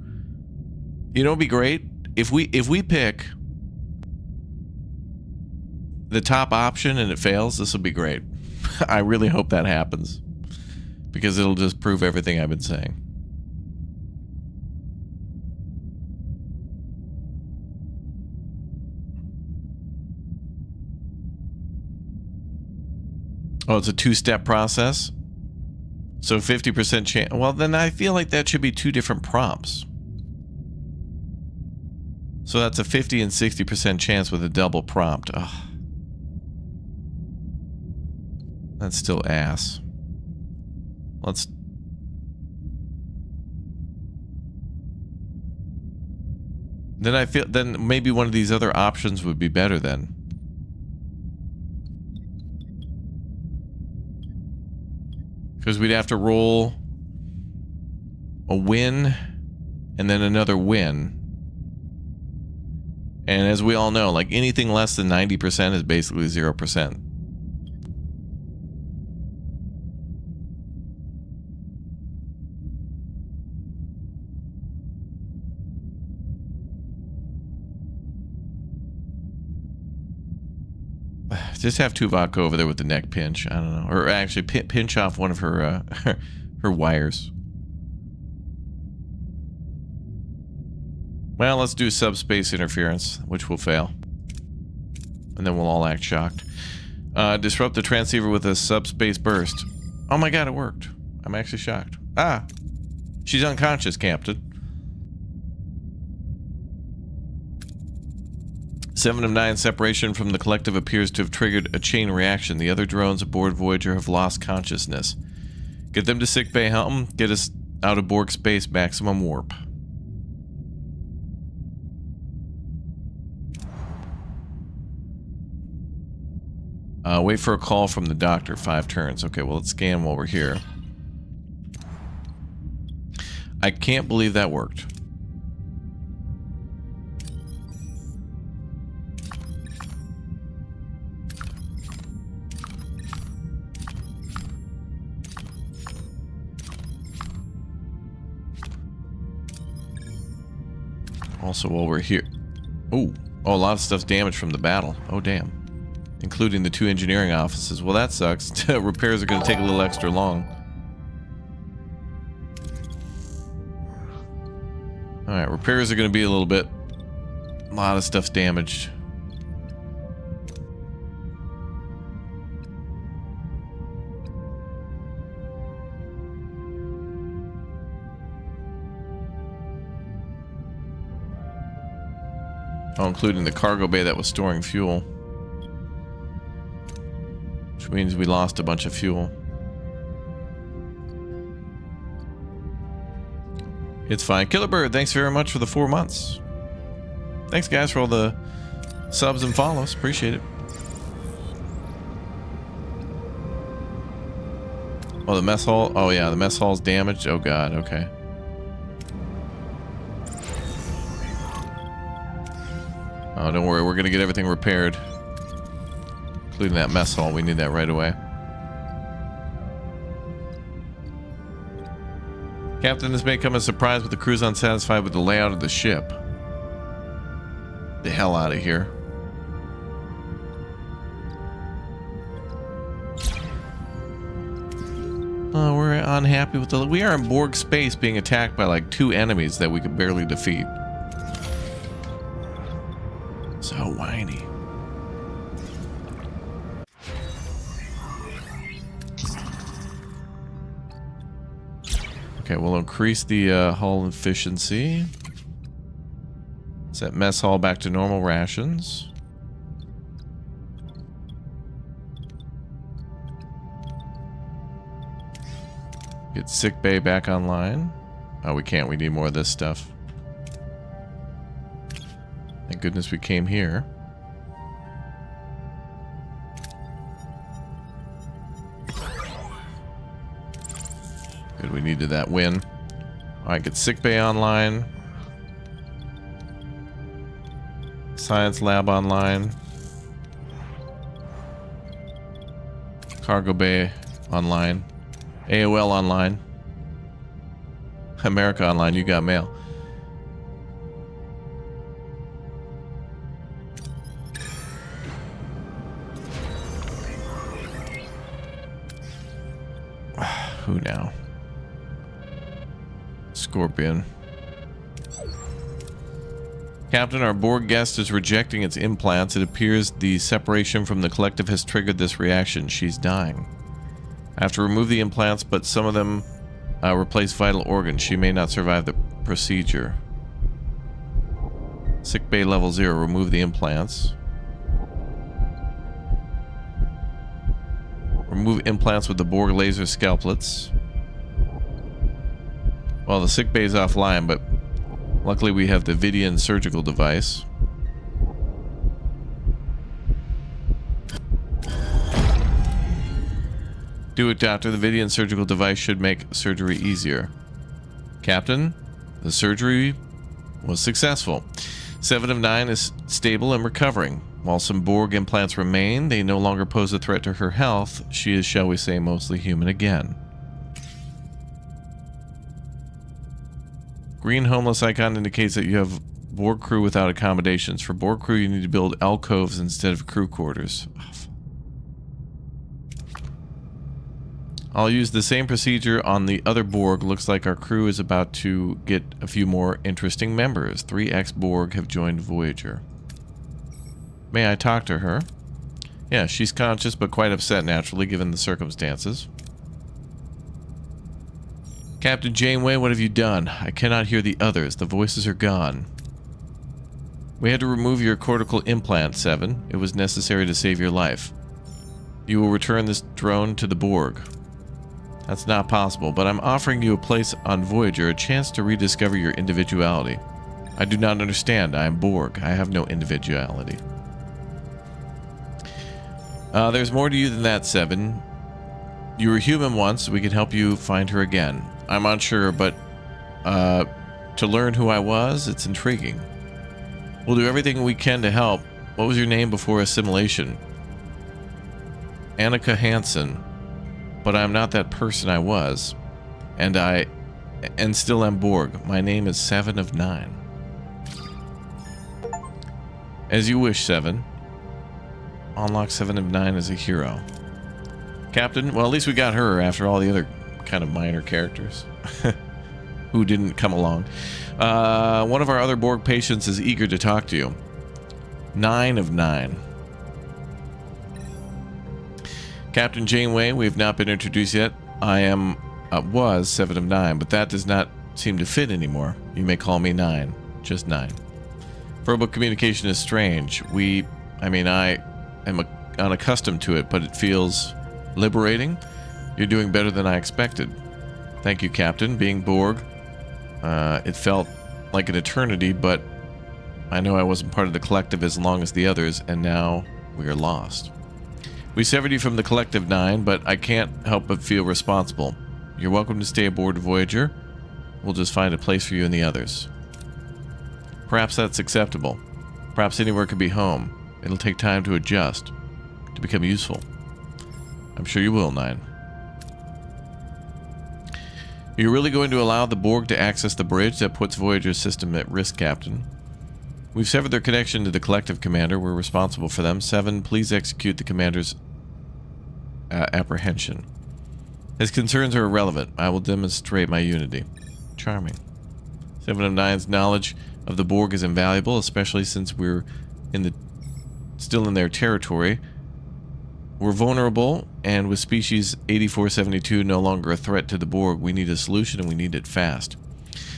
You know, it'd be great if we pick the top option and it fails. This will be great. I really hope that happens because it'll just prove everything I've been saying. Oh, it's a two-step process. So 50% chance. Well, then I feel like that should be 2 different prompts. So that's a 50 and 60% chance with a double prompt. Ugh. That's still ass. Let's... Then I feel... Then maybe one of these other options would be better then. Because we'd have to roll a win and then another win. And as we all know, like anything less than 90% is basically 0%. Just have Tuvok over there with the neck pinch. I don't know. Or actually pinch off one of her her wires. Well, let's do subspace interference, which will fail. And then we'll all act shocked. Disrupt the transceiver with a subspace burst. Oh my god, it worked. I'm actually shocked. Ah! She's unconscious, Captain. 7 of 9 separation from the collective appears to have triggered a chain reaction. The other drones aboard Voyager have lost consciousness. Get them to sickbay, Helm. Get us out of Borg space, maximum warp. Wait for a call from the doctor. 5 turns. Okay, well, let's scan while we're here. I can't believe that worked. Also, while we're here... Oh, a lot of stuff's damaged from the battle. Oh, damn. Including the 2 engineering offices. Well, that sucks. Repairs are going to take a little extra long. Alright, repairs are going to be a little bit... A lot of stuff's damaged. Oh, including the cargo bay that was storing fuel. Which means we lost a bunch of fuel. It's fine. Killer Bird, thanks very much for the 4 months. Thanks, guys, for all the subs and follows. Appreciate it. Oh, the mess hall. Oh, yeah, the mess hall's damaged. Oh, God. Okay. Oh, don't worry. We're going to get everything repaired. Including that mess hall. We need that right away. Captain, this may come as a surprise, but the crew's unsatisfied with the layout of the ship. The hell out of here. Oh, we're unhappy with the... We are in Borg space being attacked by like 2 enemies that we could barely defeat. So whiny. Okay, we'll increase the hull efficiency. Set mess hall back to normal rations. Get sick bay back online. Oh, we can't. We need more of this stuff. Thank goodness we came here. Good, we needed that win. Alright, get sick bay online. Science lab online. Cargo bay online. AOL online. America online, you got mail. Who now? Scorpion. Captain, our Borg guest is rejecting its implants. It appears the separation from the collective has triggered this reaction. She's dying. I have to remove the implants, but some of them replace vital organs. She may not survive the procedure. Sick bay level 0. Remove the implants. Remove implants with the Borg laser scalpelets. Well, the sick bay is offline, but luckily we have the Vidian surgical device. Do it, Doctor. The Vidian surgical device should make surgery easier. Captain, the surgery was successful. 7 of 9 is stable and recovering. While some Borg implants remain, they no longer pose a threat to her health. She is, shall we say, mostly human again. Green homeless icon indicates that you have Borg crew without accommodations. For Borg crew, you need to build alcoves instead of crew quarters. I'll use the same procedure on the other Borg. Looks like our crew is about to get a few more interesting members. 3 ex-Borg have joined Voyager. May I talk to her? Yeah, she's conscious but quite upset naturally given the circumstances. Captain Janeway, what have you done? I cannot hear the others. The voices are gone. We had to remove your cortical implant, 7. It was necessary to save your life. You will return this drone to the Borg. That's not possible, but I'm offering you a place on Voyager, a chance to rediscover your individuality. I do not understand. I am Borg. I have no individuality. There's more to you than that, 7. You were human once. We can help you find her again. I'm unsure, but to learn who I was, it's intriguing. We'll do everything we can to help. What was your name before assimilation? Annika Hansen. But I'm not that person I was. And still am Borg. My name is 7 of 9. As you wish, 7. Unlock 7 of 9 as a hero. Captain, well, at least we got her after all the other kind of minor characters who didn't come along. One of our other Borg patients is eager to talk to you. 9 of 9. Captain Janeway, we have not been introduced yet. I was 7 of 9, but that does not seem to fit anymore. You may call me 9. Just 9. Verbal communication is strange. I am unaccustomed to it, but it feels liberating. You're doing better than I expected. Thank you, Captain. Being Borg, it felt like an eternity, but I know I wasn't part of the collective as long as the others, and now we are lost. We severed you from the collective 9, but I can't help but feel responsible. You're welcome to stay aboard Voyager. We'll just find a place for you and the others. Perhaps that's acceptable. Perhaps anywhere could be home. It'll take time to adjust, to become useful. I'm sure you will, 9. You're really going to allow the Borg to access the bridge that puts Voyager's system at risk, Captain? We've severed their connection to the collective commander. We're responsible for them. 7, please execute the commander's apprehension. His concerns are irrelevant. I will demonstrate my unity. Charming. 7 of 9's knowledge of the Borg is invaluable, especially since we're still in their territory. We're vulnerable, and with species 8472 no longer a threat to the Borg, we need a solution, and we need it fast.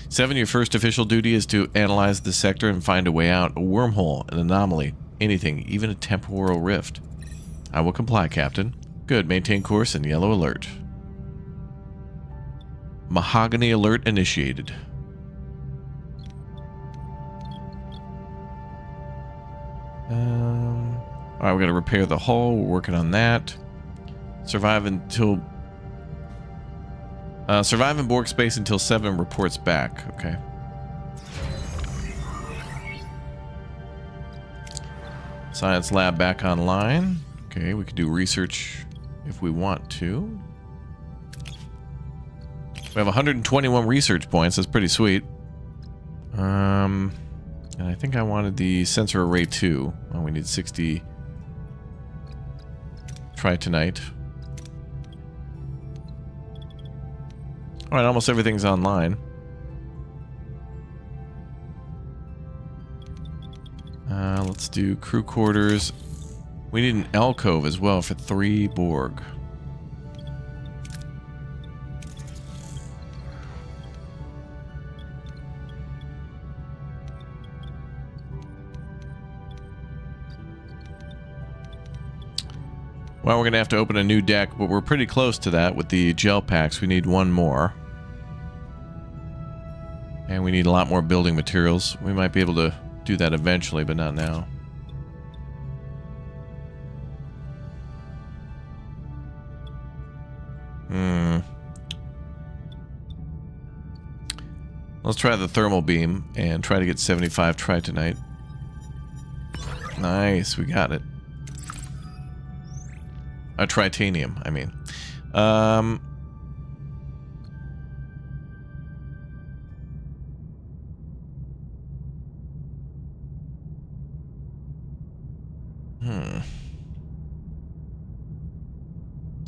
7, your first official duty is to analyze the sector and find a way out, a wormhole, an anomaly, anything, even a temporal rift. I will comply, Captain. Good, maintain course and yellow alert. Mahogany alert initiated. Alright, we're going to repair the hull. We're working on that. Survive in Borg space until 7 reports back. Okay. Science lab back online. Okay, we can do research if we want to. We have 121 research points. That's pretty sweet. And I think I wanted the sensor array too. Oh, we need 60. Try tonight. Alright, almost everything's online. Let's do crew quarters. We need an alcove as well for 3 Borg. Well, we're going to have to open a new deck, but we're pretty close to that with the gel packs. We need 1 more. And we need a lot more building materials. We might be able to do that eventually, but not now. Let's try the thermal beam and try to get 75 tonight. Nice, we got it. A tritanium, I mean.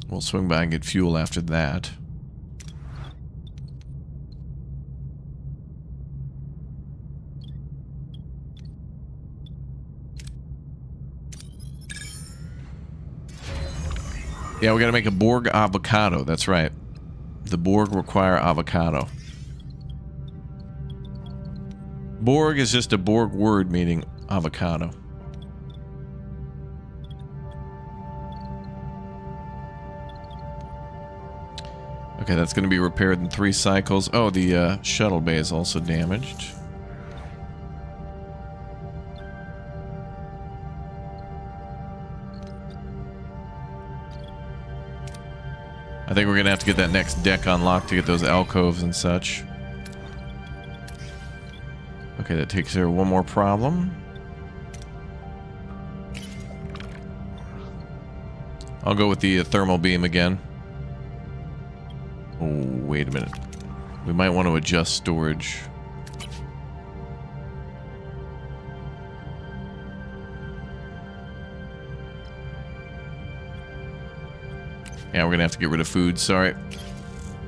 We'll swing by and get fuel after that. Yeah, we gotta make a Borg avocado. That's right. The Borg require avocado. Borg is just a Borg word meaning avocado. Okay, that's going to be repaired in 3 cycles. Oh, the shuttle bay is also damaged. I think we're going to have to get that next deck unlocked to get those alcoves and such. Okay, that takes care of 1 more problem. I'll go with the thermal beam again. Oh, wait a minute. We might want to adjust storage. Yeah, we're gonna have to get rid of food. Sorry.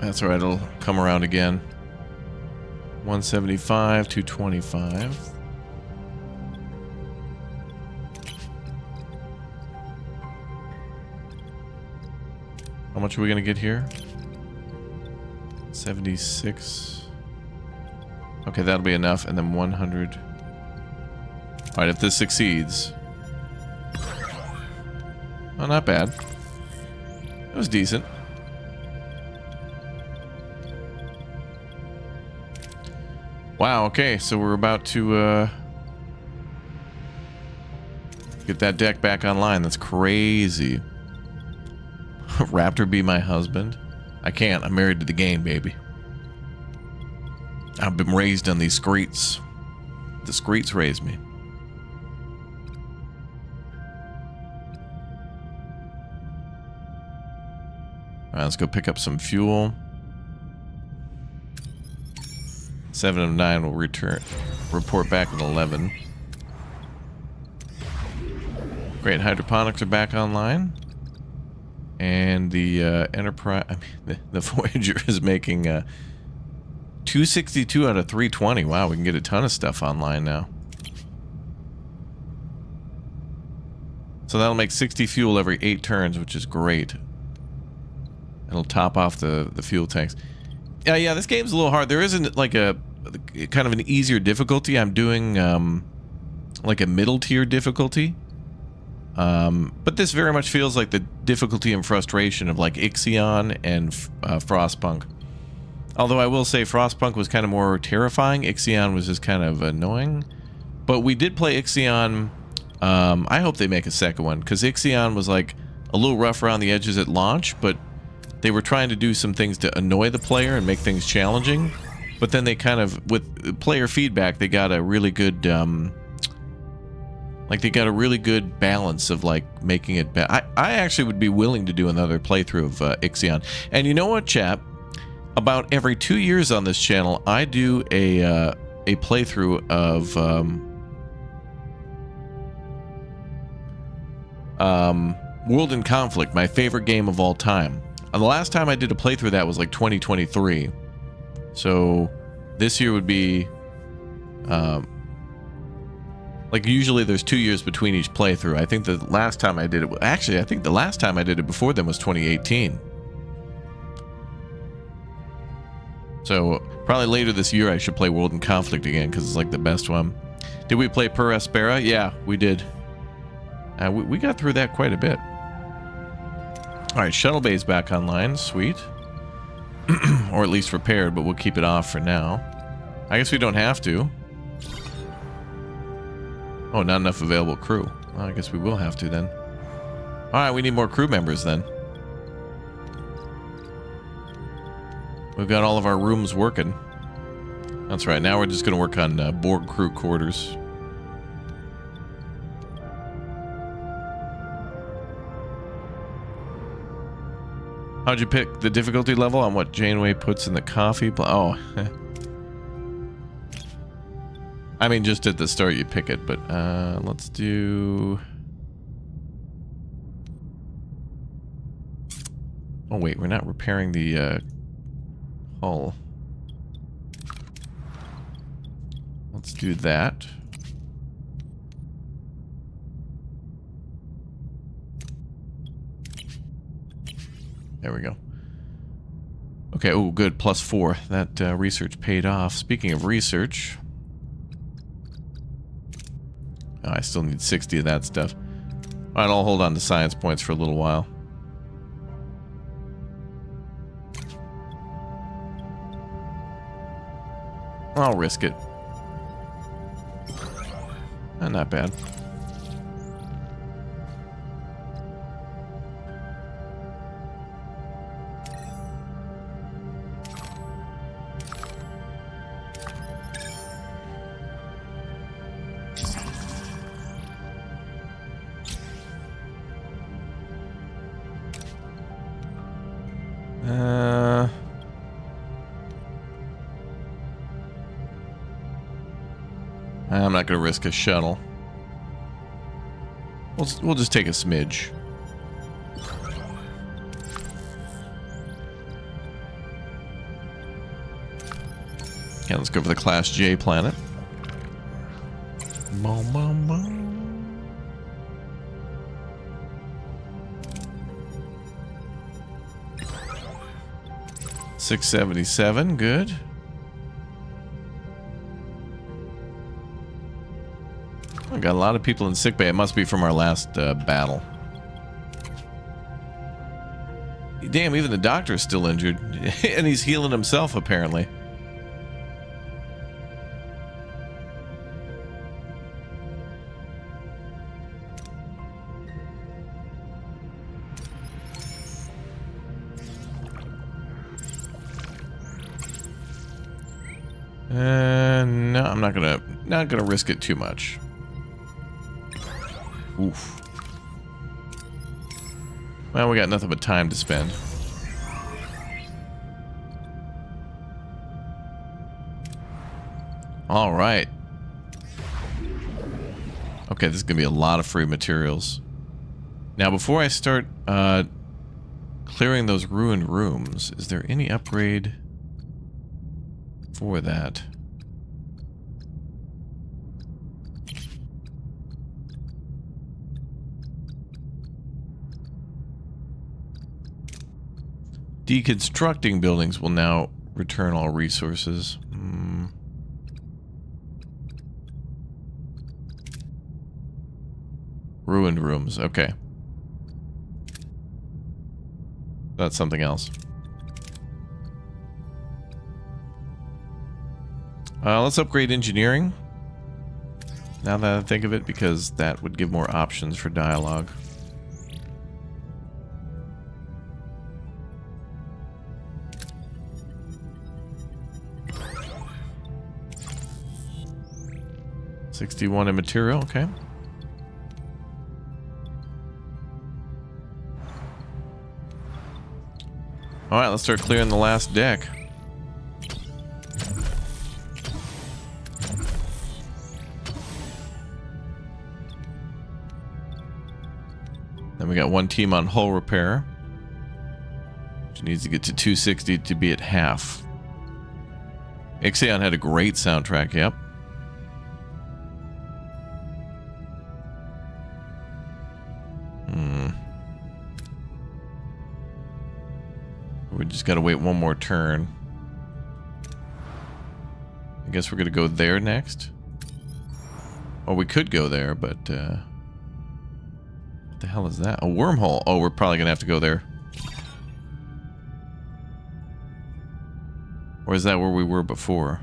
That's all right. It'll come around again. 175, 225. How much are we gonna get here? 76. Okay, that'll be enough. And then 100. All right, if this succeeds. Oh, not bad. It was decent. Wow, okay, so we're about to get that deck back online. That's crazy. Raptor be my husband? I can't. I'm married to the game, baby. I've been raised on these screets. The screets raised me. All right, let's go pick up some fuel. 7 of 9 will report back at 11. Great, hydroponics are back online. And the Enterprise, I mean, the Voyager is making 262 out of 320. Wow, we can get a ton of stuff online now. So that'll make 60 fuel every 8 turns, which is great. It'll top off the fuel tanks. Yeah, this game's a little hard. There isn't like a kind of an easier difficulty. I'm doing like a middle tier difficulty. But this very much feels like the difficulty and frustration of like Ixion and Frostpunk. Although I will say Frostpunk was kind of more terrifying. Ixion was just kind of annoying. But we did play Ixion. I hope they make a second one, because Ixion was like a little rough around the edges at launch, but they were trying to do some things to annoy the player and make things challenging. But then they kind of, with player feedback, they got a really good, they got a really good balance of like making it better. I actually would be willing to do another playthrough of Ixion. And you know what, chap? About every 2 years on this channel, I do a playthrough of World in Conflict, my favorite game of all time. The last time I did a playthrough of that was like 2023. So this year would be like usually there's 2 years between each playthrough. I think the last time I did it, actually I think the last time I did it before then was 2018. So probably later this year I should play World in Conflict again, because it's like the best one. Did we play Per Aspera? Yeah, we did. We got through that quite a bit. Alright, Shuttle Bay's back online. Sweet. Or at least repaired, but we'll keep it off for now. I guess we don't have to. Oh, not enough available crew. Well, I guess we will have to then. Alright, we need more crew members then. We've got all of our rooms working. That's right, now we're just going to work on Borg crew quarters. How'd you pick the difficulty level on what Janeway puts in the coffee? Oh. I mean, just at the start you pick it, but let's do... Oh wait, we're not repairing the hull. Let's do that. There we go. Okay, oh good, +4. That research paid off. Speaking of research... Oh, I still need 60 of that stuff. Alright, I'll hold on to science points for a little while. I'll risk it. Not bad. I'm not going to risk a shuttle. We'll just take a smidge. Okay, let's go for the Class J planet. Boom, boom, boom. 677, good. I got a lot of people in sickbay. It must be from our last battle. Damn, even the doctor is still injured. And he's healing himself, apparently. No, I'm not gonna risk it too much. Oof. Well, we got nothing but time to spend. All right. Okay, this is gonna be a lot of free materials. Now, before I start clearing those ruined rooms, is there any upgrade for that? Deconstructing buildings will now return all resources. Ruined rooms, okay. That's something else. Let's upgrade engineering. Now that I think of it, because that would give more options for dialogue. $61 in material, okay. Alright, let's start clearing the last deck. Then we got one team on hull repair, which needs to get to 260 to be at half. Ixion had a great soundtrack, yep. We just gotta wait one more turn. I guess we're gonna go there next. Or we could go there, but what the hell is that? A wormhole. Oh, we're probably gonna have to go there. Or is that where we were before?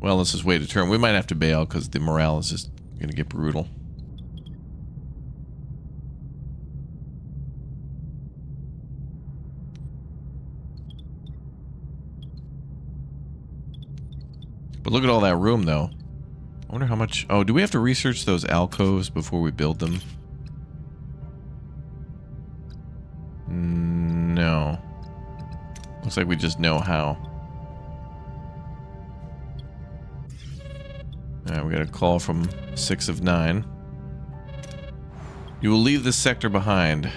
Well, let's just wait a turn. We might have to bail because the morale is just going to get brutal. But look at all that room, though. I wonder how much... Oh, do we have to research those alcoves before we build them? No. Looks like we just know how. Alright, we got a call from 6 of 9. You will leave this sector behind.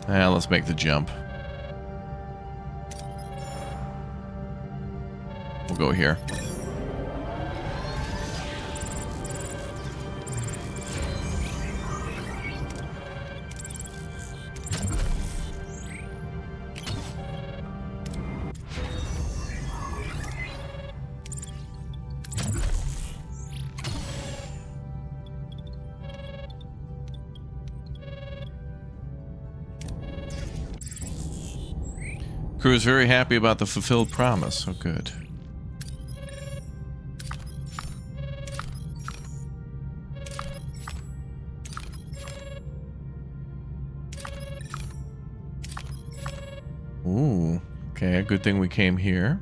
Let's make the jump. We'll go here. Crew is very happy about the fulfilled promise. Oh, good. Ooh, okay, a good thing we came here.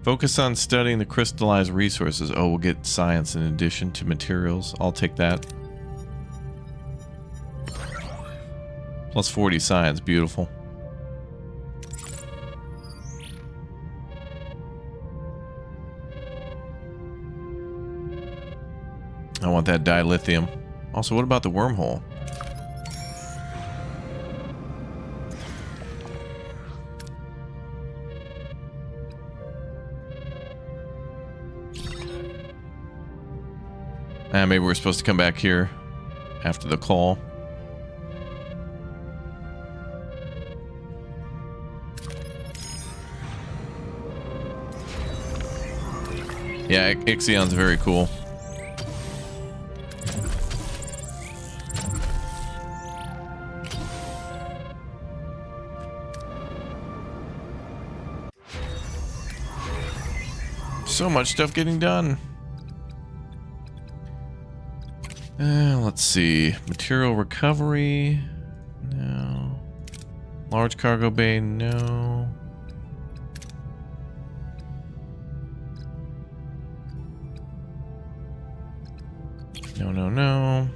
Focus on studying the crystallized resources. Oh, we'll get science in addition to materials. I'll take that. Plus 40 science. Beautiful. I want that dilithium. Also, what about the wormhole? Maybe we're supposed to come back here after the call. Yeah, Ixion's very cool. So much stuff getting done. Let's see. Material recovery. No. Large cargo bay. No. No, no, no.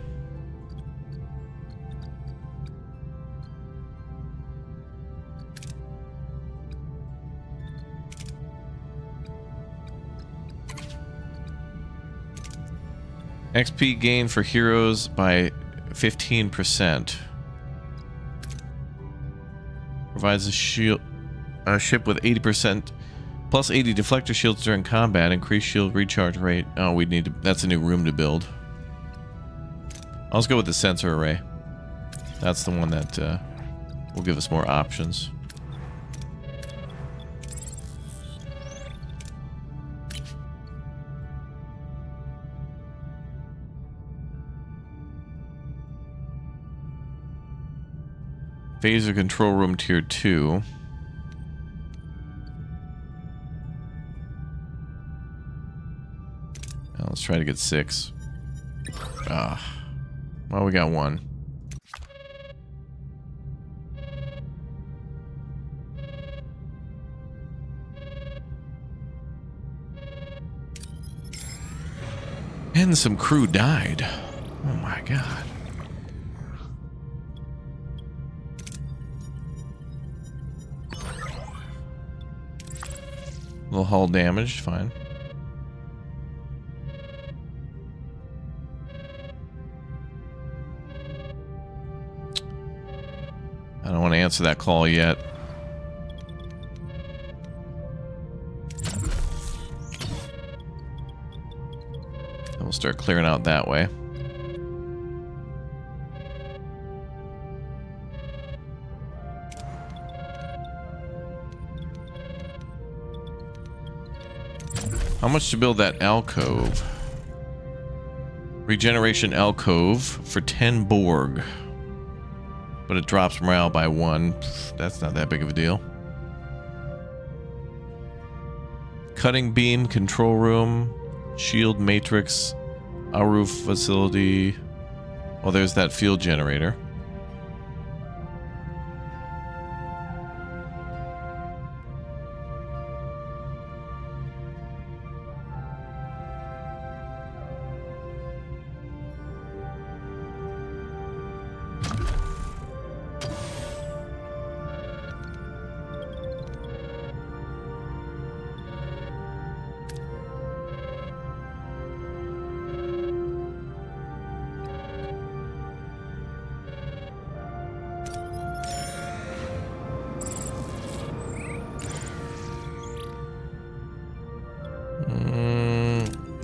XP gain for heroes by 15%. Provides a ship with 80% plus 80 deflector shields during combat. Increased shield recharge rate. Oh, we need to. That's a new room to build. Let's go with the sensor array. That's the one that will give us more options. Phaser control room tier 2. Now let's try to get 6. Well, we got 1. And some crew died. Oh my god. Little hull damage, fine. I don't want to answer that call yet. And we'll start clearing out that way. How much to build that alcove? Regeneration alcove for 10 Borg. But it drops morale by 1. That's not that big of a deal. Cutting beam, control room, shield matrix, Aru facility. Oh, there's that field generator.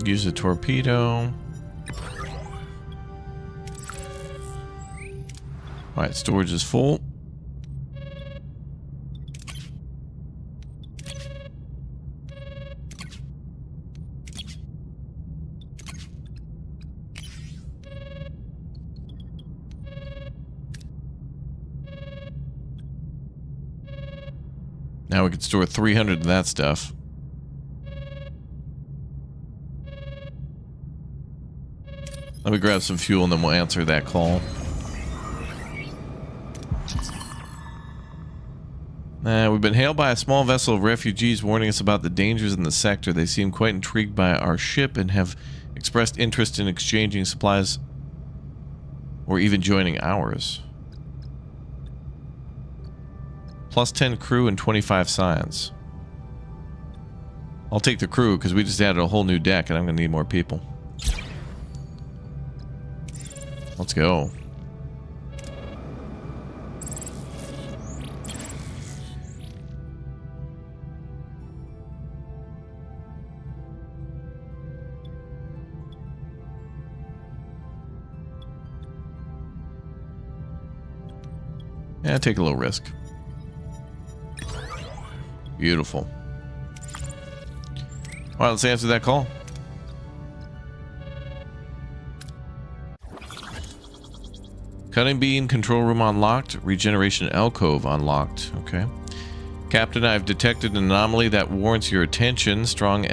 Use a torpedo. Alright, storage is full. Now we can store 300 of that stuff. Let me grab some fuel and then we'll answer that call. We've been hailed by a small vessel of refugees warning us about the dangers in the sector. They seem quite intrigued by our ship and have expressed interest in exchanging supplies or even joining ours. Plus 10 crew and 25 science. I'll take the crew because we just added a whole new deck and I'm going to need more people. Let's go. Yeah, take a little risk. Beautiful. Alright, let's answer that call. Cutting beam control room unlocked. Regeneration alcove unlocked. Okay. Captain, I've detected an anomaly that warrants your attention. Strong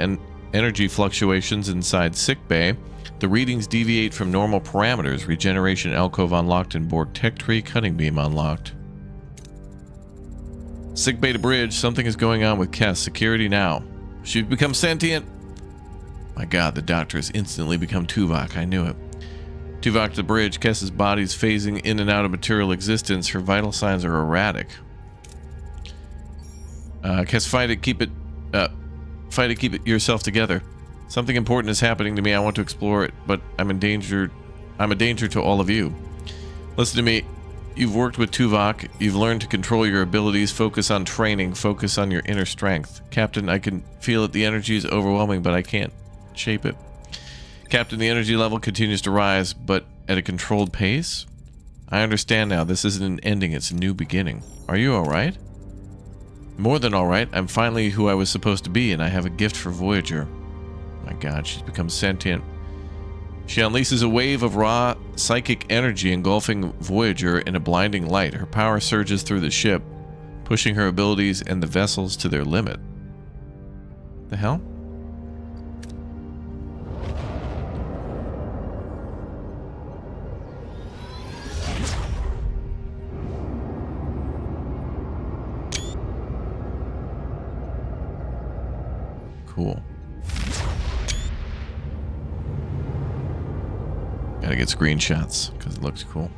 energy fluctuations inside sickbay. The readings deviate from normal parameters. Regeneration alcove unlocked and Borg tech tree. Cutting beam unlocked. Sickbay to bridge. Something is going on with Kess. Security now. She's become sentient. My god, the doctor has instantly become Tuvok. I knew it. Tuvok to the bridge. Kess's body is phasing in and out of material existence. Her vital signs are erratic. Kess, fight it. Keep it yourself together. Something important is happening to me. I want to explore it, but I'm in danger. I'm a danger to all of you. Listen to me. You've worked with Tuvok. You've learned to control your abilities. Focus on training. Focus on your inner strength. Captain, I can feel it. The energy is overwhelming, but I can't shape it. Captain, the energy level continues to rise, but at a controlled pace? I understand now. This isn't an ending. It's a new beginning. Are you alright? More than alright. I'm finally who I was supposed to be, and I have a gift for Voyager. My god, she's become sentient. She unleashes a wave of raw psychic energy engulfing Voyager in a blinding light. Her power surges through the ship, pushing her abilities and the vessels to their limit. The hell? Cool. Gotta get screenshots because it looks cool.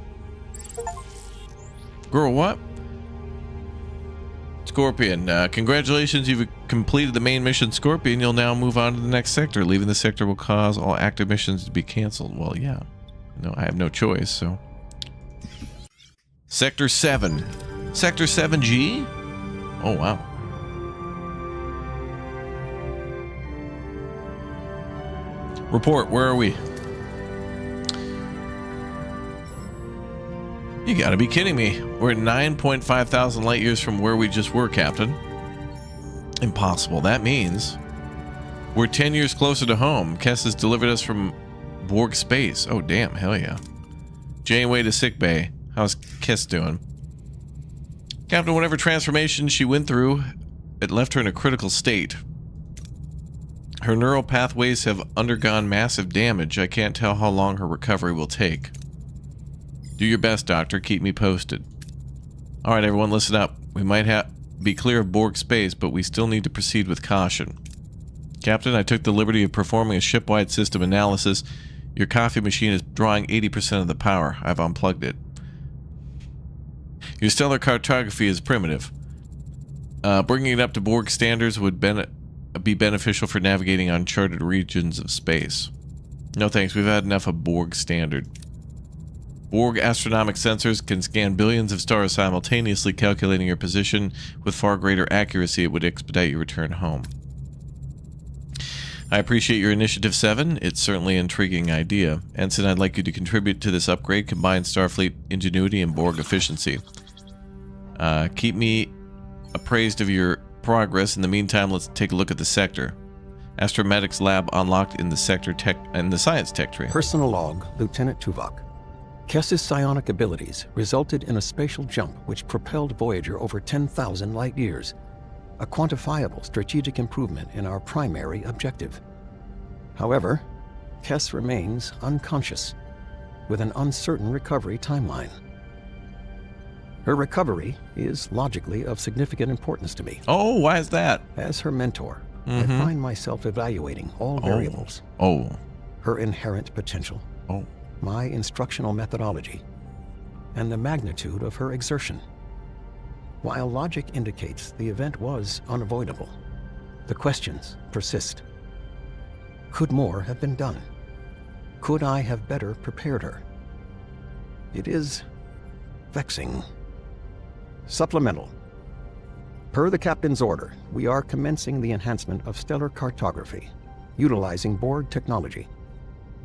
Girl, what? Scorpion, congratulations, you've completed the main mission, Scorpion. You'll now move on to the next sector. Leaving the sector will cause all active missions to be canceled. Well, yeah. No, I have no choice, so. Sector 7. Sector 7G? Oh, wow. Report, where are we? You gotta be kidding me. We're at 9.5 thousand light years from where we just were, Captain. Impossible. That means we're 10 years closer to home. Kess has delivered us from Borg space. Oh, damn. Hell yeah. Janeway to sickbay. How's Kess doing? Captain, whatever transformation she went through, it left her in a critical state. Her neural pathways have undergone massive damage. I can't tell how long her recovery will take. Do your best, Doctor. Keep me posted. Alright, everyone, listen up. We might be clear of Borg space, but we still need to proceed with caution. Captain, I took the liberty of performing a ship-wide system analysis. Your coffee machine is drawing 80% of the power. I've unplugged it. Your stellar cartography is primitive. Bringing it up to Borg standards would be beneficial for navigating uncharted regions of space. No thanks, we've had enough of Borg standard. Borg astronomic sensors can scan billions of stars simultaneously, calculating your position with far greater accuracy. It would expedite your return home. I appreciate your initiative 7. It's certainly an intriguing idea. Ensign, I'd like you to contribute to this upgrade. Combine Starfleet ingenuity and Borg efficiency. Keep me appraised of your progress. In the meantime, let's take a look at the sector. Astromedics lab unlocked in the sector tech and the science tech tree. Personal log, Lieutenant Tuvok. Kess's psionic abilities resulted in a spatial jump which propelled Voyager over 10,000 light years, a quantifiable strategic improvement in our primary objective. However, Kess remains unconscious, with an uncertain recovery timeline. Her recovery is logically of significant importance to me. Oh, why is that? As her mentor, I find myself evaluating all variables. Oh. Her inherent potential, Oh. my instructional methodology, and the magnitude of her exertion. While logic indicates the event was unavoidable, the questions persist. Could more have been done? Could I have better prepared her? It is vexing. Supplemental. Per the captain's order, we are commencing the enhancement of stellar cartography, utilizing Borg technology.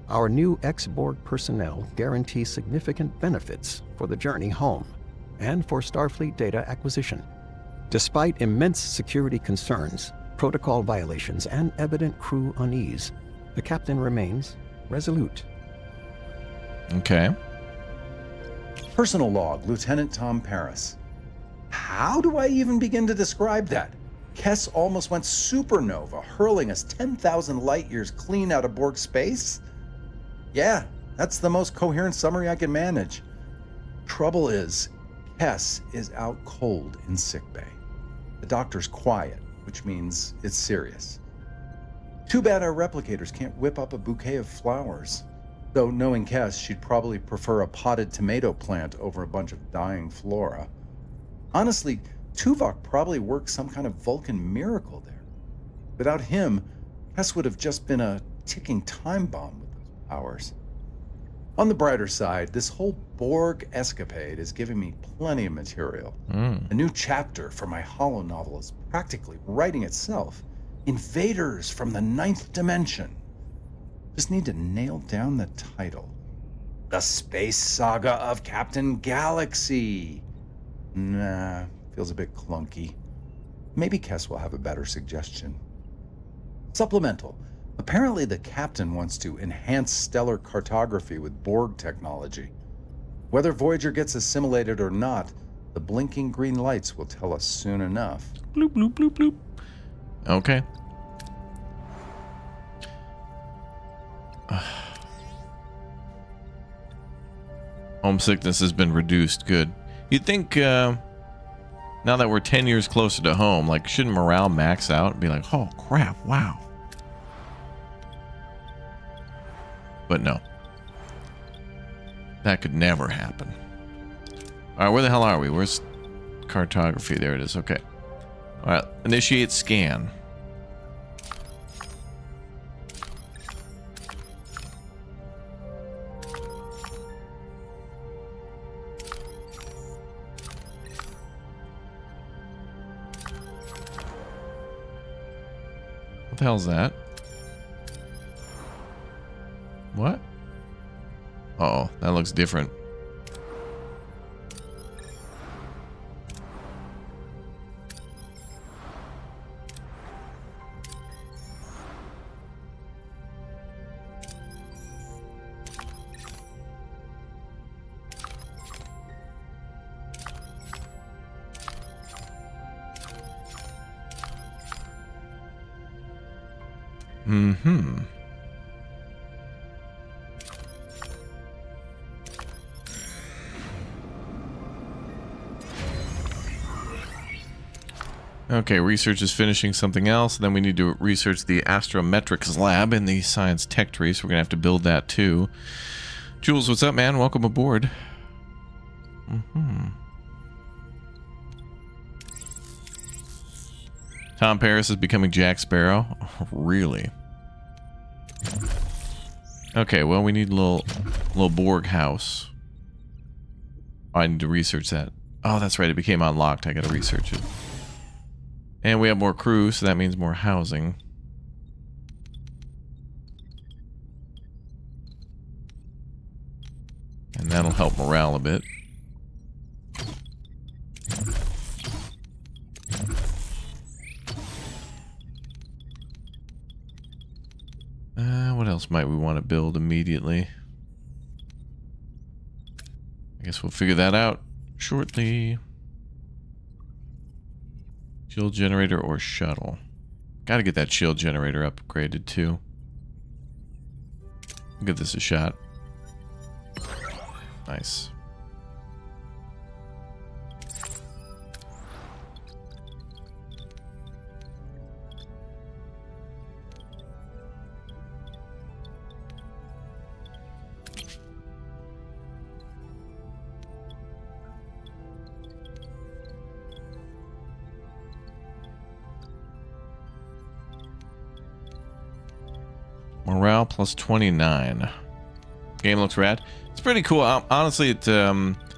Our new ex-Borg personnel guarantee significant benefits for the journey home and for Starfleet data acquisition. Despite immense security concerns, protocol violations, and evident crew unease, the captain remains resolute. Okay. Personal log, Lieutenant Tom Paris. How do I even begin to describe that? Kess almost went supernova, hurling us 10,000 light years clean out of Borg space? Yeah, that's the most coherent summary I can manage. Trouble is, Kess is out cold in sickbay. The doctor's quiet, which means it's serious. Too bad our replicators can't whip up a bouquet of flowers. Though knowing Kess, she'd probably prefer a potted tomato plant over a bunch of dying flora. Honestly, Tuvok probably worked some kind of Vulcan miracle there. Without him, Kess would have just been a ticking time bomb with those powers. On the brighter side, this whole Borg escapade is giving me plenty of material. A new chapter for my holo novel is practically writing itself. Invaders from the 9th dimension. Just need to nail down the title. The Space Saga of Captain Galaxy. Nah, feels a bit clunky. Maybe Kess will have a better suggestion. Supplemental. Apparently the captain wants to enhance stellar cartography with Borg technology. Whether Voyager gets assimilated or not, the blinking green lights will tell us soon enough. Bloop, bloop, bloop, bloop. Okay. Homesickness has been reduced. Good. You'd think, now that we're 10 years closer to home, like, shouldn't morale max out and be like, oh, crap, wow. But no. That could never happen. All right, where the hell are we? Where's cartography? There it is. Okay. All right, initiate scan. What the hell's that? What? Uh-oh, that looks different. Mm-hmm. Okay, research is finishing something else. Then we need to research the astrometrics lab in the science tech tree, so we're gonna have to build that too. Jules, what's up, man? Welcome aboard. Tom Paris is becoming Jack Sparrow. Oh, really? Okay, well, we need a little Borg house. I need to research that. Oh, that's right. It became unlocked. I gotta research it. And we have more crew, so that means more housing. And that'll help morale a bit. What else might we want to build immediately? I guess we'll figure that out shortly. Shield generator or shuttle? Gotta get that shield generator upgraded too. We'll give this a shot. Nice. Morale plus 29. Game looks rad. It's pretty cool. Honestly,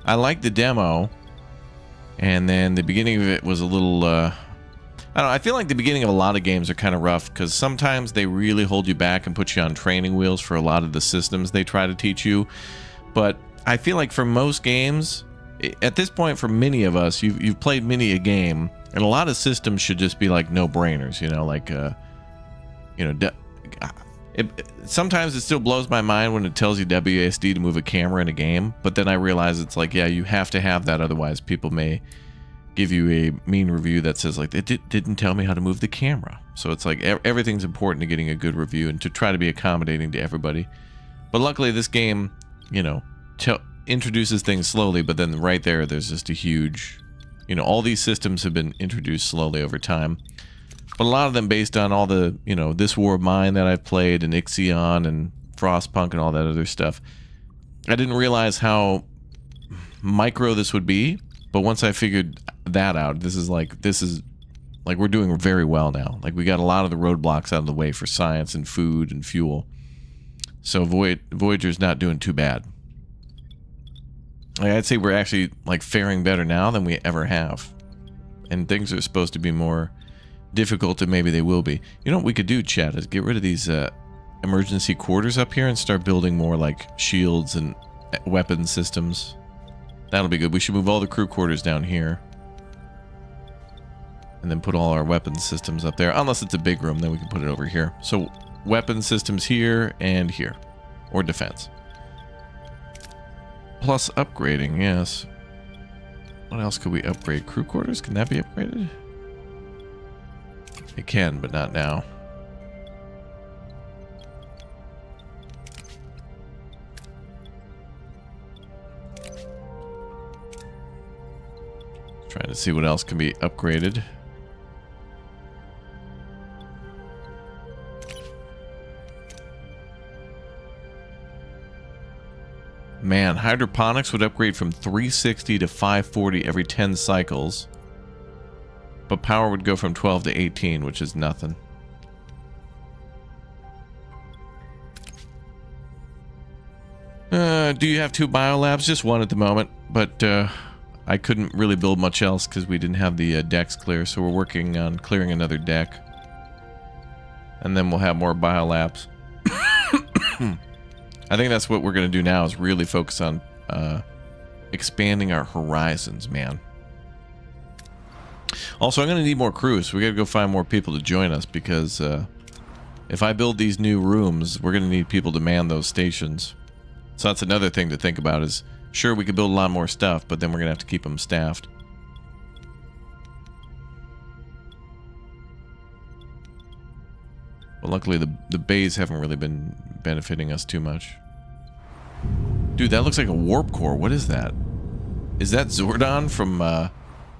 I like the demo. And then the beginning of it was a little... I don't know. I feel like the beginning of a lot of games are kind of rough because sometimes they really hold you back and put you on training wheels for a lot of the systems they try to teach you. But I feel like for most games, at this point, for many of us, you've played many a game, and a lot of systems should just be like no-brainers, you know, like, sometimes it still blows my mind when it tells you WASD to move a camera in a game, but then I realize it's like, yeah, you have to have that, otherwise people may give you a mean review that says like, it didn't tell me how to move the camera. So it's like everything's important to getting a good review and to try to be accommodating to everybody. But luckily this game, you know, introduces things slowly, but then right there's just a huge, you know, all these systems have been introduced slowly over time. But a lot of them based on all the, you know, This War of Mine that I've played, and Ixion and Frostpunk and all that other stuff. I didn't realize how micro this would be, but once I figured that out, this is like we're doing very well now. Like, we got a lot of the roadblocks out of the way for science and food and fuel. So Voyager's not doing too bad. Like, I'd say we're actually like faring better now than we ever have. And things are supposed to be more difficult than maybe they will be. You know what we could do, Chad, is get rid of these emergency quarters up here and start building more like shields and weapon systems. That'll be good. We should move all the crew quarters down here. And then put all our weapon systems up there. Unless it's a big room, then we can put it over here. So weapon systems here and here. Or defense. Plus upgrading, yes. What else could we upgrade? Crew quarters? Can that be upgraded? It can, but not now. Trying to see what else can be upgraded. Man, hydroponics would upgrade from 360 to 540 every 10 cycles. But power would go from 12 to 18, which is nothing. Do you have 2 biolabs? Just one at the moment, but I couldn't really build much else because we didn't have the decks clear, so we're working on clearing another deck. And then we'll have more biolabs. I think that's what we're going to do now, is really focus on expanding our horizons, man. Also, I'm going to need more crews. So we got to go find more people to join us, because if I build these new rooms, we're going to need people to man those stations. So that's another thing to think about, is sure, we could build a lot more stuff, but then we're going to have to keep them staffed. But luckily, the bays haven't really been benefiting us too much. Dude, that looks like a warp core. What is that? Is that Zordon from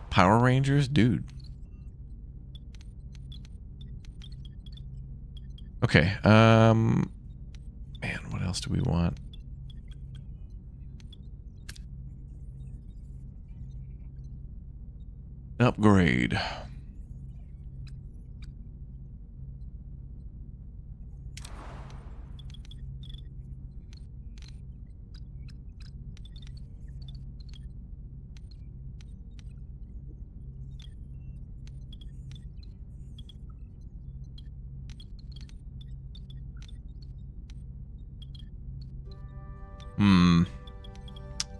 Power Rangers? Dude. Okay. Man, what else do we want? Upgrade.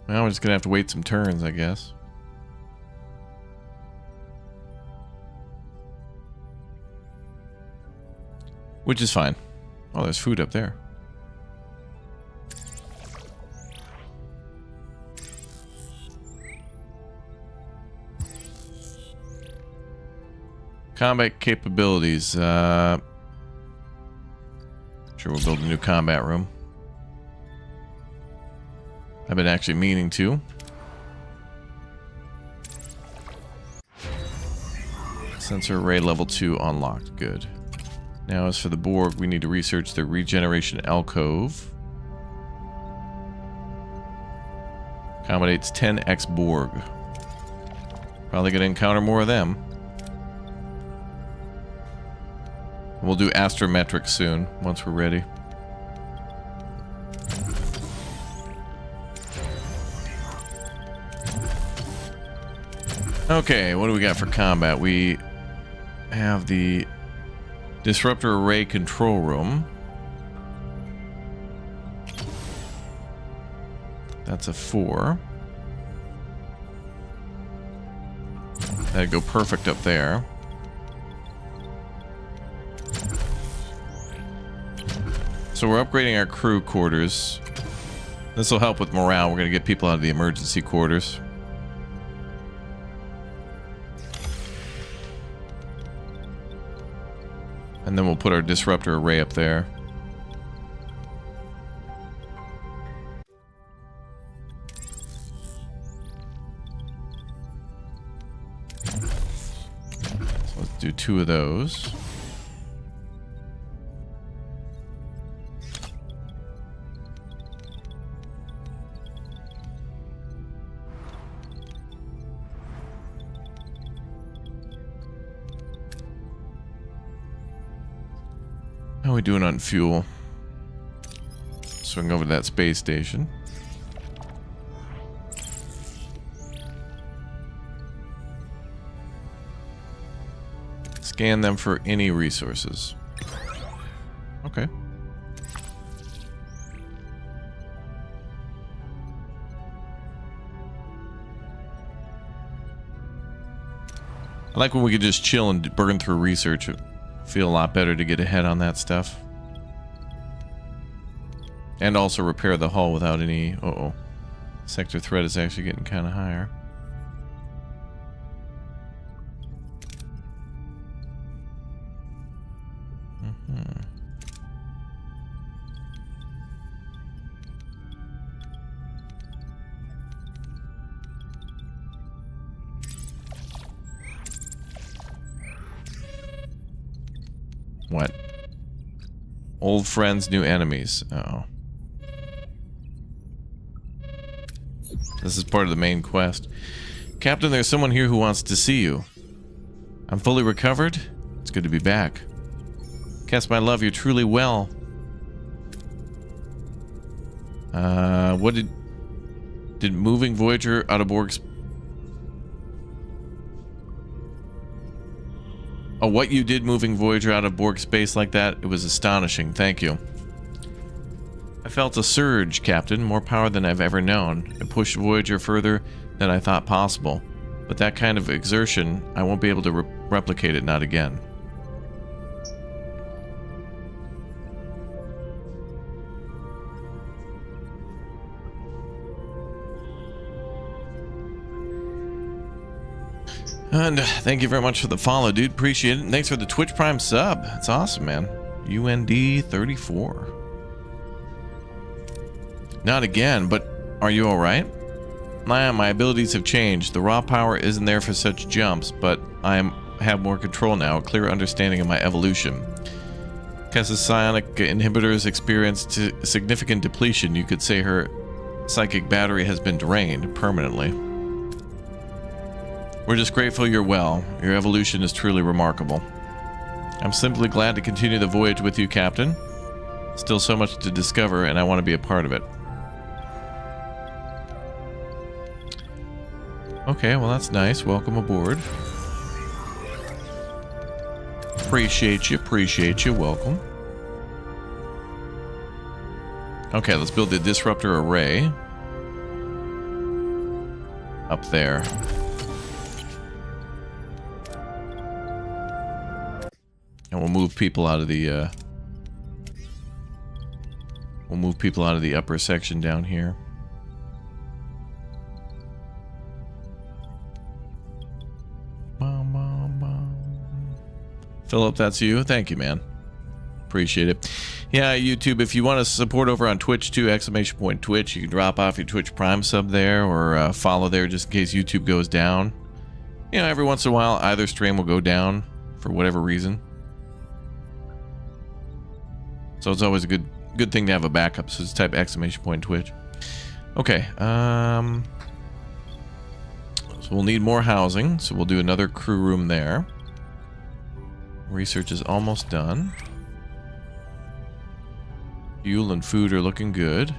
Well, we're just gonna have to wait some turns, I guess. Which is fine. Oh, there's food up there. Combat capabilities. Sure, we'll build a new combat room. I've been actually meaning to. Sensor array level 2 unlocked. Good. Now, as for the Borg, we need to research the regeneration alcove. Accommodates 10x Borg. Probably gonna encounter more of them. We'll do astrometrics soon, once we're ready. Okay, what do we got for combat? We have the disruptor array control room. That's a 4. That'd go perfect up there. So we're upgrading our crew quarters. This will help with morale. We're going to get people out of the emergency quarters. And then we'll put our disruptor array up there. So let's do 2 of those. How are we doing on fuel? Swing over to that space station. Scan them for any resources. Okay. I like when we could just chill and burn through research. Feel a lot better to get ahead on that stuff. And also repair the hull without any... Uh-oh. Sector threat is actually getting kind of higher. What? Old friends, new enemies. Uh-oh. This is part of the main quest. Captain, there's someone here who wants to see you. I'm fully recovered. It's good to be back. Kess, my love, you're truly well. What did moving Voyager out of Borg's... Oh, what you did moving Voyager out of Borg space like that, it was astonishing. Thank you. I felt a surge, Captain, more power than I've ever known. It pushed Voyager further than I thought possible. But that kind of exertion, I won't be able to replicate it, not again. And thank you very much for the follow, dude. Appreciate it. And thanks for the Twitch Prime sub. That's awesome, man. UND34. Not again, but are you alright? My abilities have changed. The raw power isn't there for such jumps, but I have more control now, a clear understanding of my evolution. Kess's psionic inhibitors experienced significant depletion. You could say her psychic battery has been drained permanently. We're just grateful you're well. Your evolution is truly remarkable. I'm simply glad to continue the voyage with you, Captain. Still so much to discover, and I want to be a part of it. Okay, well that's nice. Welcome aboard. Appreciate you, welcome. Okay, let's build the disruptor array. Up there. And we'll move people out of the upper section down here. Philip, that's you. Thank you, man. Appreciate it. Yeah, YouTube, if you want to support over on Twitch too, !Twitch, you can drop off your Twitch Prime sub there or follow there just in case YouTube goes down. You know, every once in a while, either stream will go down for whatever reason. So it's always a good thing to have a backup. So just type !Twitch. Okay. So we'll need more housing. So we'll do another crew room there. Research is almost done. Fuel and food are looking good.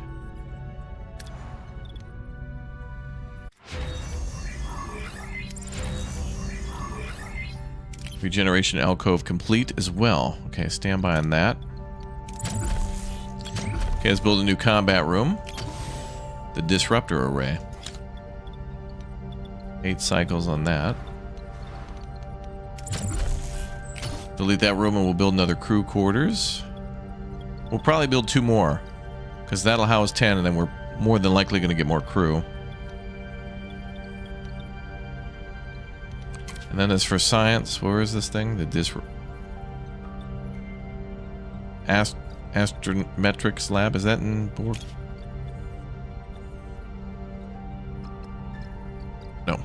Regeneration alcove complete as well. Okay, stand by on that. Okay, let's build a new combat room. The disruptor array. 8 cycles on that. Delete that room and we'll build another crew quarters. We'll probably build 2 more, because that'll house 10, and then we're more than likely going to get more crew. And then as for science, where is this thing? The Astrometrics lab, is that in Borg? No.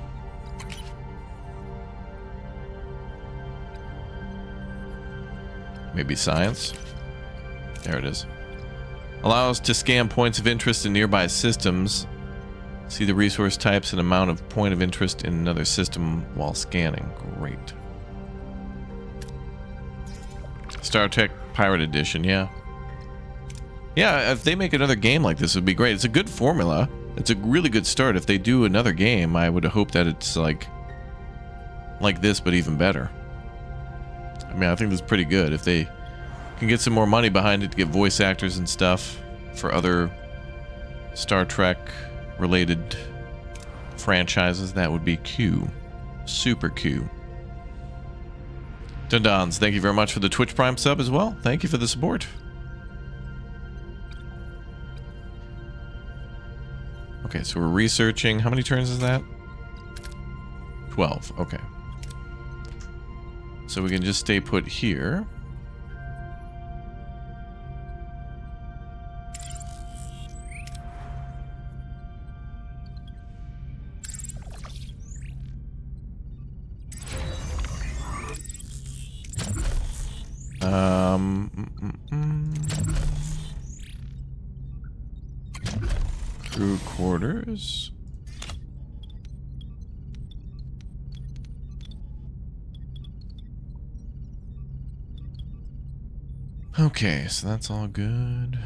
Maybe science? There it is. Allows to scan points of interest in nearby systems. See the resource types and amount of point of interest in another system while scanning. Great. Star Trek Pirate Edition, yeah. Yeah, if they make another game like this, it would be great. It's a good formula. It's a really good start. If they do another game, I would hope that it's like this, but even better. I mean, I think this is pretty good. If they can get some more money behind it to get voice actors and stuff for other Star Trek related franchises, that would be Q. Super Q. Dundons, thank you very much for the Twitch Prime sub as well. Thank you for the support. Okay, so we're researching. How many turns is that? 12. Okay. So we can just stay put here. Crew quarters. Okay, so that's all good.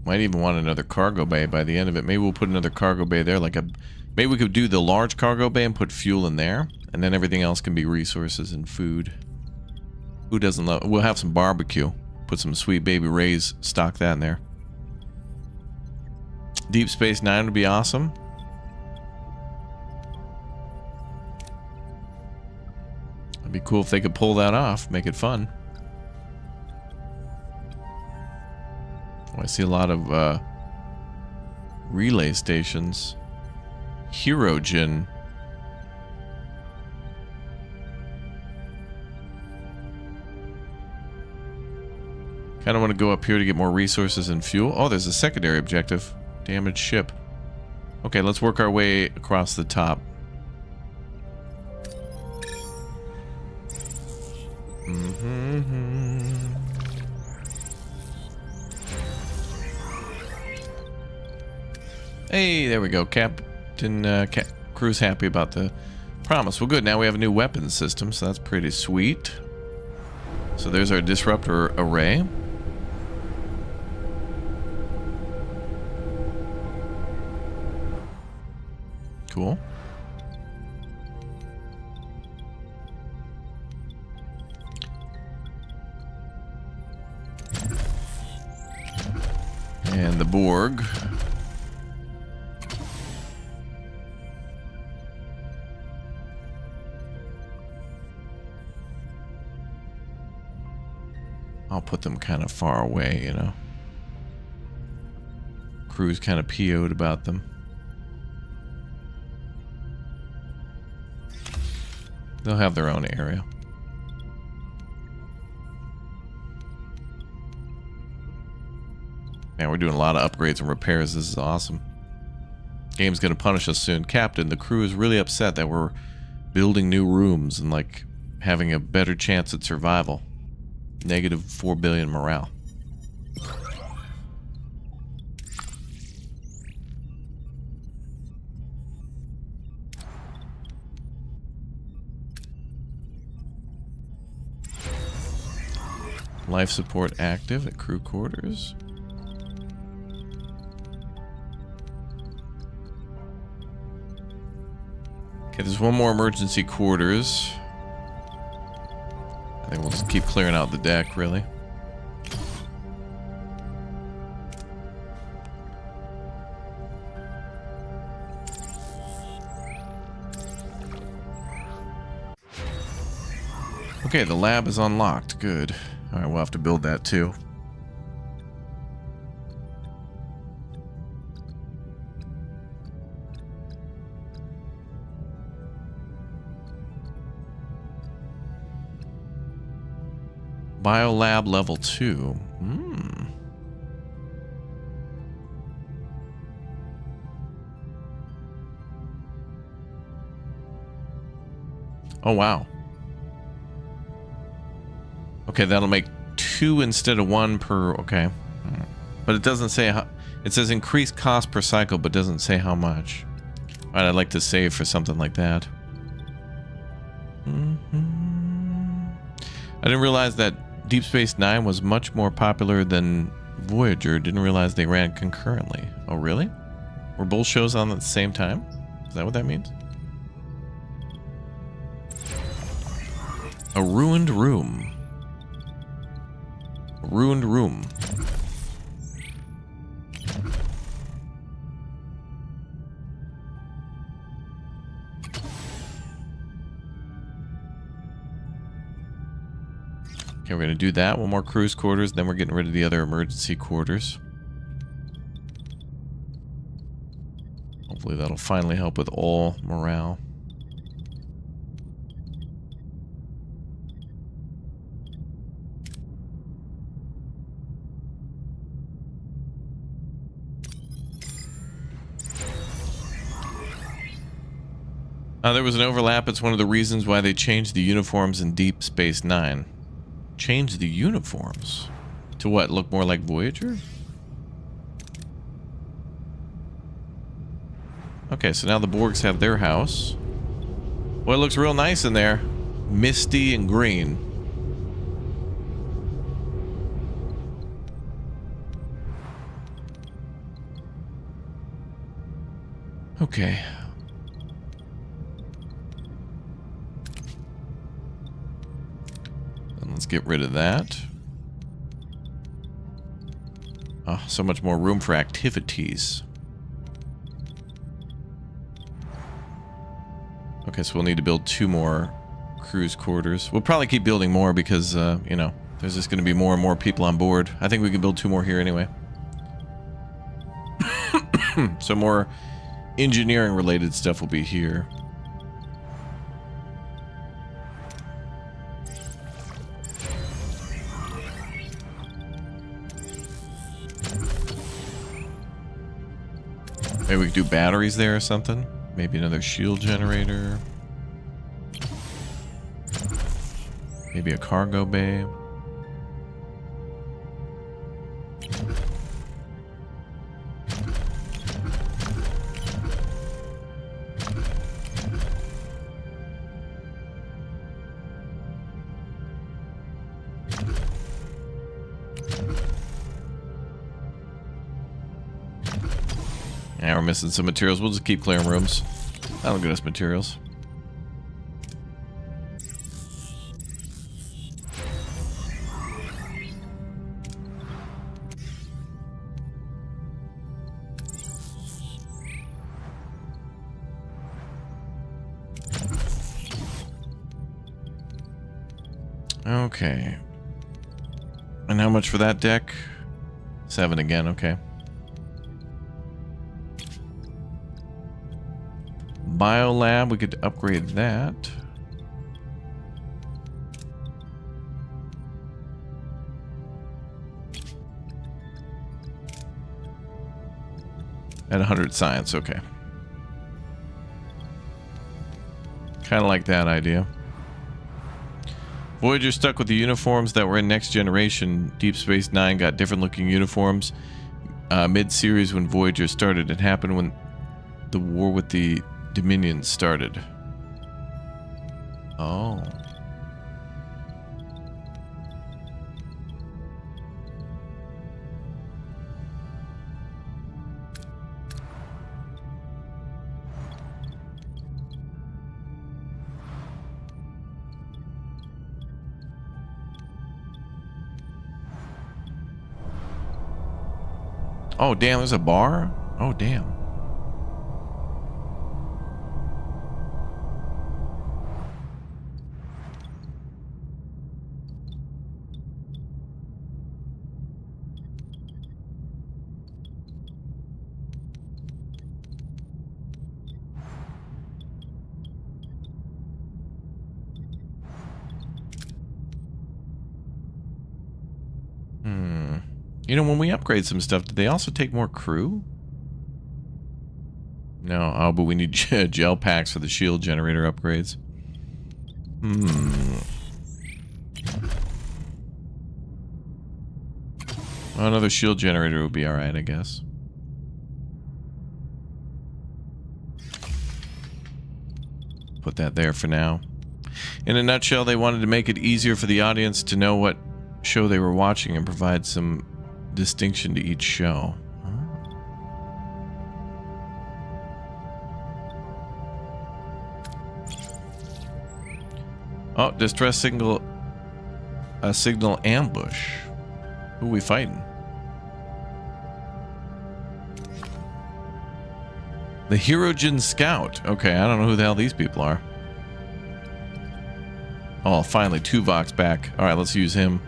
Might even want another cargo bay by the end of it. Maybe we'll put another cargo bay there, maybe we could do the large cargo bay and put fuel in there, and then everything else can be resources and food. Who doesn't love? We'll have some barbecue. Put some Sweet Baby Ray's, stock that in there. Deep Space Nine would be awesome. It'd be cool if they could pull that off, make it fun. I see a lot of relay stations. Hirogen. Kind of want to go up here to get more resources and fuel. Oh, there's a secondary objective. Damaged ship. Okay, let's work our way across the top. Hey, there we go. Captain Crew's happy about the promise. Well, good. Now we have a new weapons system, so that's pretty sweet. So there's our disruptor array. Cool. And the Borg. I'll put them kind of far away, you know. Crew's kind of PO'd about them. They'll have their own area. Man, we're doing a lot of upgrades and repairs. This is awesome. Game's gonna punish us soon. Captain, the crew is really upset that we're building new rooms and like having a better chance at survival. Negative 4 billion morale. Life support active at crew quarters. Okay, there's one more emergency quarters. I think we'll just keep clearing out the deck, really. Okay, the lab is unlocked. Good. Alright, we'll have to build that too. Biolab level 2. Oh, wow. Okay, that'll make 2 instead of 1 per... Okay. But it doesn't say how... It says increased cost per cycle, but doesn't say how much. Alright, I'd like to save for something like that. I didn't realize that Deep Space Nine was much more popular than Voyager. Didn't realize they ran concurrently. Oh, really? Were both shows on at the same time? Is that what that means? A ruined room. A ruined room. Okay, we're going to do that. One more cruise quarters, then we're getting rid of the other emergency quarters. Hopefully that'll finally help with all morale. There was an overlap. It's one of the reasons why they changed the uniforms in Deep Space Nine. Changed the uniforms? To what? Look more like Voyager? Okay, so now the Borgs have their house. Well, it looks real nice in there. Misty and green. Okay. Let's get rid of that. Oh, so much more room for activities. Okay, so we'll need to build 2 more cruise quarters. We'll probably keep building more because, you know, there's just going to be more and more people on board. I think we can build 2 more here anyway. So more engineering related stuff will be here. Maybe we could do batteries there or something. Maybe another shield generator. Maybe a cargo bay. Yeah, we're missing some materials. We'll just keep clearing rooms. That'll get us materials. Okay. And how much for that deck? 7 again, okay. Biolab, we could upgrade that. At 100 science, okay. Kind of like that idea. Voyager stuck with the uniforms that were in Next Generation. Deep Space Nine got different looking uniforms mid-series when Voyager started. It happened when the war with the Dominion started. Oh. Oh, damn, there's a bar? Oh, damn. You know, when we upgrade some stuff, did they also take more crew? No. Oh, but we need gel packs for the shield generator upgrades. Well, another shield generator would be alright, I guess. Put that there for now. In a nutshell, they wanted to make it easier for the audience to know what show they were watching and provide some distinction to each show. Oh, distress signal. A signal ambush. Who are we fighting? The Hirogen Scout. Okay, I don't know who the hell these people are. Oh, finally, Tuvok's back. Alright, let's use him.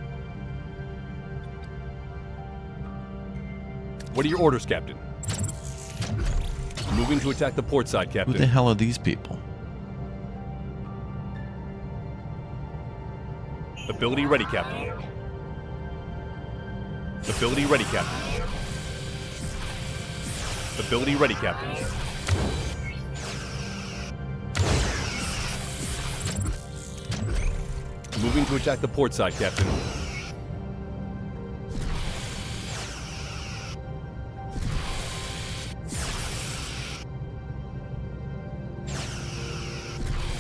What are your orders, Captain? Moving to attack the port side, Captain. Who the hell are these people? Ability ready, Captain. Ability ready, Captain. Ability ready, Captain. Moving to attack the port side, Captain.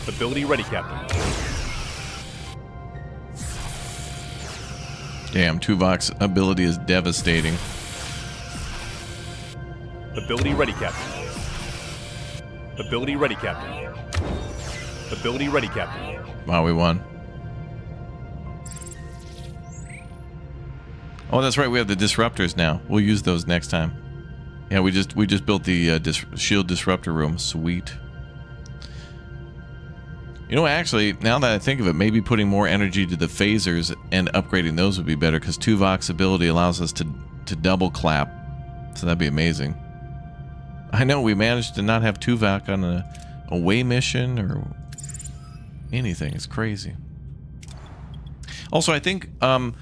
Ability ready, Captain. Damn, Tuvok's ability is devastating. Ability ready, Captain. Ability ready, Captain. Ability ready, Captain. Wow, we won. Oh, that's right. We have the disruptors now. We'll use those next time. Yeah, we just built the shield disruptor room. Sweet. You know, actually, now that I think of it, maybe putting more energy to the phasers and upgrading those would be better, because Tuvok's ability allows us to double clap. So that'd be amazing. I know we managed to not have Tuvok on a away mission or anything. It's crazy. Also, I think, from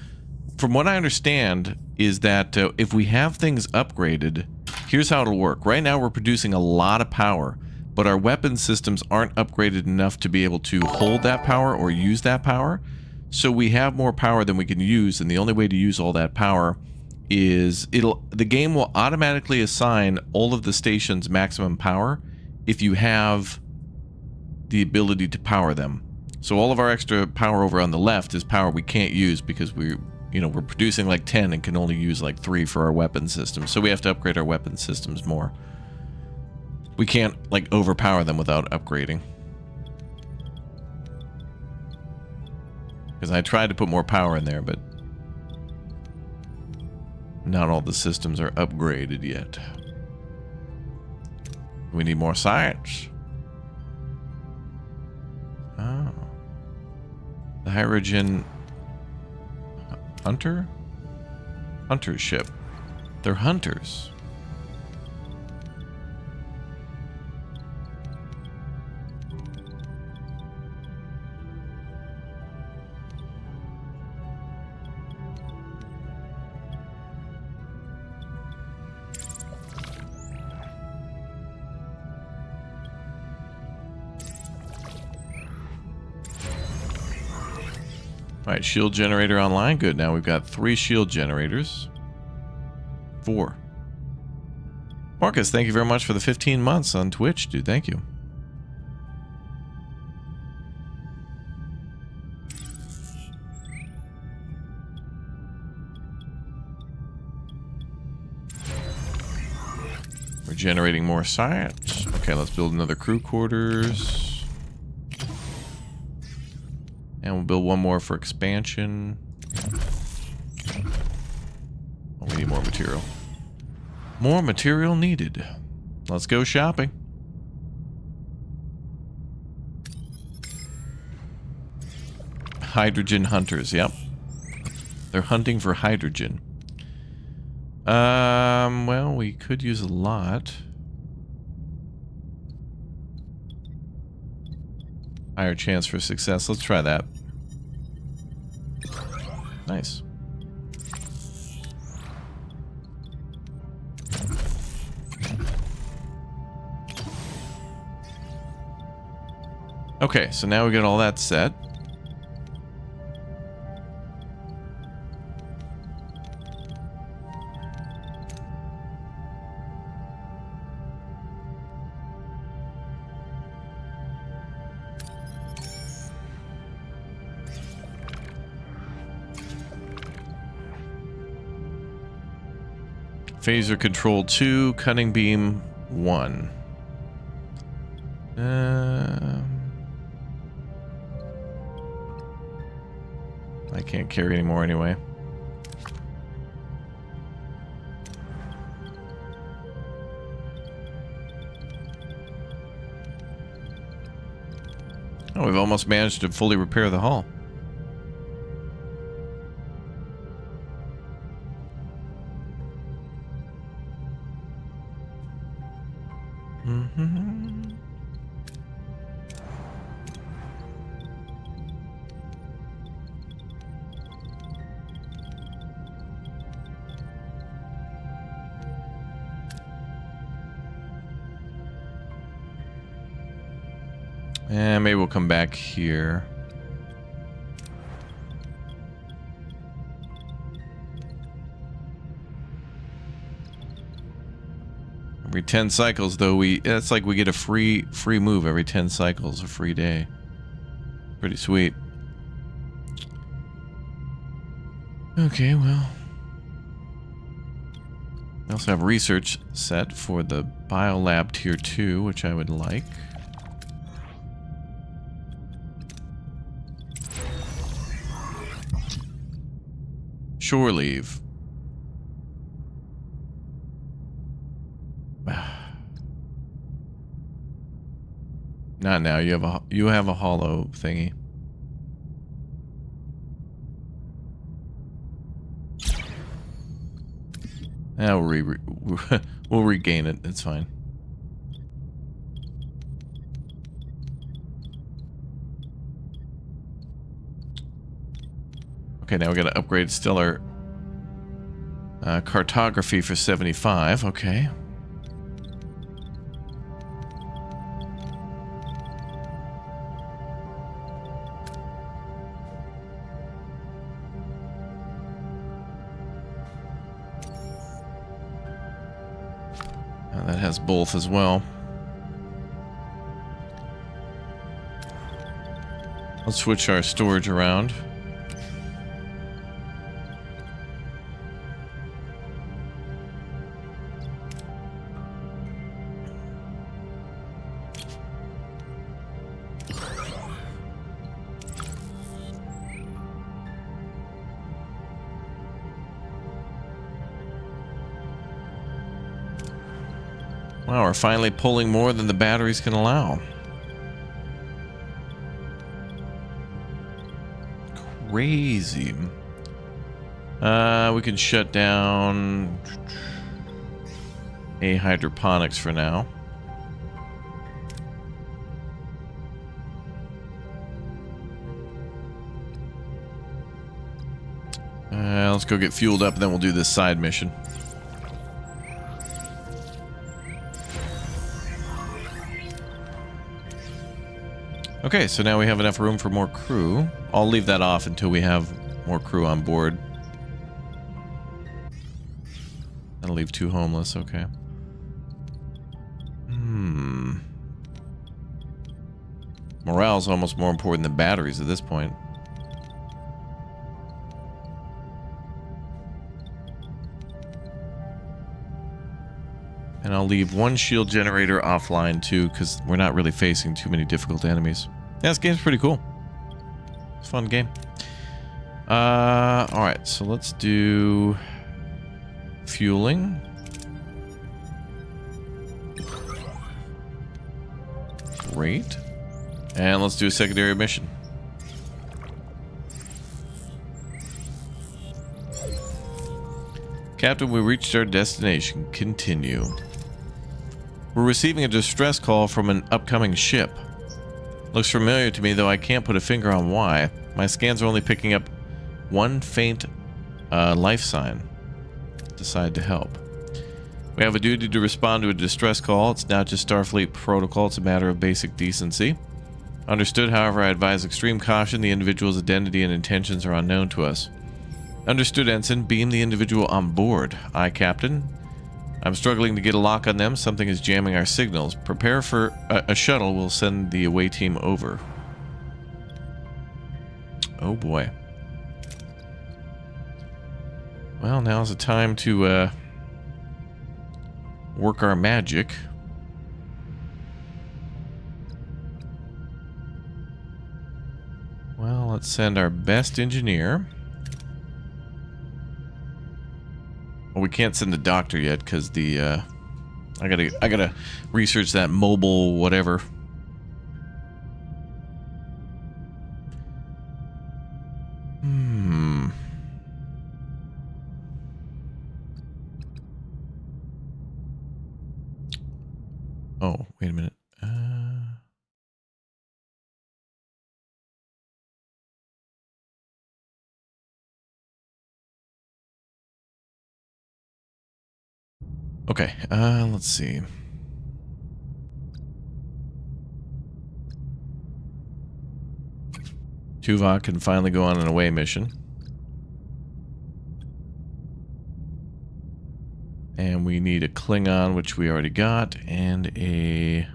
what I understand, is that if we have things upgraded, here's how it'll work. Right now, we're producing a lot of power, but our weapon systems aren't upgraded enough to be able to hold that power or use that power. So we have more power than we can use, and the only way to use all that power is the game will automatically assign all of the stations maximum power if you have the ability to power them. So all of our extra power over on the left is power we can't use because we're producing like 10 and can only use like 3 for our weapon system. So we have to upgrade our weapon systems more. We can't like overpower them without upgrading. Because I tried to put more power in there, but not all the systems are upgraded yet. We need more science. Oh. The Hirogen Hunter? Hunter's ship. They're hunters. Alright, shield generator online. Good. Now we've got 3 shield generators. 4. Marcus, thank you very much for the 15 months on Twitch, dude. Thank you. We're generating more science. Okay, let's build another crew quarters. And we'll build one more for expansion. Oh, we need more material. More material needed. Let's go shopping. Hydrogen hunters, yep. They're hunting for hydrogen. Well, we could use a lot. Higher chance for success. Let's try that. Nice. Okay, so now we got all that set. Phaser control 2, cutting beam 1. I can't carry anymore anyway. Oh, we've almost managed to fully repair the hull. And maybe we'll come back here. Every 10 cycles, though, it's like we get a free move every 10 cycles, a free day. Pretty sweet. Okay, well. We also have research set for the Biolab Tier 2, which I would like. Shore leave. Not now. You have a hollow thingy. We'll regain it. It's fine. Okay, now we got to upgrade stellar cartography for 75. Okay. That has both as well. Let's switch our storage around. Wow, we're finally pulling more than the batteries can allow. Crazy. We can shut down a hydroponics for now. Let's go get fueled up and then we'll do this side mission. Okay, so now we have enough room for more crew. I'll leave that off until we have more crew on board. That'll leave 2 homeless, okay. Morale's almost more important than batteries at this point. And I'll leave 1 shield generator offline too, because we're not really facing too many difficult enemies. Yeah, this game's pretty cool. It's a fun game. Alright, so let's do fueling. Great. And let's do a secondary mission. Captain, we reached our destination. Continue. We're receiving a distress call from an upcoming ship. Looks familiar to me, though I can't put a finger on why. My scans are only picking up one faint life sign. Decide to help. We have a duty to respond to a distress call. It's not just Starfleet protocol, it's a matter of basic decency. Understood, however, I advise extreme caution. The individual's identity and intentions are unknown to us. Understood, Ensign. Beam the individual on board. Aye, Captain. I'm struggling to get a lock on them. Something is jamming our signals. Prepare for a shuttle. We'll send the away team over. Oh boy. Well, now's the time to work our magic. Well, let's send our best engineer. Well, we can't send the doctor yet because the I gotta research that mobile whatever. Oh, wait a minute. Okay, let's see. Tuvok can finally go on an away mission. And we need a Klingon, which we already got, and a...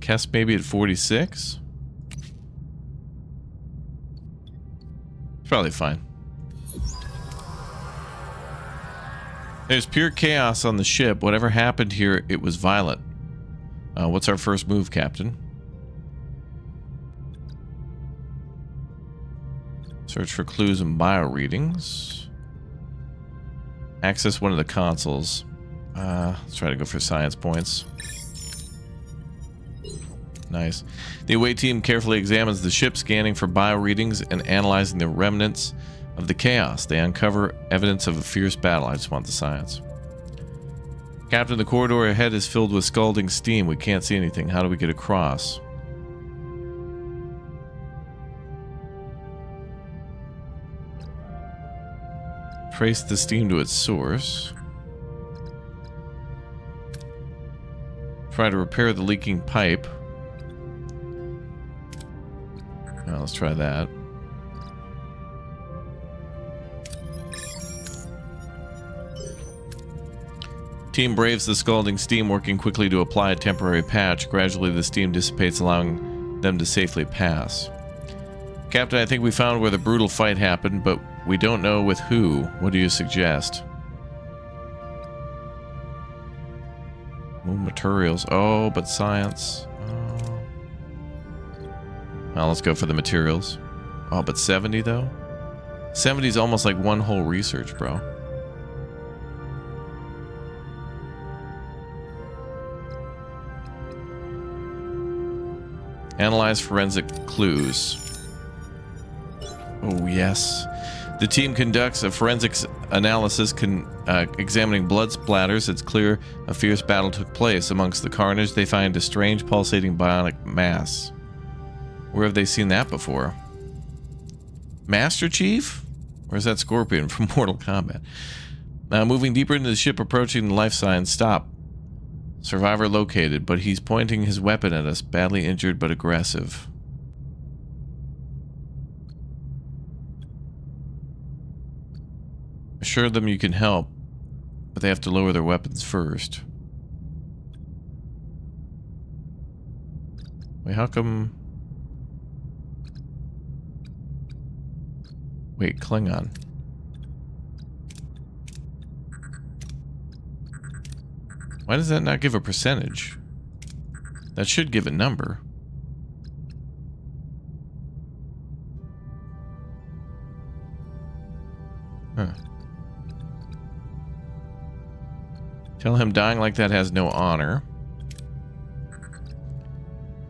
Kess maybe at 46? It's probably fine. There's pure chaos on the ship. Whatever happened here, it was violent. What's our first move, Captain? Search for clues and bio readings. Access one of the consoles. Let's try to go for science points. Nice. The away team carefully examines the ship, scanning for bio readings and analyzing the remnants of the chaos. They uncover evidence of a fierce battle. I just want the science. Captain, the corridor ahead is filled with scalding steam. We can't see anything. How do we get across? Trace the steam to its source. Try to repair the leaking pipe. Well, let's try that. Team braves the scalding steam, working quickly to apply a temporary patch. Gradually, the steam dissipates, allowing them to safely pass. Captain, I think we found where the brutal fight happened, but we don't know with who. What do you suggest? More materials. Oh, but science. Oh. Well, let's go for the materials. Oh, but 70 though? 70 is almost like one whole research, bro. Analyze forensic clues. Oh, yes. The team conducts a forensics analysis examining blood splatters. It's clear a fierce battle took place. Amongst the carnage, they find a strange pulsating bionic mass. Where have they seen that before? Master Chief? Where's that Scorpion from Mortal Kombat? Moving deeper into the ship, approaching the life sign. Stop. Survivor located, but he's pointing his weapon at us. Badly injured, but aggressive. Assure them you can help, but they have to lower their weapons first. Wait, how come... Wait, Klingon. Why does that not give a percentage? That should give a number. Huh. Tell him dying like that has no honor.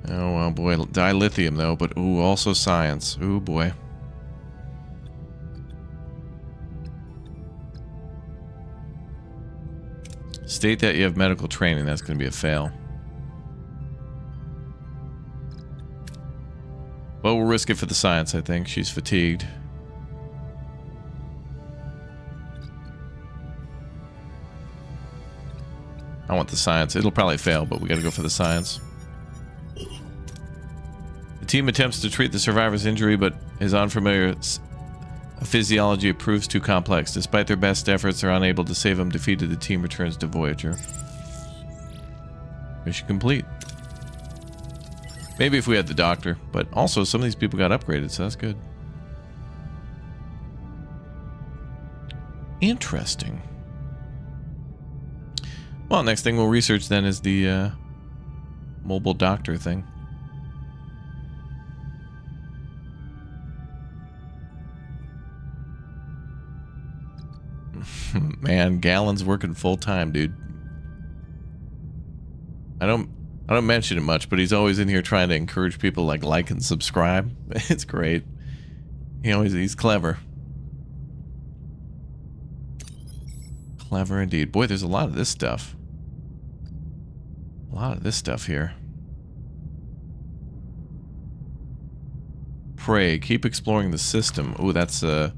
Oh, well, boy. Dilithium, though, but ooh, also science. Ooh, boy. State that you have medical training. That's going to be a fail. Well, we'll risk it for the science, I think. She's fatigued. I want the science. It'll probably fail, but we got to go for the science. The team attempts to treat the survivor's injury, but his unfamiliar physiology proves too complex. Despite their best efforts, they're unable to save him. Defeated, the team returns to Voyager. Mission complete. Maybe if we had the doctor, but also some of these people got upgraded, so that's good. Interesting. Well, next thing we'll research then is the mobile doctor thing. Man, Gallon's working full time, dude. I don't mention it much, but he's always in here trying to encourage people like and subscribe. It's great. He's clever. Clever indeed. Boy, there's a lot of this stuff. A lot of this stuff here. Pray, keep exploring the system. Ooh, that's oh,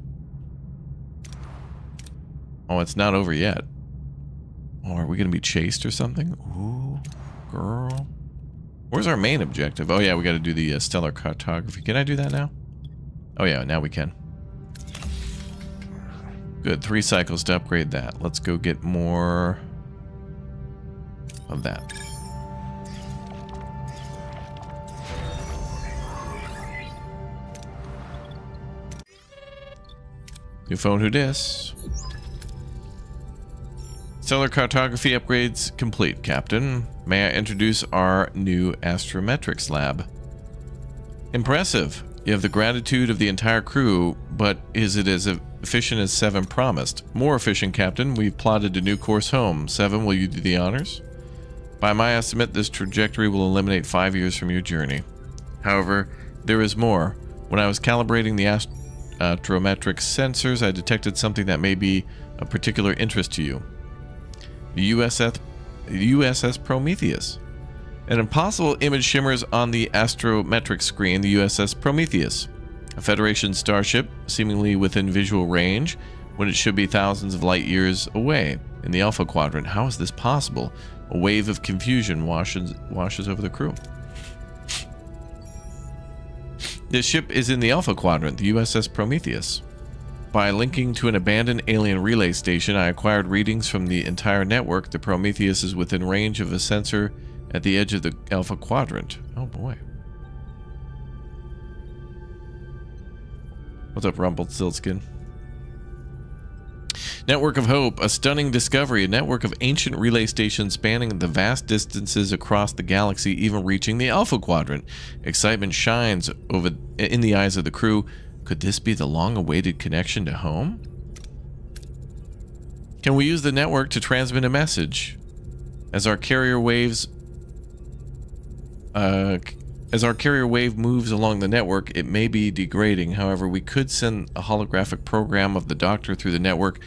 it's not over yet. Oh, are we gonna be chased or something? Ooh, girl. Where's our main objective? Oh yeah, we gotta do the stellar cartography. Can I do that now? Oh yeah, now we can. Good, 3 cycles to upgrade that. Let's go get more of that. New phone, who dis? Stellar cartography upgrades complete, Captain. May I introduce our new astrometrics lab? Impressive. You have the gratitude of the entire crew, but is it as efficient as 7 promised? More efficient, Captain. We've plotted a new course home. 7, will you do the honors? By my estimate, this trajectory will eliminate 5 years from your journey. However, there is more. When I was calibrating the astrometric sensors, I detected something that may be of particular interest to you. The USS Prometheus. An impossible image shimmers on the astrometric screen, the USS Prometheus. A Federation starship, seemingly within visual range, when it should be thousands of light years away. In the Alpha Quadrant, how is this possible? A wave of confusion washes over the crew. This ship is in the Alpha Quadrant, the USS Prometheus. By linking to an abandoned alien relay station, I acquired readings from the entire network. The Prometheus is within range of a sensor at the edge of the Alpha Quadrant. Oh boy. What's up, Rumpelstiltskin? Network of Hope, a stunning discovery. A network of ancient relay stations spanning the vast distances across the galaxy, even reaching the Alpha Quadrant. Excitement shines in the eyes of the crew. Could this be the long-awaited connection to home? Can we use the network to transmit a message? As our carrier wave moves along the network, it may be degrading. However, we could send a holographic program of the Doctor through the network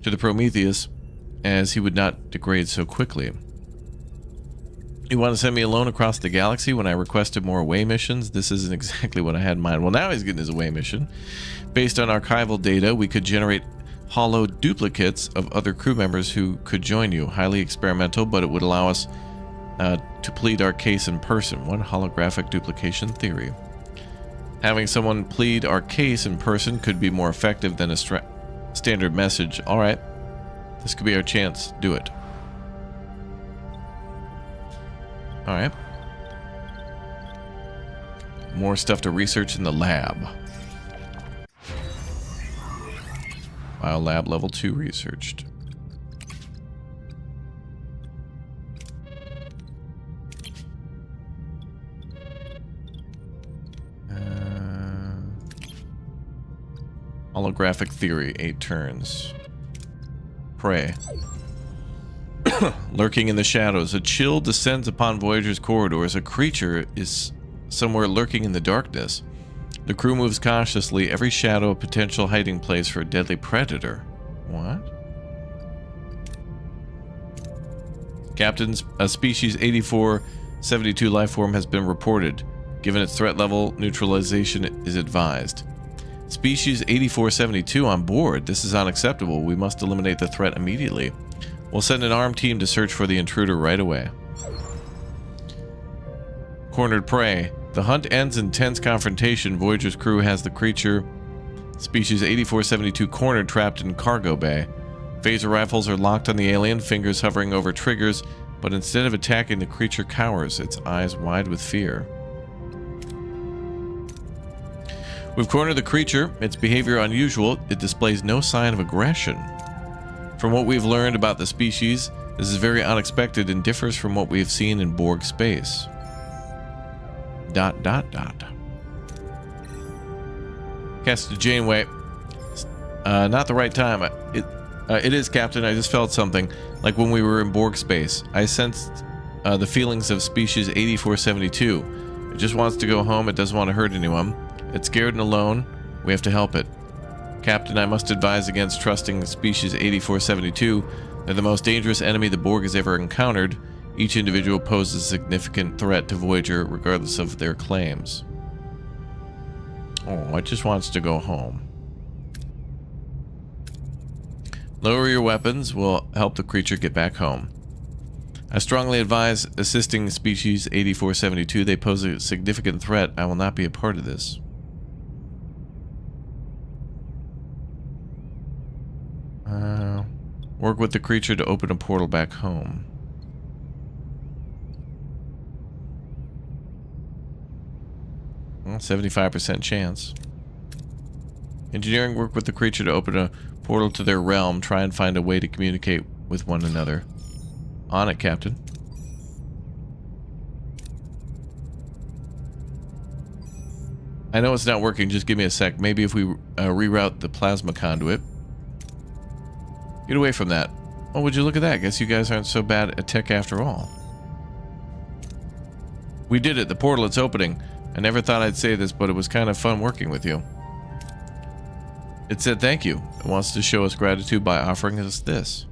to the Prometheus, as he would not degrade so quickly. You want to send me alone across the galaxy when I requested more away missions? This isn't exactly what I had in mind. Well, now he's getting his away mission. Based on archival data, we could generate hollow duplicates of other crew members who could join you. Highly experimental, but it would allow us to plead our case in person. One holographic duplication theory. Having someone plead our case in person could be more effective than a standard message. All right, this could be our chance. Do it. All right. More stuff to research in the lab. Biolab level 2 researched. Holographic theory, 8 turns. Pray. Lurking in the shadows, a chill descends upon Voyager's corridors. A creature is somewhere lurking in the darkness. The crew moves cautiously, every shadow a potential hiding place for a deadly predator. What? Captains, a species 8472 lifeform has been reported. Given its threat level, neutralization is advised. Species 8472 on board. This is unacceptable. We must eliminate the threat immediately. We'll send an armed team to search for the intruder right away. Cornered prey. The hunt ends in tense confrontation. Voyager's crew has the creature, species 8472, cornered, trapped in cargo bay. Phaser rifles are locked on the alien, fingers hovering over triggers, but instead of attacking, the creature cowers, its eyes wide with fear. We've cornered the creature. Its behavior unusual. It displays no sign of aggression. From what we've learned about the species, this is very unexpected and differs from what we have seen in Borg space. ... Kess to Janeway. Not the right time. It is, Captain. I just felt something. Like when we were in Borg space. I sensed the feelings of species 8472. It just wants to go home. It doesn't want to hurt anyone. It's scared and alone. We have to help it. Captain, I must advise against trusting species 8472. They're the most dangerous enemy the Borg has ever encountered. Each individual poses a significant threat to Voyager, regardless of their claims. Oh, it just wants to go home. Lower your weapons will help the creature get back home. I strongly advise assisting species 8472. They pose a significant threat. I will not be a part of this. Work with the creature to open a portal back home. Well, 75% chance. Engineering, work with the creature to open a portal to their realm. Try and find a way to communicate with one another. On it, Captain. I know it's not working. Just give me a sec. Maybe if we reroute the plasma conduit. Get away from that. Oh, would you look at that? Guess you guys aren't so bad at tech after all. We did it. The portal, it's opening. I never thought I'd say this, but it was kind of fun working with you. It said thank you. It wants to show us gratitude by offering us this.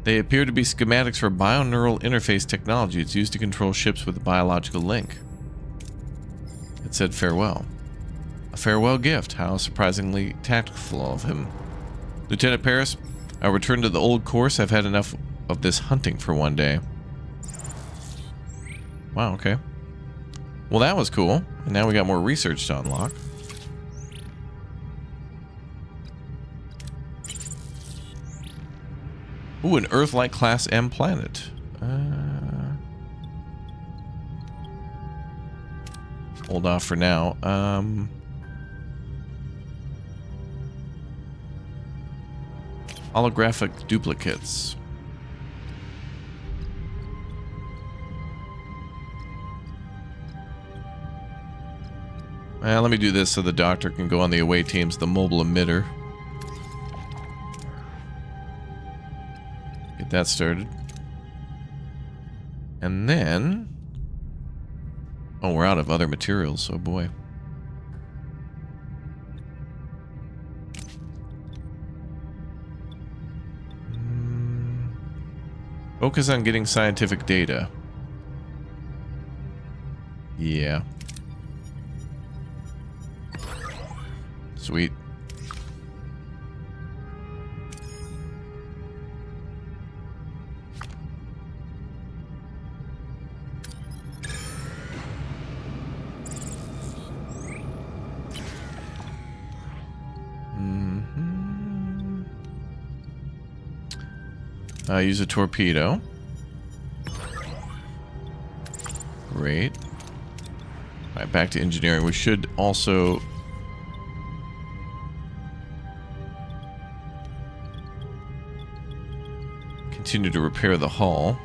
They appear to be schematics for bioneural interface technology. It's used to control ships with a biological link. It said farewell. A farewell gift. How surprisingly tactful of him. Lieutenant Paris, I'll return to the old course. I've had enough of this hunting for one day. Wow, okay. Well, that was cool. And now we got more research to unlock. Ooh, an Earth-like Class M planet. Hold off for now. Holographic duplicates. Let me do this so the doctor can go on the away teams, the mobile emitter. Get that started. And then... oh, we're out of other materials. Oh boy. Focus on getting scientific data. Yeah. Sweet. Use a torpedo. Great. Alright, back to engineering. We should also... continue to repair the hull.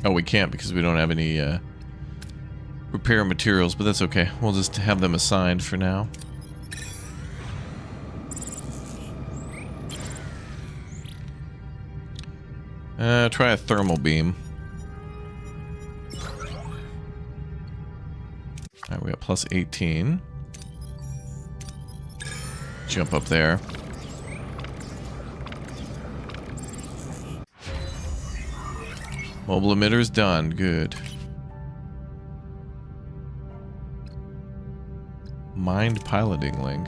Oh, we can't because we don't have any repair materials, but that's okay. We'll just have them assigned for now. Try a thermal beam. Alright, we got plus 18. Jump up there. Mobile emitter's done. Good. Mind piloting link.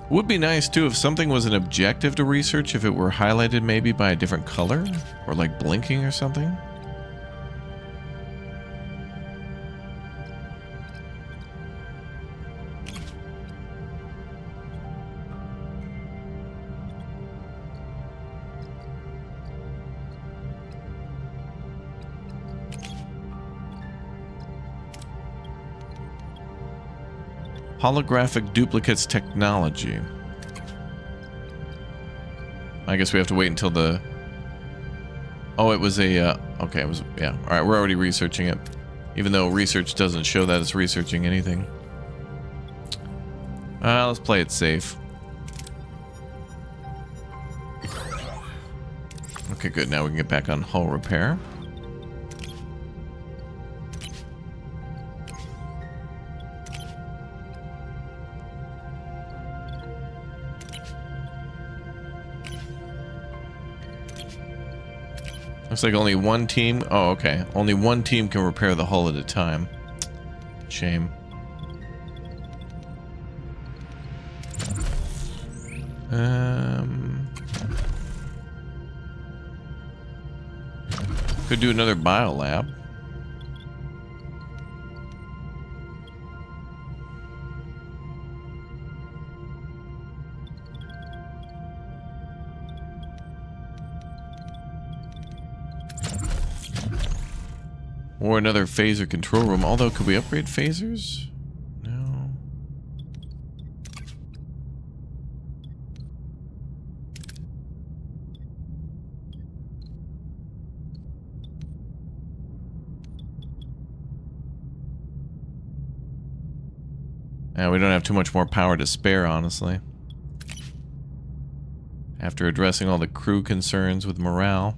Would be nice too if something was an objective to research, if it were highlighted maybe by a different color or like blinking or something. Holographic duplicates technology. I guess we have to wait until the... Oh, it was a... okay, it was... Yeah. Alright, we're already researching it. Even though research doesn't show that it's researching anything. Let's play it safe. Okay, good. Now we can get back on hull repair. Looks like only one team... Oh, okay. Only one team can repair the hull at a time. Shame. Could do another biolab. Or another phaser control room. Although, could we upgrade phasers? No. We don't have too much more power to spare, honestly. After addressing all the crew concerns with morale.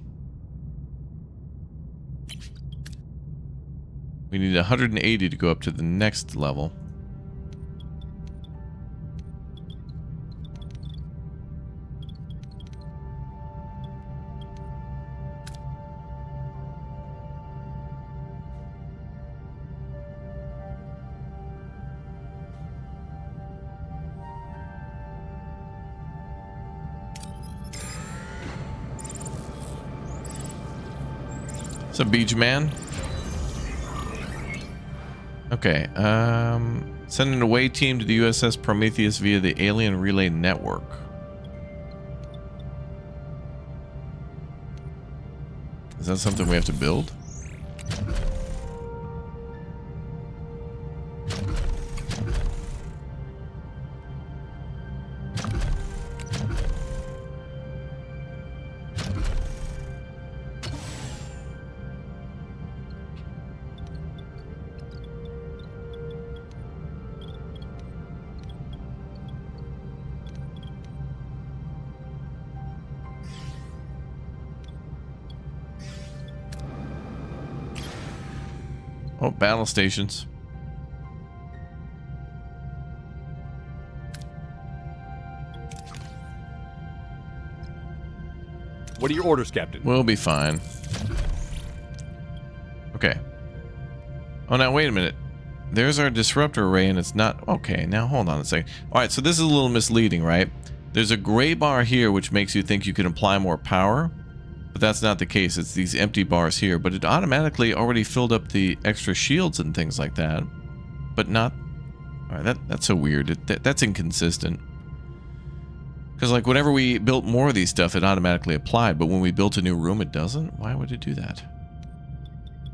We need 180 to go up to the next level. What's up, Beach Man? Okay, send an away team to the USS Prometheus via the Alien Relay Network. Is that something we have to build? Oh, battle stations. What are your orders, Captain? We'll be fine. Okay. Oh, now wait a minute. There's our disruptor array and it's not... Okay, now hold on a second. Alright, so this is a little misleading, right? There's a gray bar here which makes you think you can apply more power. But that's not the case. It's these empty bars here. But it automatically already filled up the extra shields and things like that. But not... Alright, that's so weird. That's inconsistent. Because, like, whenever we built more of these stuff, it automatically applied. But when we built a new room, it doesn't? Why would it do that?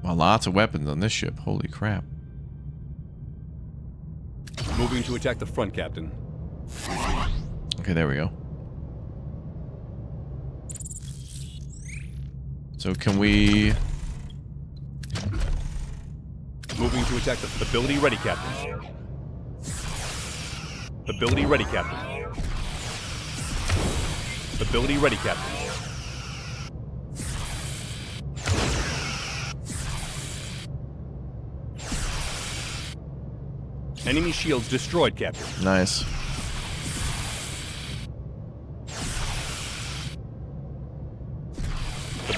Well, lots of weapons on this ship. Holy crap. Moving to attack the front, Captain. Okay, there we go. So can we... Moving to attack the ability ready, Captain. Ability ready, Captain. Ability ready, Captain. Enemy shields destroyed, Captain. Nice.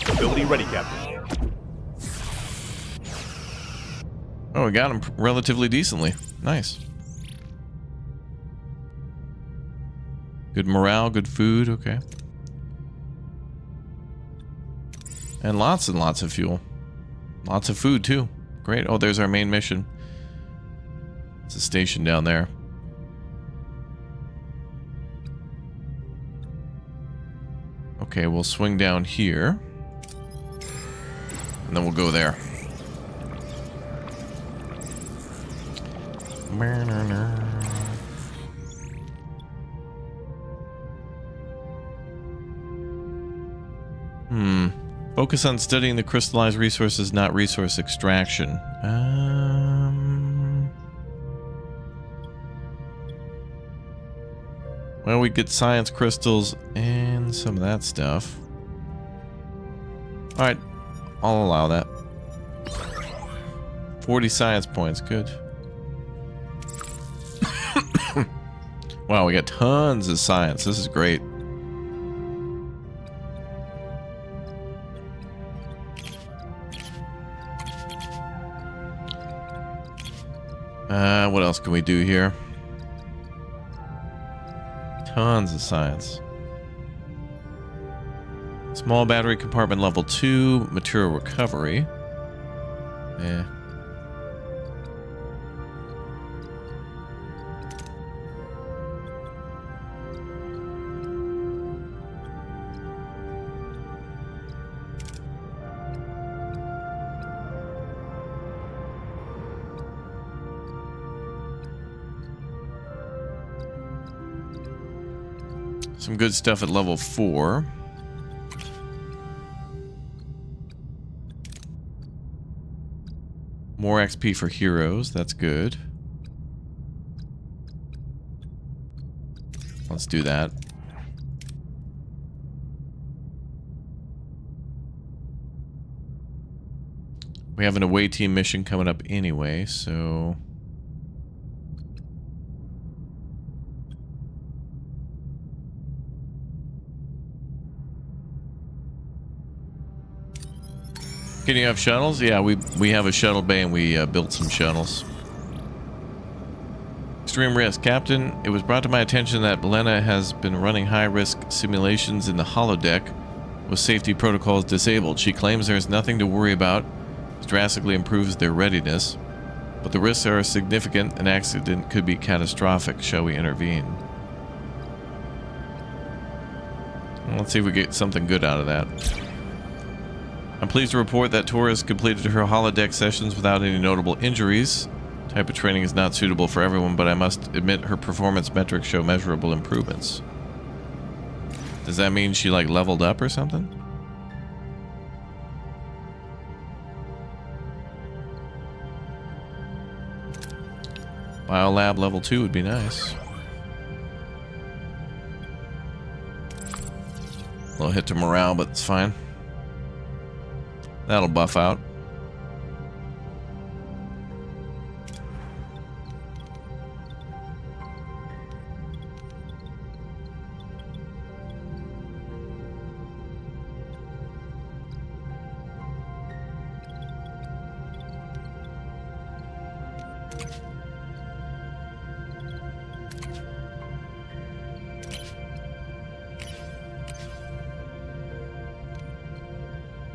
Ability ready, Captain. Oh, we got him relatively decently. Nice. Good morale, good food, okay. And lots of fuel. Lots of food, too. Great. Oh, there's our main mission. It's a station down there. Okay, we'll swing down here. And then we'll go there. Focus on studying the crystallized resources, not resource extraction. Well, we get science crystals and some of that stuff. Alright, I'll allow that. 40 science points, good. Wow, we got tons of science. This is great. What else can we do here? Tons of science. Small battery compartment level 2, material recovery. Eh. Some good stuff at level 4. More XP for heroes, that's good. Let's do that. We have an away team mission coming up anyway, so... Can you have shuttles? Yeah, we have a shuttle bay and we built some shuttles. Extreme risk. Captain, it was brought to my attention that Belena has been running high-risk simulations in the holodeck with safety protocols disabled. She claims there is nothing to worry about. It drastically improves their readiness. But the risks are significant. An accident could be catastrophic. Shall we intervene? Well, let's see if we get something good out of that. I'm pleased to report that Torres completed her holodeck sessions without any notable injuries. Type of training is not suitable for everyone, but I must admit her performance metrics show measurable improvements. Does that mean she like leveled up or something? Biolab level 2 would be nice. A little hit to morale, but it's fine. That'll buff out.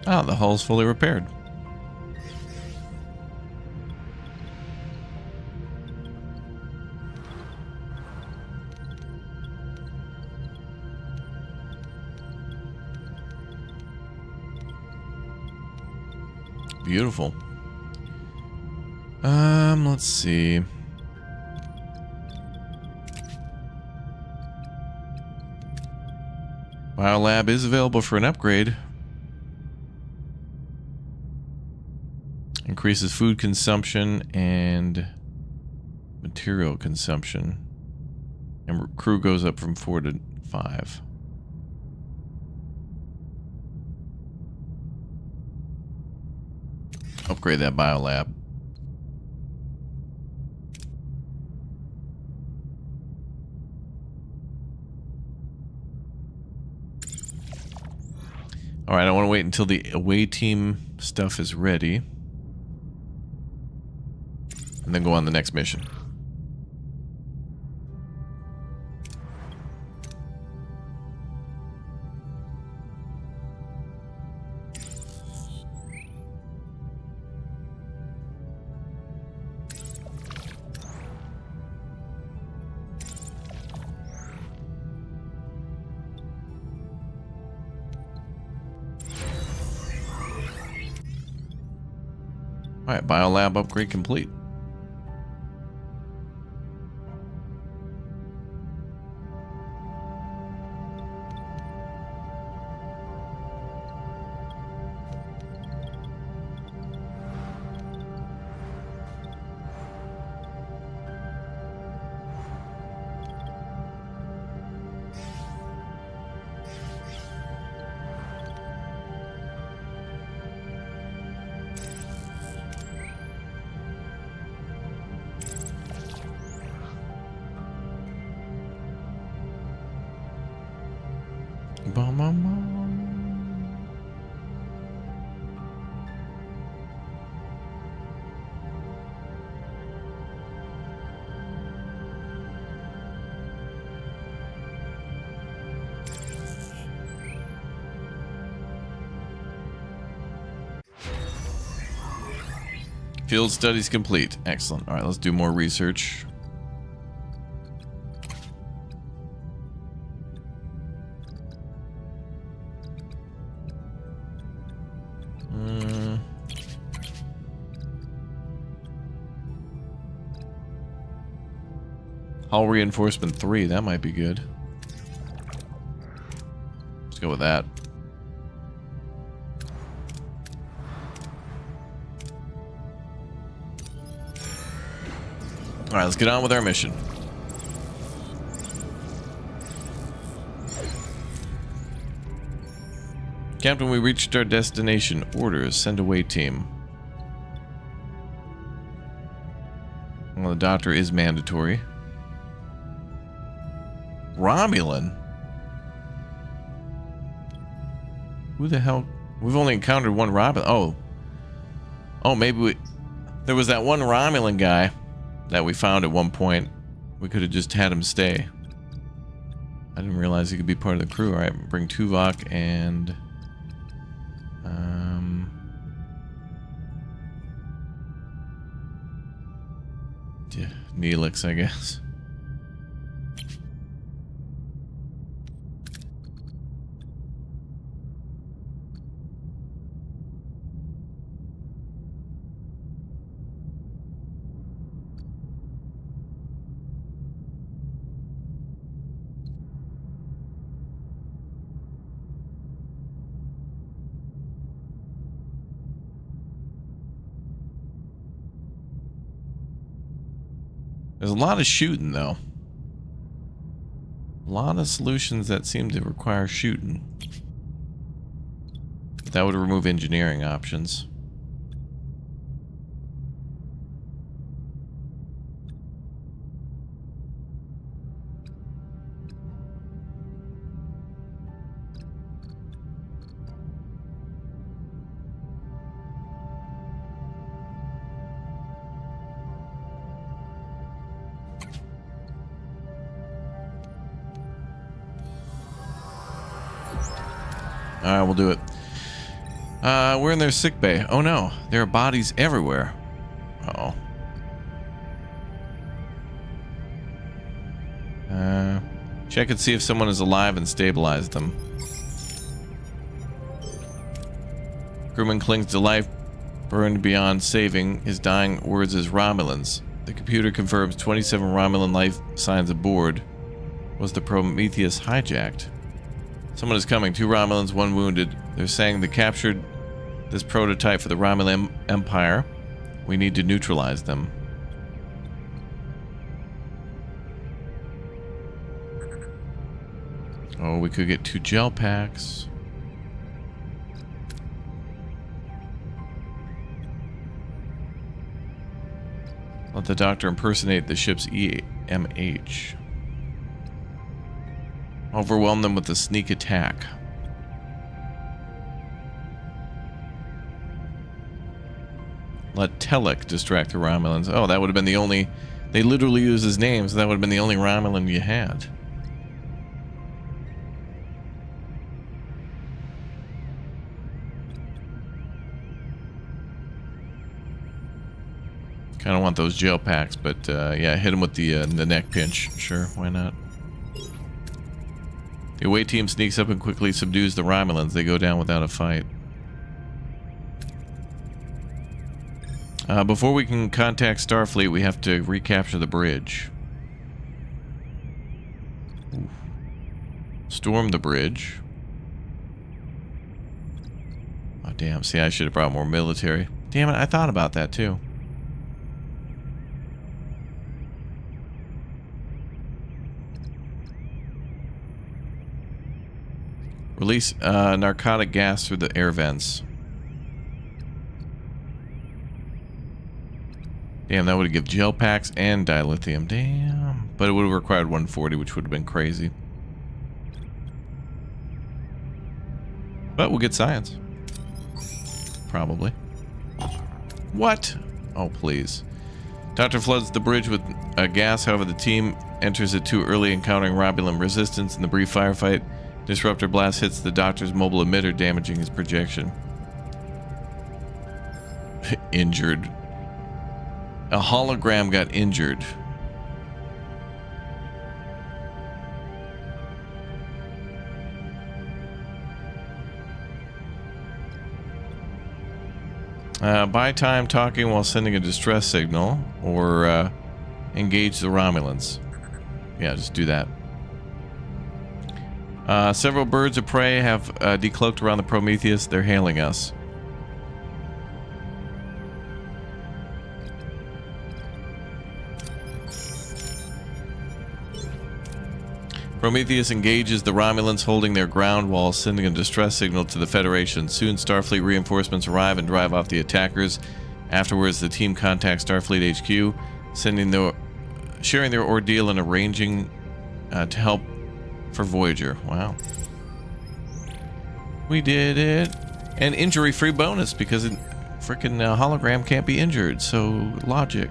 Oh, the hull's fully repaired. Beautiful. Let's see. Biolab is available for an upgrade. Increases food consumption and material consumption. And crew goes up from 4 to 5. Upgrade that biolab. Alright, I want to wait until the away team stuff is ready. And then go on the next mission. Alright, biolab upgrade complete. Bum, bum, bum. Field studies complete. Excellent. All right, let's do more research. Hull reinforcement 3, that might be good. Let's go with that. Alright, let's get on with our mission. Captain, we reached our destination. Orders, send away team. Well, the doctor is mandatory. Romulan? Who the hell? We've only encountered one Romulan. Oh, maybe there was that one Romulan guy that we found at one point. We could have just had him stay. I didn't realize he could be part of the crew. All right, bring Tuvok and Neelix, I guess. There's a lot of shooting, though. A lot of solutions that seem to require shooting. But that would remove engineering options. Alright, we'll do it. We're in their sick bay. Oh no, there are bodies everywhere. Uh-oh. Check and see if someone is alive and stabilize them. Crewman clings to life, burned beyond saving. His dying words as Romulans. The computer confirms 27 Romulan life signs aboard. Was the Prometheus hijacked? Someone is coming. 2 Romulans, 1 wounded. They're saying they captured this prototype for the Romulan Empire. We need to neutralize them. Oh, we could get 2 gel packs. Let the doctor impersonate the ship's EMH. Overwhelm them with a sneak attack. Let Telek distract the Romulans. Oh, that would have been the only... They literally used his name, so that would have been the only Romulan you had. Kind of want those gel packs, but yeah, hit him with the neck pinch. Sure, why not? The away team sneaks up and quickly subdues the Romulans. They go down without a fight. Before we can contact Starfleet, we have to recapture the bridge. Oof. Storm the bridge. Oh, damn. See, I should have brought more military. Damn it, I thought about that, too. Release narcotic gas through the air vents. Damn, that would have given gel packs and dilithium. Damn. But it would have required 140, which would have been crazy. But we'll get science. Probably. What? Oh, please. Doctor floods the bridge with gas. However, the team enters it too early, encountering Romulan resistance in the brief firefight. Disruptor blast hits the Doctor's mobile emitter, damaging his projection. Injured. A hologram got injured. Buy time talking while sending a distress signal, or engage the Romulans. Yeah, just do that. Several birds of prey have decloaked around the Prometheus. They're hailing us. Prometheus engages the Romulans, holding their ground while sending a distress signal to the Federation. Soon, Starfleet reinforcements arrive and drive off the attackers. Afterwards, the team contacts Starfleet HQ, sharing their ordeal and arranging to help for Voyager. Wow. We did it. And injury-free bonus, because a freaking hologram can't be injured. So, logic.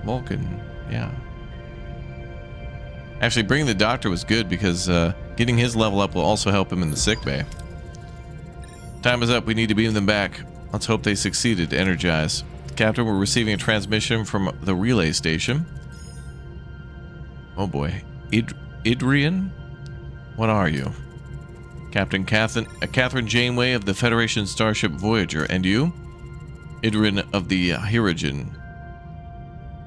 Vulcan. Yeah. Actually, bringing the Doctor was good, because getting his level up will also help him in the sickbay. Time is up. We need to beam them back. Let's hope they succeeded to energize. Captain, we're receiving a transmission from the relay station. Oh boy. Idrian? What are you? Captain Catherine Janeway of the Federation starship Voyager. And you? Idrian of the Hirogen.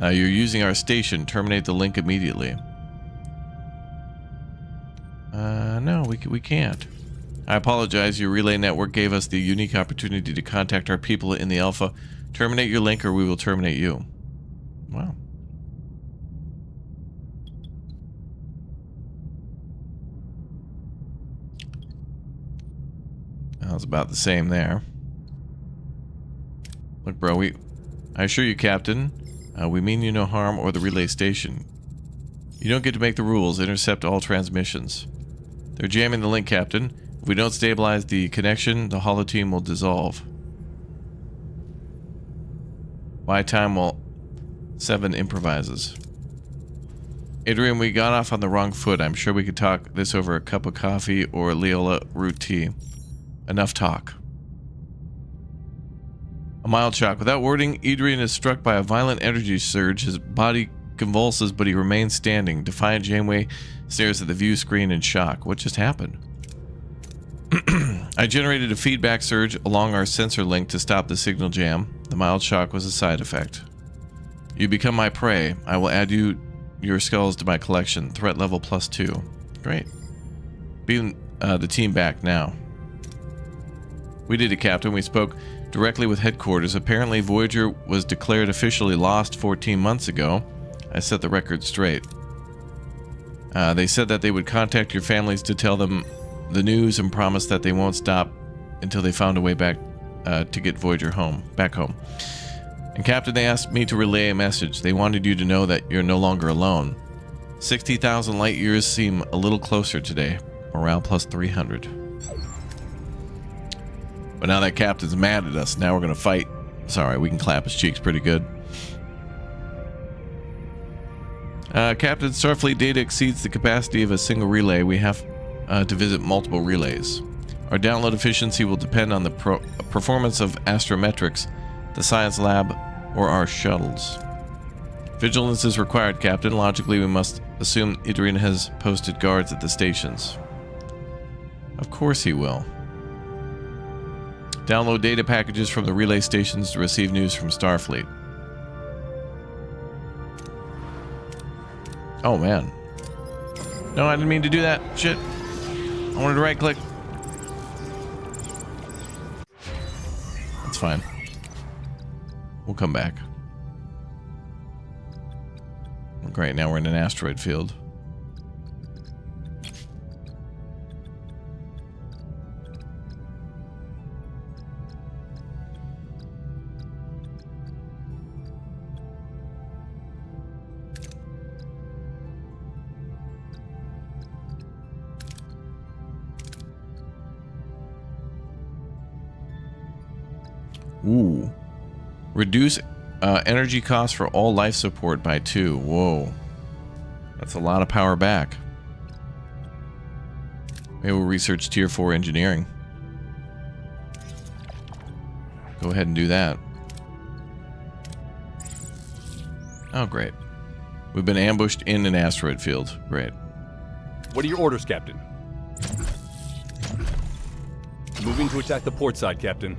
You're using our station. Terminate the link immediately. No, we can't. I apologize. Your relay network gave us the unique opportunity to contact our people in the Alpha. Terminate your link or we will terminate you. Wow. That was about the same there. Look, bro, I assure you, Captain, we mean you no harm or the relay station. You don't get to make the rules. Intercept all transmissions. They're jamming the link, Captain. If we don't stabilize the connection, the holo team will dissolve. By time while 7 improvises. Adrian, we got off on the wrong foot. I'm sure we could talk this over a cup of coffee or Leola root tea. Enough talk. A mild shock. Without wording, Adrian is struck by a violent energy surge. His body convulses, but he remains standing. Defiant Janeway stares at the view screen in shock. What just happened? I generated a feedback surge along our sensor link to stop the signal jam. The mild shock was a side effect. You become my prey. I will add your skulls to my collection. Threat level +2. Great. Beam the team back now. We did it, Captain. We spoke directly with headquarters. Apparently, Voyager was declared officially lost 14 months ago. I set the record straight. They said that they would contact your families to tell them the news and promise that they won't stop until they found a way back to get Voyager back home. And Captain, they asked me to relay a message. They wanted you to know that you're no longer alone. 60,000 light years seem a little closer today. Morale plus 300. But now that Captain's mad at us, now we're going to fight. Sorry, we can clap his cheeks pretty good. Captain, Starfleet data exceeds the capacity of a single relay. We have to visit multiple relays. Our download efficiency will depend on the performance of astrometrics, the science lab, or our shuttles. Vigilance is required, Captain. Logically, we must assume Idrian has posted guards at the stations. Of course he will. Download data packages from the relay stations to receive news from Starfleet. Oh, man. No, I didn't mean to do that. Shit. I wanted to right-click. That's fine. We'll come back. Great, now we're in an asteroid field. Ooh. Reduce energy costs for all life support by 2. Whoa. That's a lot of power back. Maybe we'll research Tier 4 engineering. Go ahead and do that. Oh, great. We've been ambushed in an asteroid field. Great. What are your orders, Captain? Moving to attack the port side, Captain.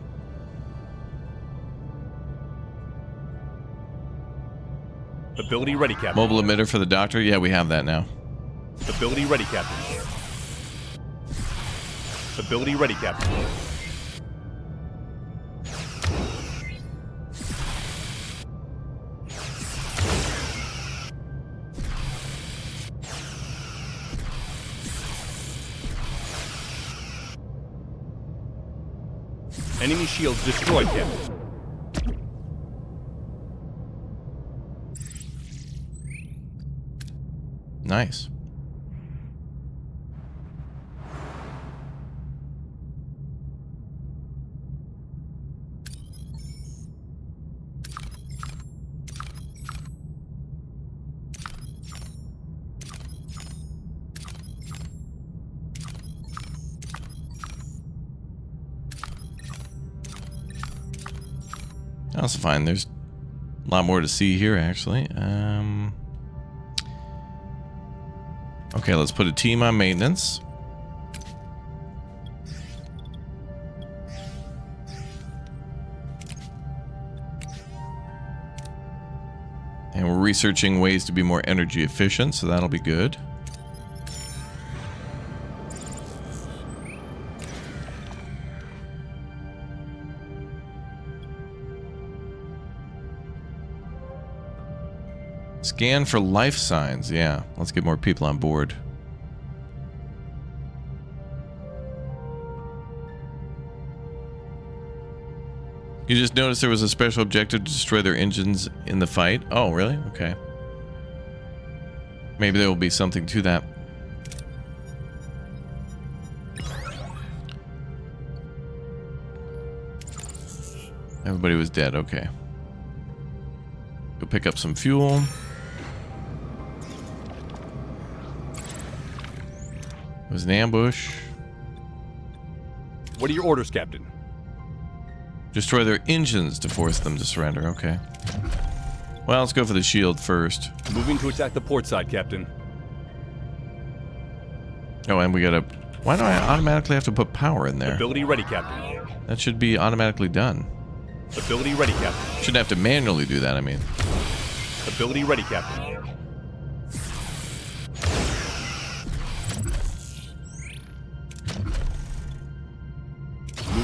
Ability ready, Captain. Mobile emitter for the doctor? Yeah, we have that now. Ability ready, Captain. Ability ready, Captain. Enemy shields destroyed, Captain. Nice. That's fine. There's a lot more to see here, actually. Okay, let's put a team on maintenance. And we're researching ways to be more energy efficient, so that'll be good. Scan for life signs. Yeah, let's get more people on board. You just noticed there was a special objective to destroy their engines in the fight. Oh, really? Okay. Maybe there will be something to that. Everybody was dead. Okay. Go pick up some fuel. It was an ambush. What are your orders, Captain? Destroy their engines to force them to surrender. Okay. Well, let's go for the shield first. Moving to attack the port side, Captain. Oh, and we gotta... Why do I automatically have to put power in there? Ability ready, Captain. That should be automatically done. Ability ready, Captain. Shouldn't have to manually do that, I mean. Ability ready, Captain.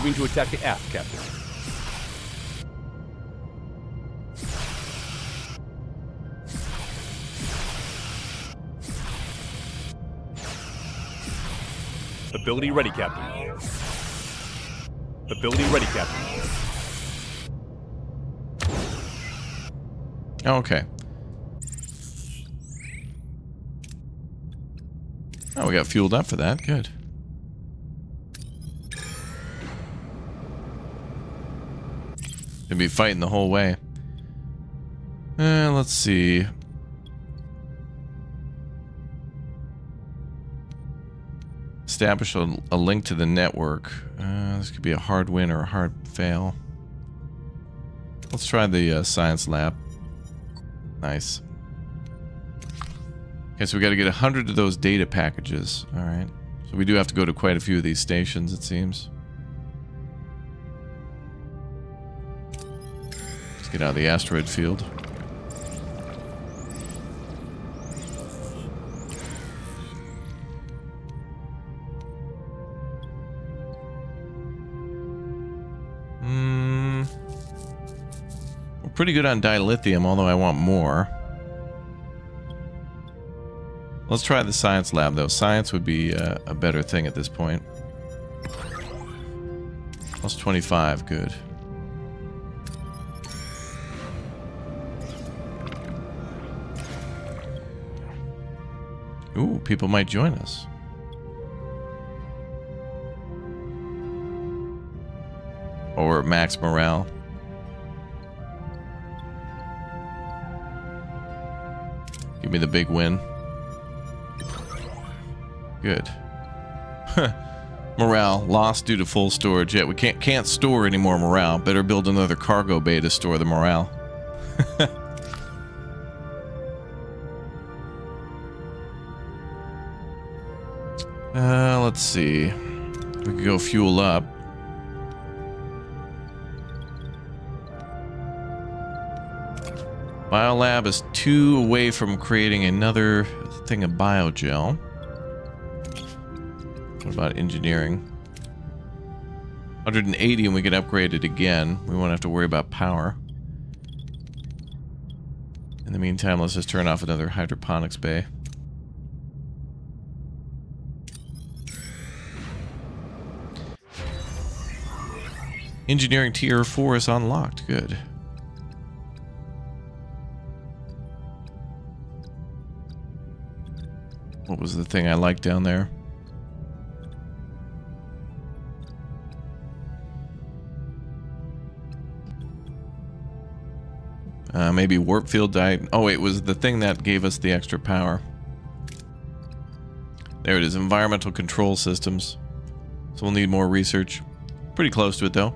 Moving to attack the aft, Captain. Ability ready, Captain. Ability ready, Captain. Okay. Oh, we got fueled up for that. Good. Gonna be fighting the whole way. Let's see. Establish a link to the network. This could be a hard win or a hard fail. Let's try the science lab. Nice. Okay, so we got to get 100 of those data packages. All right. So we do have to go to quite a few of these stations, it seems. Let's get out of the asteroid field. We're pretty good on dilithium, although I want more. Let's try the science lab, though. Science would be a better thing at this point. Plus 25, good. Ooh, people might join us. Or max morale. Give me the big win. Good. Morale lost due to full storage. Yeah, we can't store any more morale. Better build another cargo bay to store the morale. Let's see. We could go fuel up. Biolab is 2 away from creating another thing of biogel. What about engineering? 180 and we can upgrade it again. We won't have to worry about power. In the meantime, let's just turn off another hydroponics bay. Engineering tier 4 is unlocked. Good. What was the thing I liked down there? Maybe warp field died. Oh, it was the thing that gave us the extra power. There it is, environmental control systems. So we'll need more research. Pretty close to it though.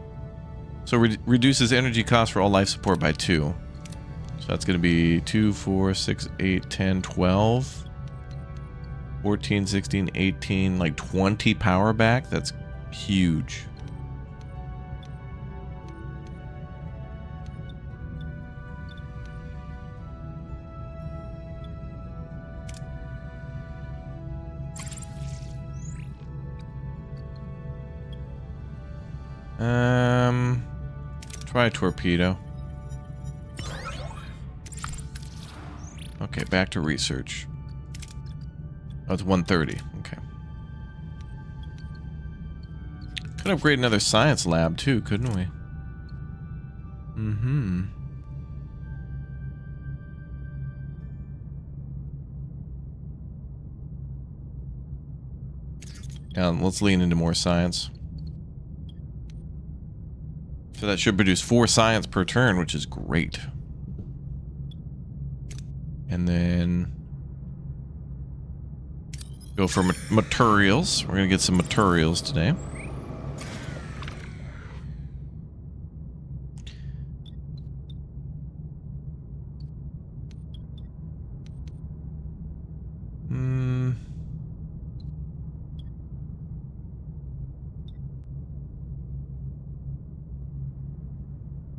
So reduces energy cost for all life support by 2. So that's going to be 2, 4, 6, 8, 10, 12, 14, 16, 18, like 20 power back. That's huge. Try a torpedo. Okay, back to research. Oh, it's 130. Okay. Could upgrade another science lab too, couldn't we? Mm-hmm. Yeah, let's lean into more science. So that should produce 4 science per turn, which is great. And then go for materials. We're going to get some materials today.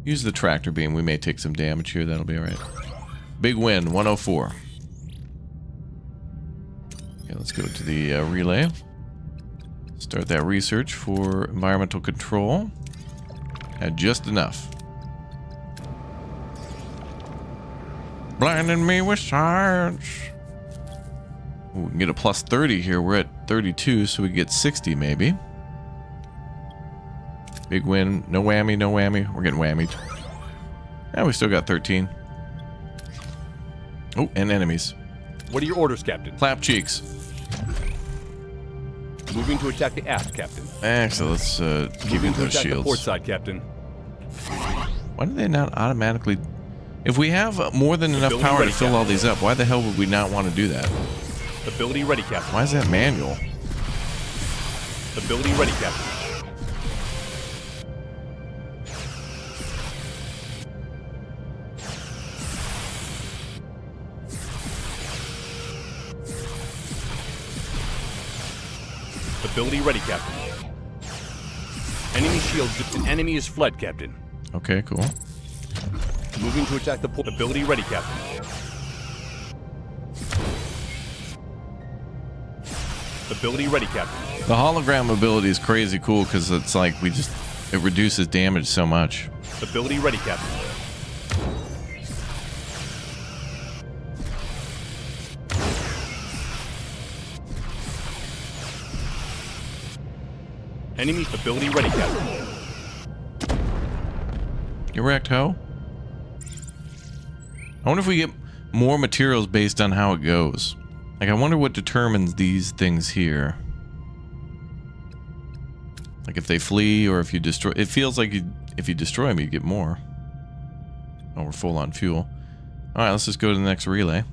Use the tractor beam. We may take some damage here. That'll be alright. Big win, 104. Okay, let's go to the relay. Start that research for environmental control. Had just enough. Blinding me with science. Ooh, we can get a plus 30 here. We're at 32, so we get 60 maybe. Big win. No whammy, no whammy. We're getting whammied. Yeah, we still got 13. Oh, and enemies. What are your orders, Captain? Clap cheeks. Moving to attack the aft, Captain. Actually, let's keep Moving into to those attack the shields. port side, Captain. Why do they not automatically... If we have more than enough power to fill all these up, why the hell would we not want to do that? Ability ready, Captain. Why is that manual? Ability ready, Captain. Ability ready, Captain. Enemy shields. An enemy is fled, Captain. Okay, cool. Moving to attack the port. Ability ready, Captain. Ability ready, Captain. The hologram ability is crazy cool because it's like it reduces damage so much. Ability ready, Captain. Enemy ability ready, Captain. You wrecked, ho? I wonder if we get more materials based on how it goes. Like, I wonder what determines these things here. Like, if they flee or if you destroy... It feels like if you destroy them, you get more. Oh, we're full on fuel. Alright, let's just go to the next relay.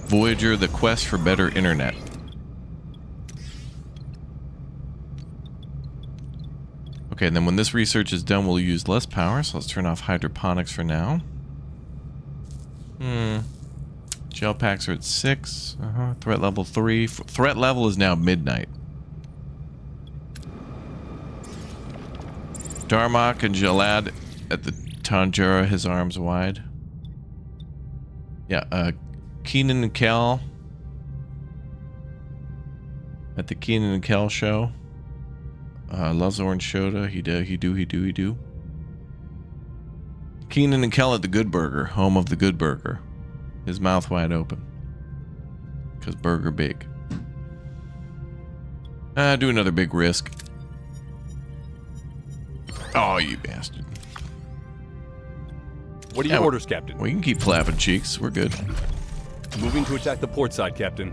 Voyager, the quest for better internet. Okay, and then when this research is done, we'll use less power, so let's turn off hydroponics for now. Gel packs are at 6. Threat level 3. Threat level is now midnight. Darmok and Jalad at the Tanjura, his arms wide. Yeah, Keenan and Kel at the Keenan and Kel show. Loves orange soda. He do. Keenan and Kel at the Good Burger, home of the Good Burger. His mouth wide open. Because burger big. Do another big risk. Oh, you bastard. What are your orders, Captain? We can keep flapping cheeks. We're good. Moving to attack the port side, Captain.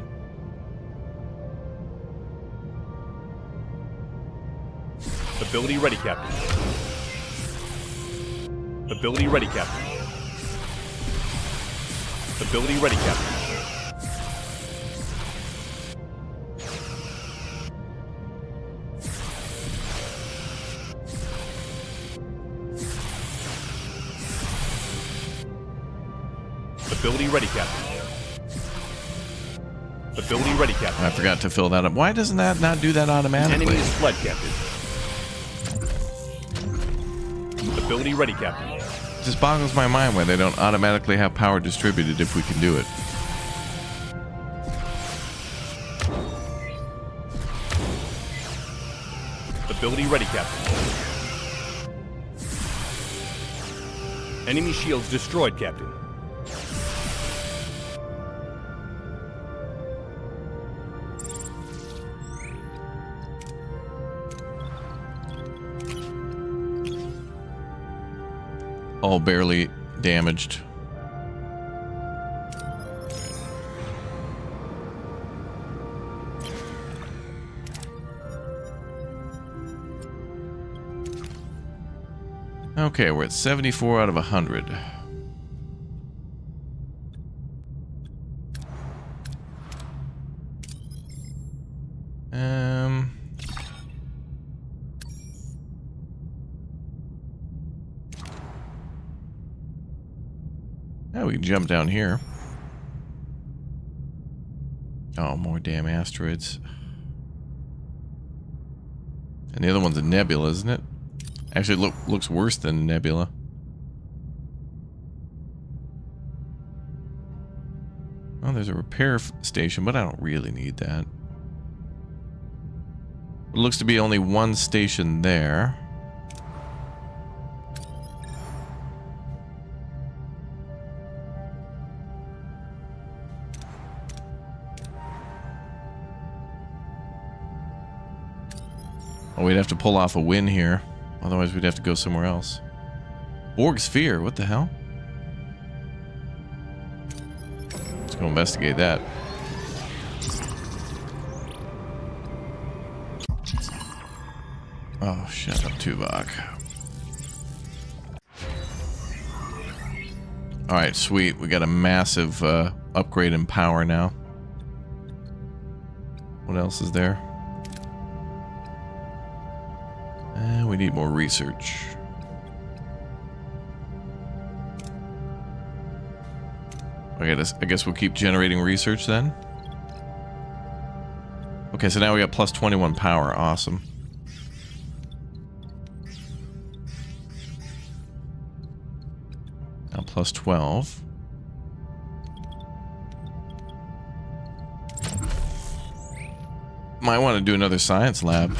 Ability ready, Captain. Ability ready, Captain. Ability ready, Captain. Ability ready, Captain. Ability ready, Captain. I forgot to fill that up. Why doesn't that not do that automatically? Enemy is fled, Captain. Ability ready, Captain. It just boggles my mind why they don't automatically have power distributed if we can do it. Ability ready, Captain. Enemy shields destroyed, Captain. All barely damaged. Okay, we're at 74 out of 100. We can jump down here. Oh, more damn asteroids. And the other one's a nebula, isn't it? Actually, looks worse than a nebula. Oh, there's a repair station, but I don't really need that. It looks to be only one station there. Oh, we'd have to pull off a win here. Otherwise, we'd have to go somewhere else. Borg sphere, what the hell? Let's go investigate that. Oh, shut up, Tuvok. Alright, sweet. We got a massive upgrade in power now. What else is there? We need more research. I guess we'll keep generating research then. Okay, so now we got plus 21 power. Awesome. Now plus 12. Might want to do another science lab.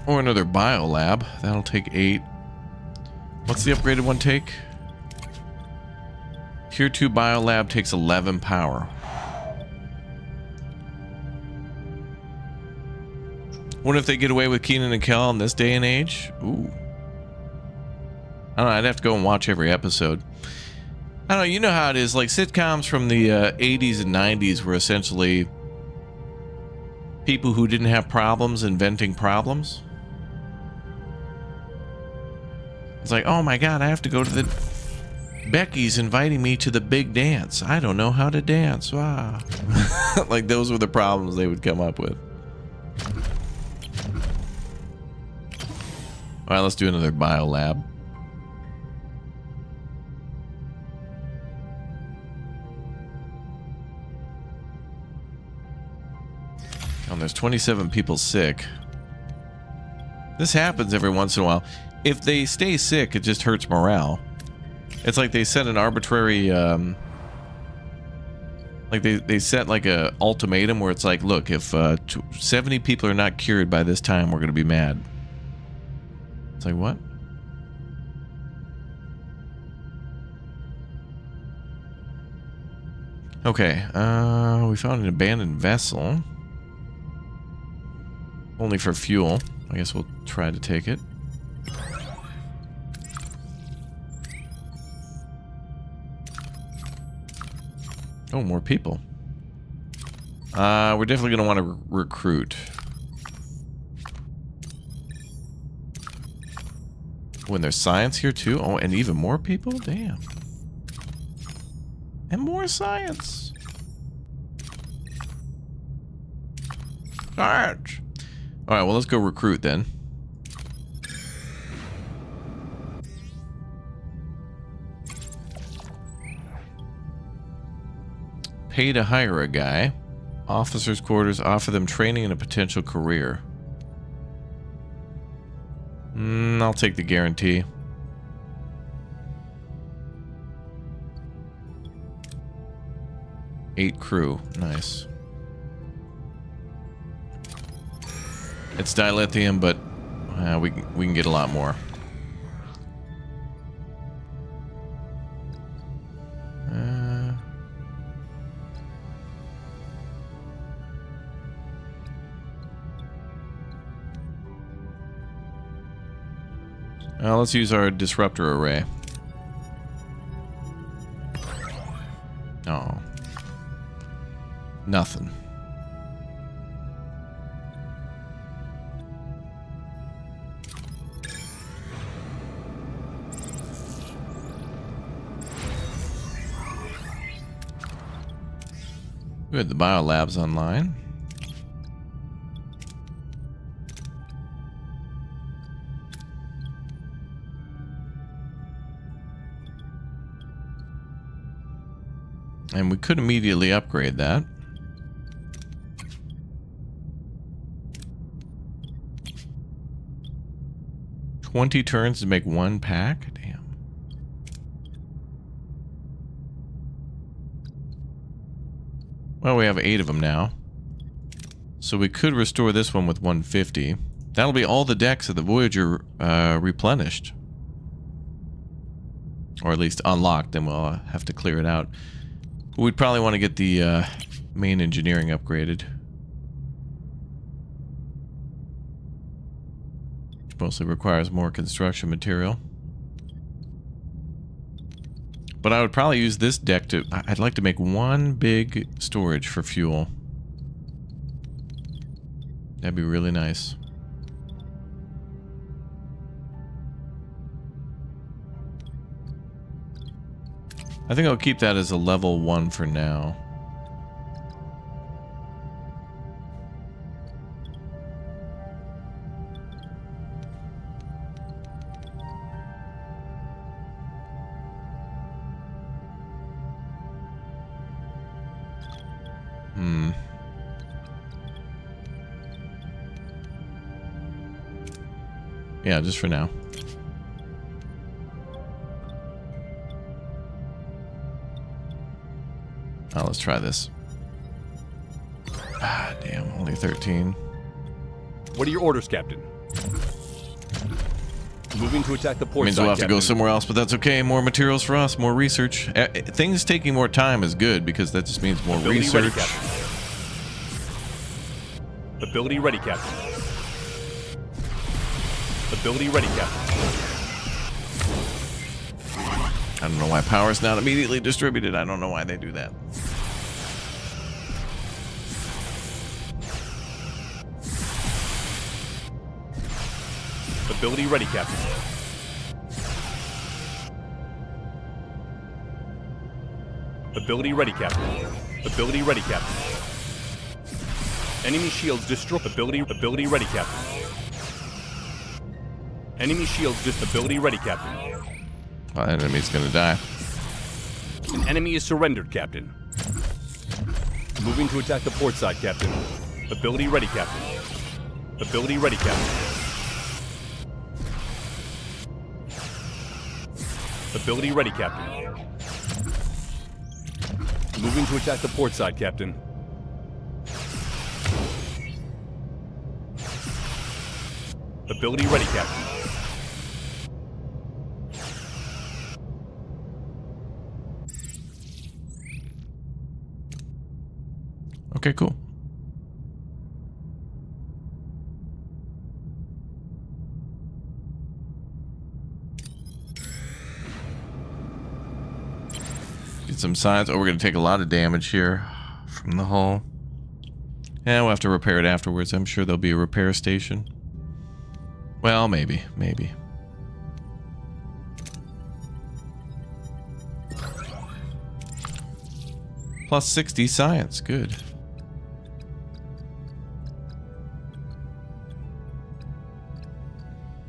Or another bio lab. That'll take 8. What's the upgraded one take? Tier 2 bio lab takes 11 power. Wonder if they get away with Keenan and Kel in this day and age? Ooh. I don't know, I'd have to go and watch every episode. I don't know, you know how it is. Like sitcoms from the 80s and 90s were essentially people who didn't have problems inventing problems. It's like, oh my god, I have to go to the... Becky's inviting me to the big dance. I don't know how to dance. Wow. Like, those were the problems they would come up with. Alright, let's do another bio lab. Oh, there's 27 people sick. This happens every once in a while. If they stay sick, it just hurts morale. It's like they set an arbitrary, like they set like a ultimatum where it's like, look, if 70 people are not cured by this time, we're gonna be mad. It's like, what? Okay, we found an abandoned vessel. Only for fuel. I guess we'll try to take it. Oh, more people. We're definitely going to want to recruit. When there's science here too? Oh, and even more people? Damn. And more science. Charge. Alright, well, let's go recruit then. Pay to hire a guy. Officers' quarters, offer them training and a potential career. I'll take the guarantee. Eight crew. Nice. It's dilithium, but we can get a lot more. Let's use our disruptor array. Oh. Nothing. We had the biolabs online. And we could immediately upgrade that. $20 turns to make one pack? Damn. Well, we have 8 of them now. So we could restore this one with 150. That'll be all the decks of the Voyager replenished. Or at least unlocked, then we'll have to clear it out. We'd probably want to get the main engineering upgraded. Which mostly requires more construction material. But I would probably use this deck to... I'd like to make one big storage for fuel. That'd be really nice. I think I'll keep that as a level 1 for now. Yeah, just for now. Oh, let's try this. Ah, damn, only 13. What are your orders, Captain? Moving to attack the port Means side, we'll have to go Captain. somewhere else, but that's okay. More materials for us, more research. Things taking more time is good because that just means more Ability research. ready, Captain. Ability ready, Captain. Ability ready, Captain. I don't know why power's not immediately distributed. I don't know why they do that. Ability ready, Captain. Ability ready, Captain. Ability ready, Captain. Enemy shields destroy. Ability ready, Captain. Enemy shields ability ready, Captain. Well, that enemy's gonna die. An enemy is surrendered, Captain. Moving to attack the port side, Captain. Ability ready, Captain. Ability ready, Captain. Ability ready, Captain. Moving to attack the port side, Captain. Ability ready, Captain. Okay, cool. Get some signs. Oh, we're going to take a lot of damage here from the hull. Yeah, we'll have to repair it afterwards. I'm sure there'll be a repair station. Well, maybe. Plus 60 science. Good.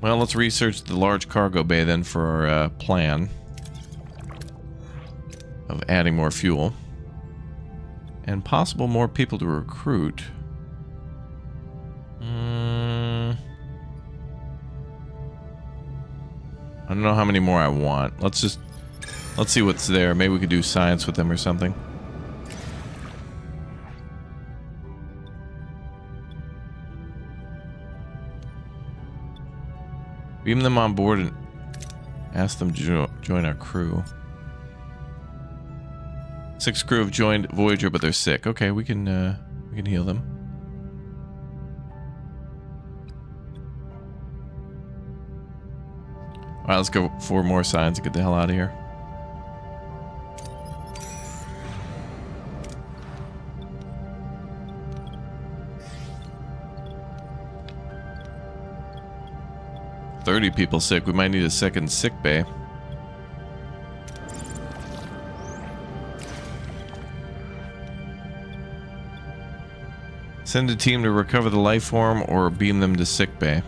Well, let's research the large cargo bay then for our plan of adding more fuel and possible more people to recruit. I don't know how many more I want. Let's see what's there. Maybe we could do science with them or something. Beam them on board and ask them to join our crew. 6 crew have joined Voyager, but they're sick. Okay, we can heal them. All right, let's go 4 more signs and get the hell out of here. $30 people sick. We might need a second sick bay. Send a team to recover the life form or beam them to sick bay.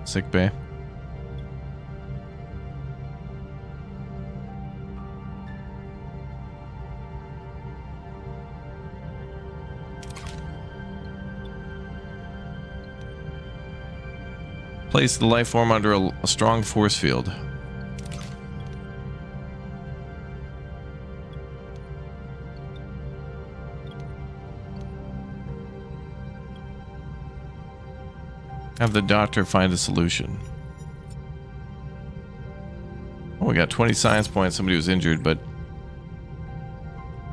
Sick bay. Place the life form under a strong force field. Have the doctor find a solution. Oh, we got 20 science points. Somebody was injured, but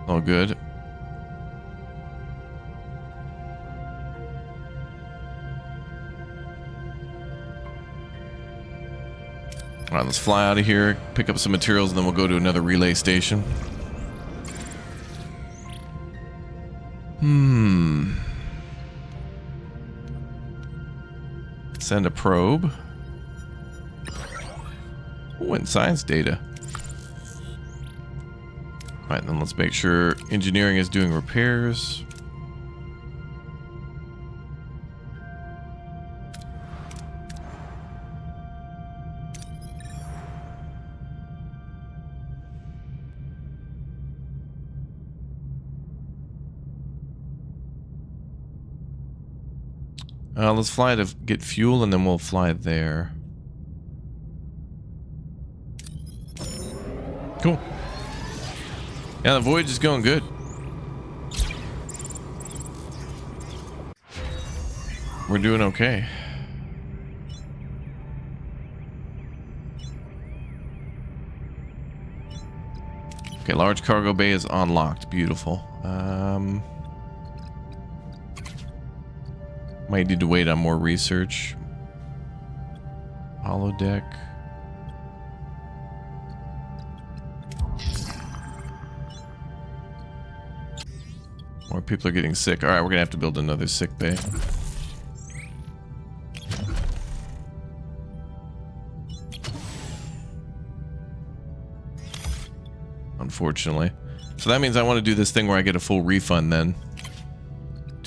all good. All right, let's fly out of here, pick up some materials, and then we'll go to another relay station. Send a probe. Oh, and science data. All right, then let's make sure engineering is doing repairs. Let's fly to get fuel, and then we'll fly there. Cool. Yeah, the Voyage is going good. We're doing okay. Okay, large cargo bay is unlocked. Beautiful. Might need to wait on more research. Holodeck. More people are getting sick. Alright, we're gonna have to build another sick bay. Unfortunately. So that means I want to do this thing where I get a full refund then.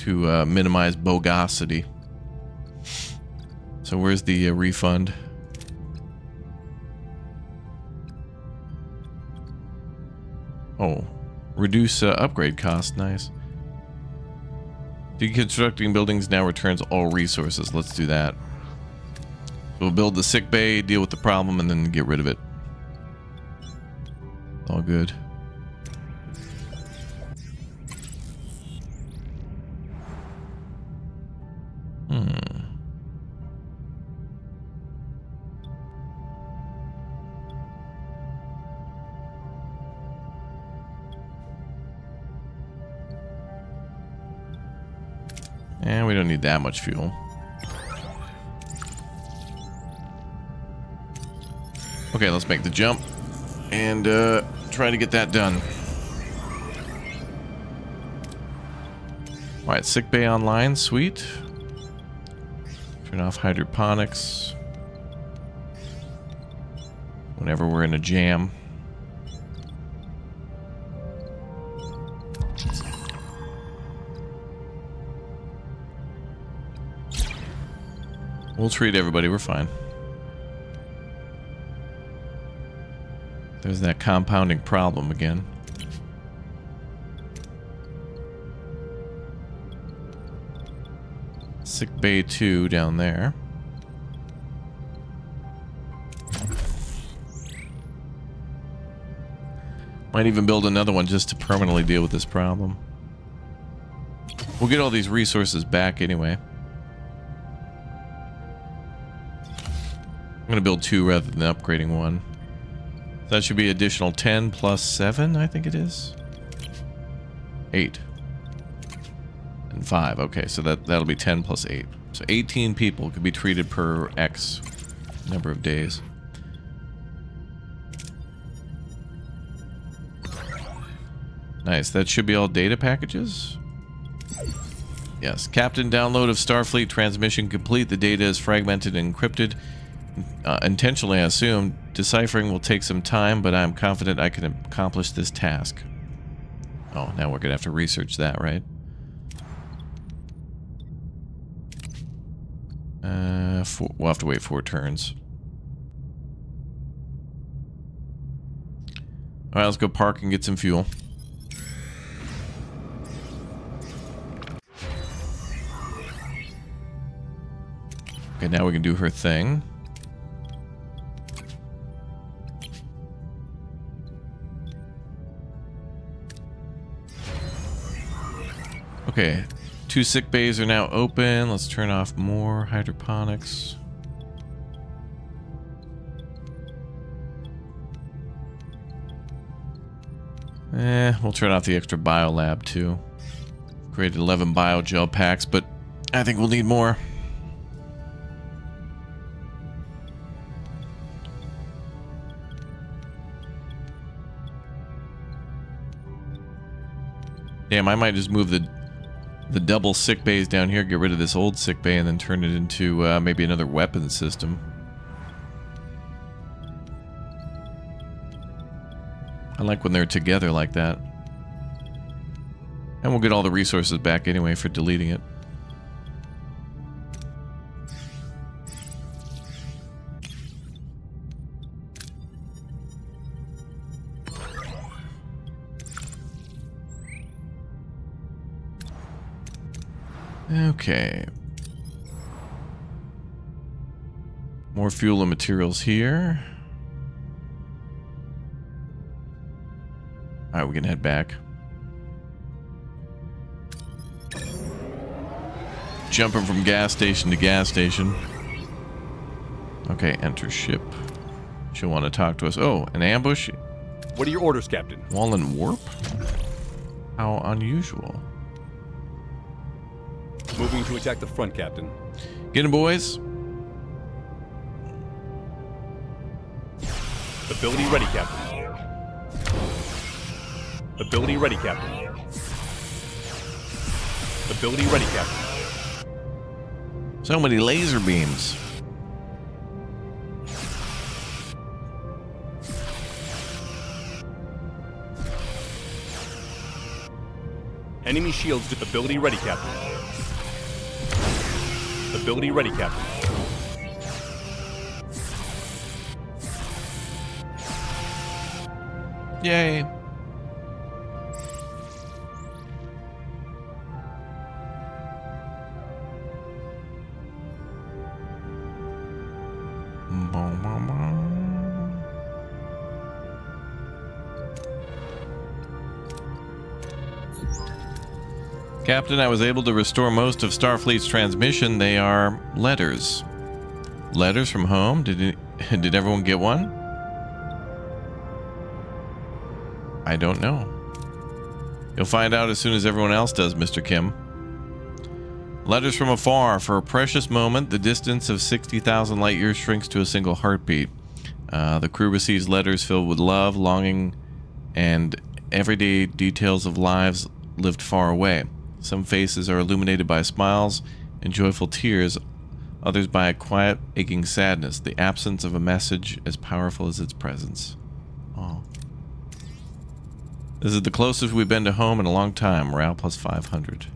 To minimize bogosity. So where's the refund? Oh, reduce upgrade cost. Nice. Deconstructing buildings now returns all resources. Let's do that. We'll build the sick bay, deal with the problem, and then get rid of it. All good. And we don't need that much fuel. Okay, let's make the jump and try to get that done. Alright, sick bay online, sweet. Turn off hydroponics whenever we're in a jam. We'll treat everybody, we're fine. There's that compounding problem again. Sick bay 2 down there. Might even build another one just to permanently deal with this problem. We'll get all these resources back anyway. I'm going to build 2 rather than upgrading 1. So that should be additional 10 plus 7, I think it is. 8. And 5. Okay, so that'll be 10 plus 8. So 18 people could be treated per X number of days. Nice. That should be all data packages. Yes. Captain, download of Starfleet transmission complete. The data is fragmented and encrypted. Intentionally, I assume. Deciphering will take some time, but I'm confident I can accomplish this task. Oh, now we're going to have to research that, right? We'll have to wait 4 turns. Alright, let's go park and get some fuel. Okay, now we can do her thing. Okay, 2 sick bays are now open. Let's turn off more hydroponics. We'll turn off the extra biolab too. Created 11 biogel packs, but I think we'll need more. Damn, I might just move the double sick bays down here, get rid of this old sick bay, and then turn it into maybe another weapon system. I like when they're together like that. And we'll get all the resources back anyway for deleting it. Okay. More fuel and materials here. Alright, we can head back. Jumping from gas station to gas station. Okay, enter ship. She'll want to talk to us. Oh, an ambush? What are your orders, Captain? Wall and warp? How unusual. Moving to attack the front, Captain. Get him, boys. Ability ready, Captain. Ability ready, Captain. Ability ready, Captain. So many laser beams. Enemy shields. Ability ready, Captain. Ability ready, Captain. Yay. Captain, I was able to restore most of Starfleet's transmission. They are letters. Letters from home? Did everyone get one? I don't know. You'll find out as soon as everyone else does, Mr. Kim. Letters from afar. For a precious moment, the distance of 60,000 light years shrinks to a single heartbeat. The crew receives letters filled with love, longing, and everyday details of lives lived far away. Some faces are illuminated by smiles and joyful tears, others by a quiet, aching sadness, the absence of a message as powerful as its presence. Oh. This is the closest we've been to home in a long time. Morale plus 500.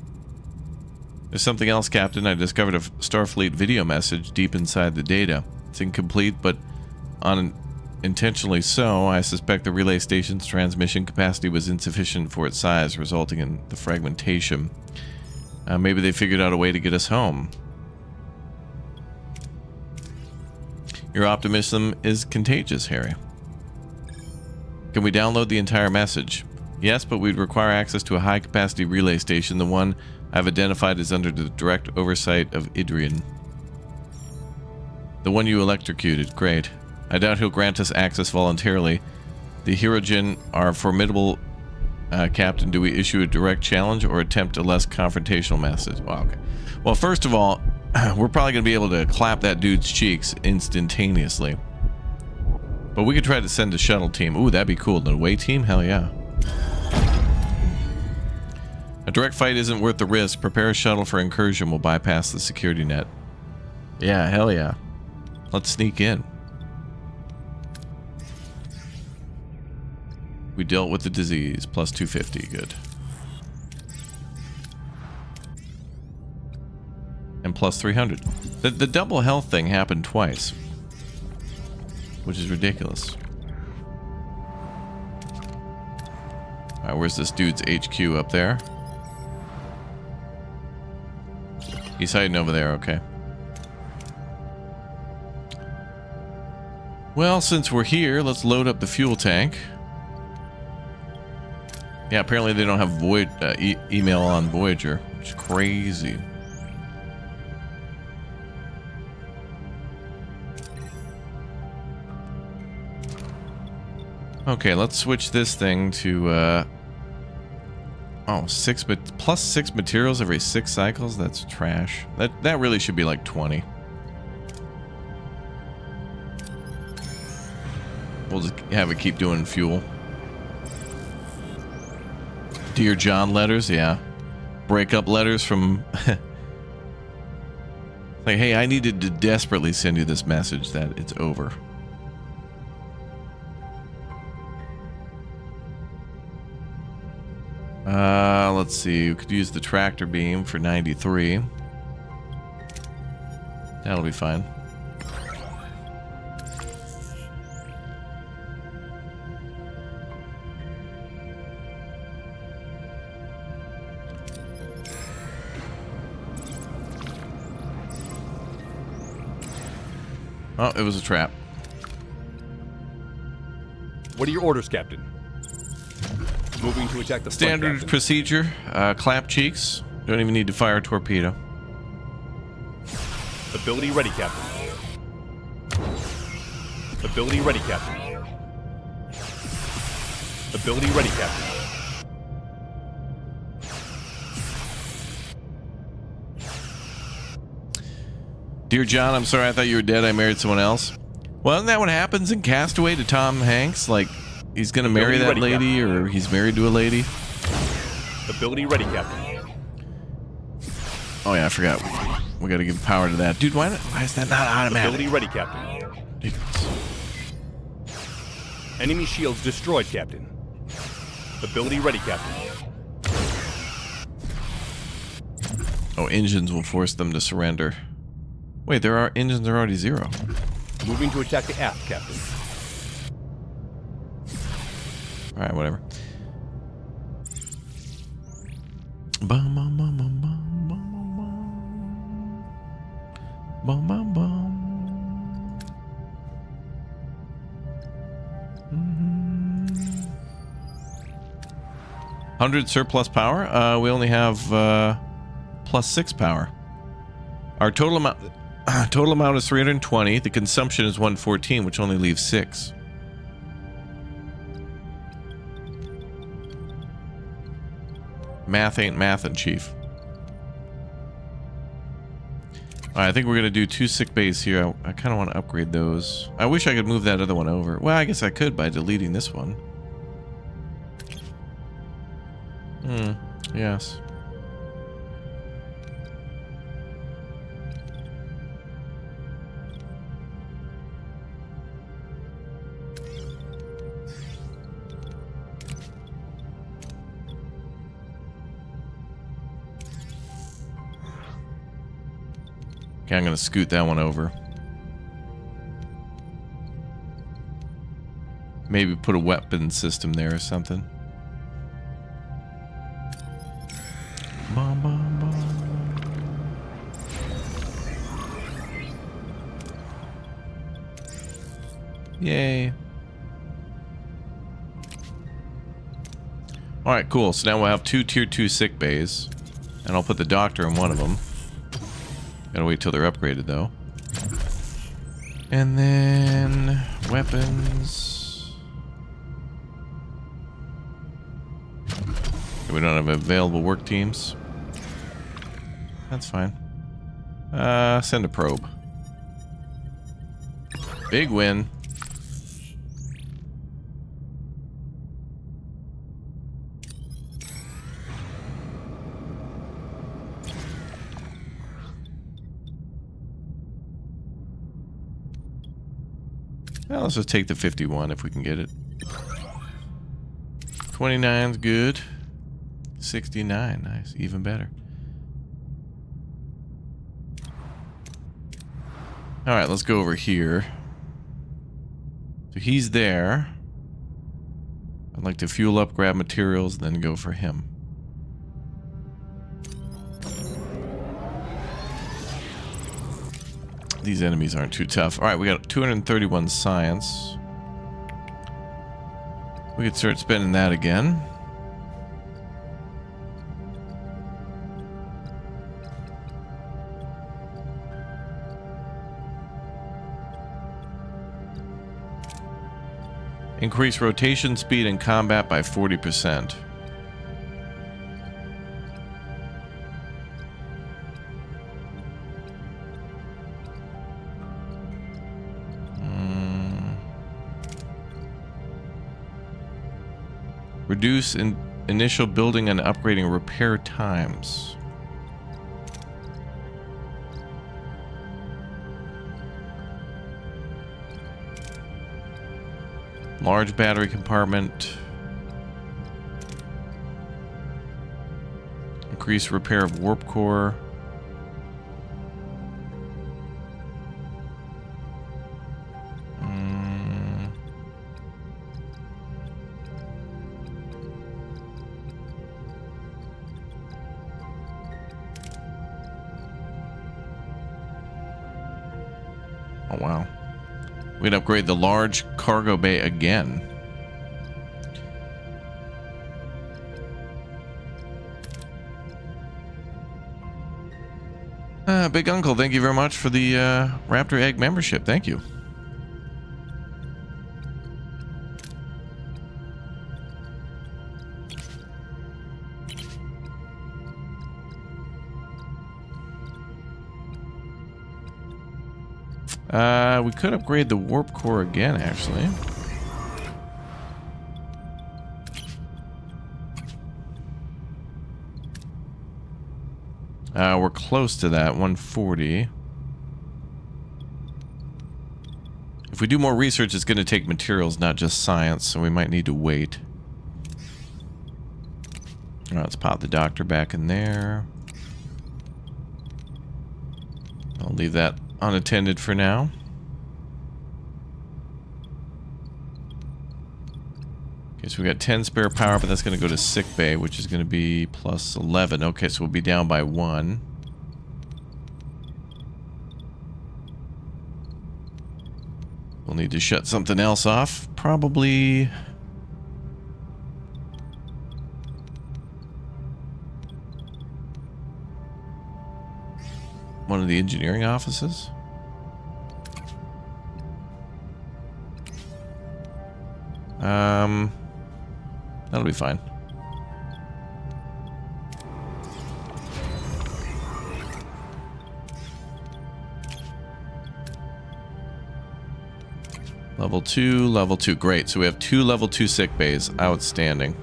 There's something else, Captain. I discovered a Starfleet video message deep inside the data. It's incomplete, but unintentionally so. I suspect the relay station's transmission capacity was insufficient for its size, resulting in the fragmentation. Maybe they figured out a way to get us home. Your optimism is contagious, Harry. Can we download the entire message? Yes, but we'd require access to a high-capacity relay station. The one I've identified is under the direct oversight of Idrian. The one you electrocuted. Great. I doubt he'll grant us access voluntarily. The Hirogen are formidable, Captain. Do we issue a direct challenge or attempt a less confrontational message? Well, okay. Well, first of all, we're probably going to be able to clap that dude's cheeks instantaneously. But we could try to send a shuttle team. Ooh, that'd be cool. An away team? Hell yeah. A direct fight isn't worth the risk. Prepare a shuttle for incursion. We'll bypass the security net. Yeah, hell yeah. Let's sneak in. We dealt with the disease. Plus 250. Good. And plus 300. The double health thing happened twice, which is ridiculous. Alright, where's this dude's HQ up there? He's hiding over there, okay. Well, since we're here, let's load up the fuel tank. Yeah, apparently they don't have email on Voyager. It's crazy. Okay, let's switch this thing to plus 6 materials every 6 cycles. That's trash. That really should be like 20. We'll just have it keep doing fuel. Dear John letters, yeah. Breakup letters from like, hey, I needed to desperately send you this message that it's over. Let's see. We could use the tractor beam for 93. That'll be fine. Oh, it was a trap. What are your orders, Captain? Moving to attack the standard front, procedure. Clap cheeks. Don't even need to fire a torpedo. Ability ready, Captain. Ability ready, Captain. Ability ready, Captain. Dear John, I'm sorry, I thought you were dead. I married someone else. Well, isn't that what happens in Castaway to Tom Hanks? Like, he's gonna marry that lady, or he's married to a lady? Ability ready, Captain. Oh yeah, I forgot. We gotta give power to that. Dude, why is that not automatic? Ability ready, Captain. Enemy shields destroyed, Captain. Ability ready, Captain. Oh, engines will force them to surrender. Wait, engines are already 0. Moving to attack the aft, Captain. Alright, whatever. Bum, bum, bum, bum, bum, bum, bum, bum, bum. 100 surplus power. We only have plus 6 power. Our total amount is 320. The consumption is 114, which only leaves 6. Math ain't mathin', Chief. Alright, I think we're gonna do 2 sick bays here. I kind of want to upgrade those. I wish I could move that other one over. Well, I guess I could by deleting this one. Yes. Okay, I'm going to scoot that one over. Maybe put a weapon system there or something. Bum, bum, bum. Yay. Alright, cool. So now we'll have 2 tier 2 sick bays. And I'll put the doctor in one of them. Gotta wait till they're upgraded, though. And then weapons. We don't have available work teams. That's fine. Send a probe. Big win. Well, let's just take the 51 if we can get it. 29's good. 69, nice, even better. Alright, let's go over here. So he's there. I'd like to fuel up, grab materials, and then go for him. These enemies aren't too tough. Alright, we got 231 science. We could start spending that again. Increase rotation speed in combat by 40%. Reduce initial building and upgrading repair times. Large battery compartment. Increase repair of warp core. Oh, wow. We'd upgrade the large cargo bay again. Big Uncle, thank you very much for the Raptor Egg membership. Thank you. We could upgrade the warp core again, actually. We're close to that, 140. If we do more research, it's going to take materials, not just science, so we might need to wait. All right, let's pop the doctor back in there. I'll leave that unattended for now. Okay, so we got 10 spare power, but that's going to go to sick bay, which is going to be plus 11. Okay, so we'll be down by 1. We'll need to shut something else off. Probably... one of the engineering offices. That'll be fine. Level 2, level 2. Great. So we have 2 level 2 sick bays. Outstanding.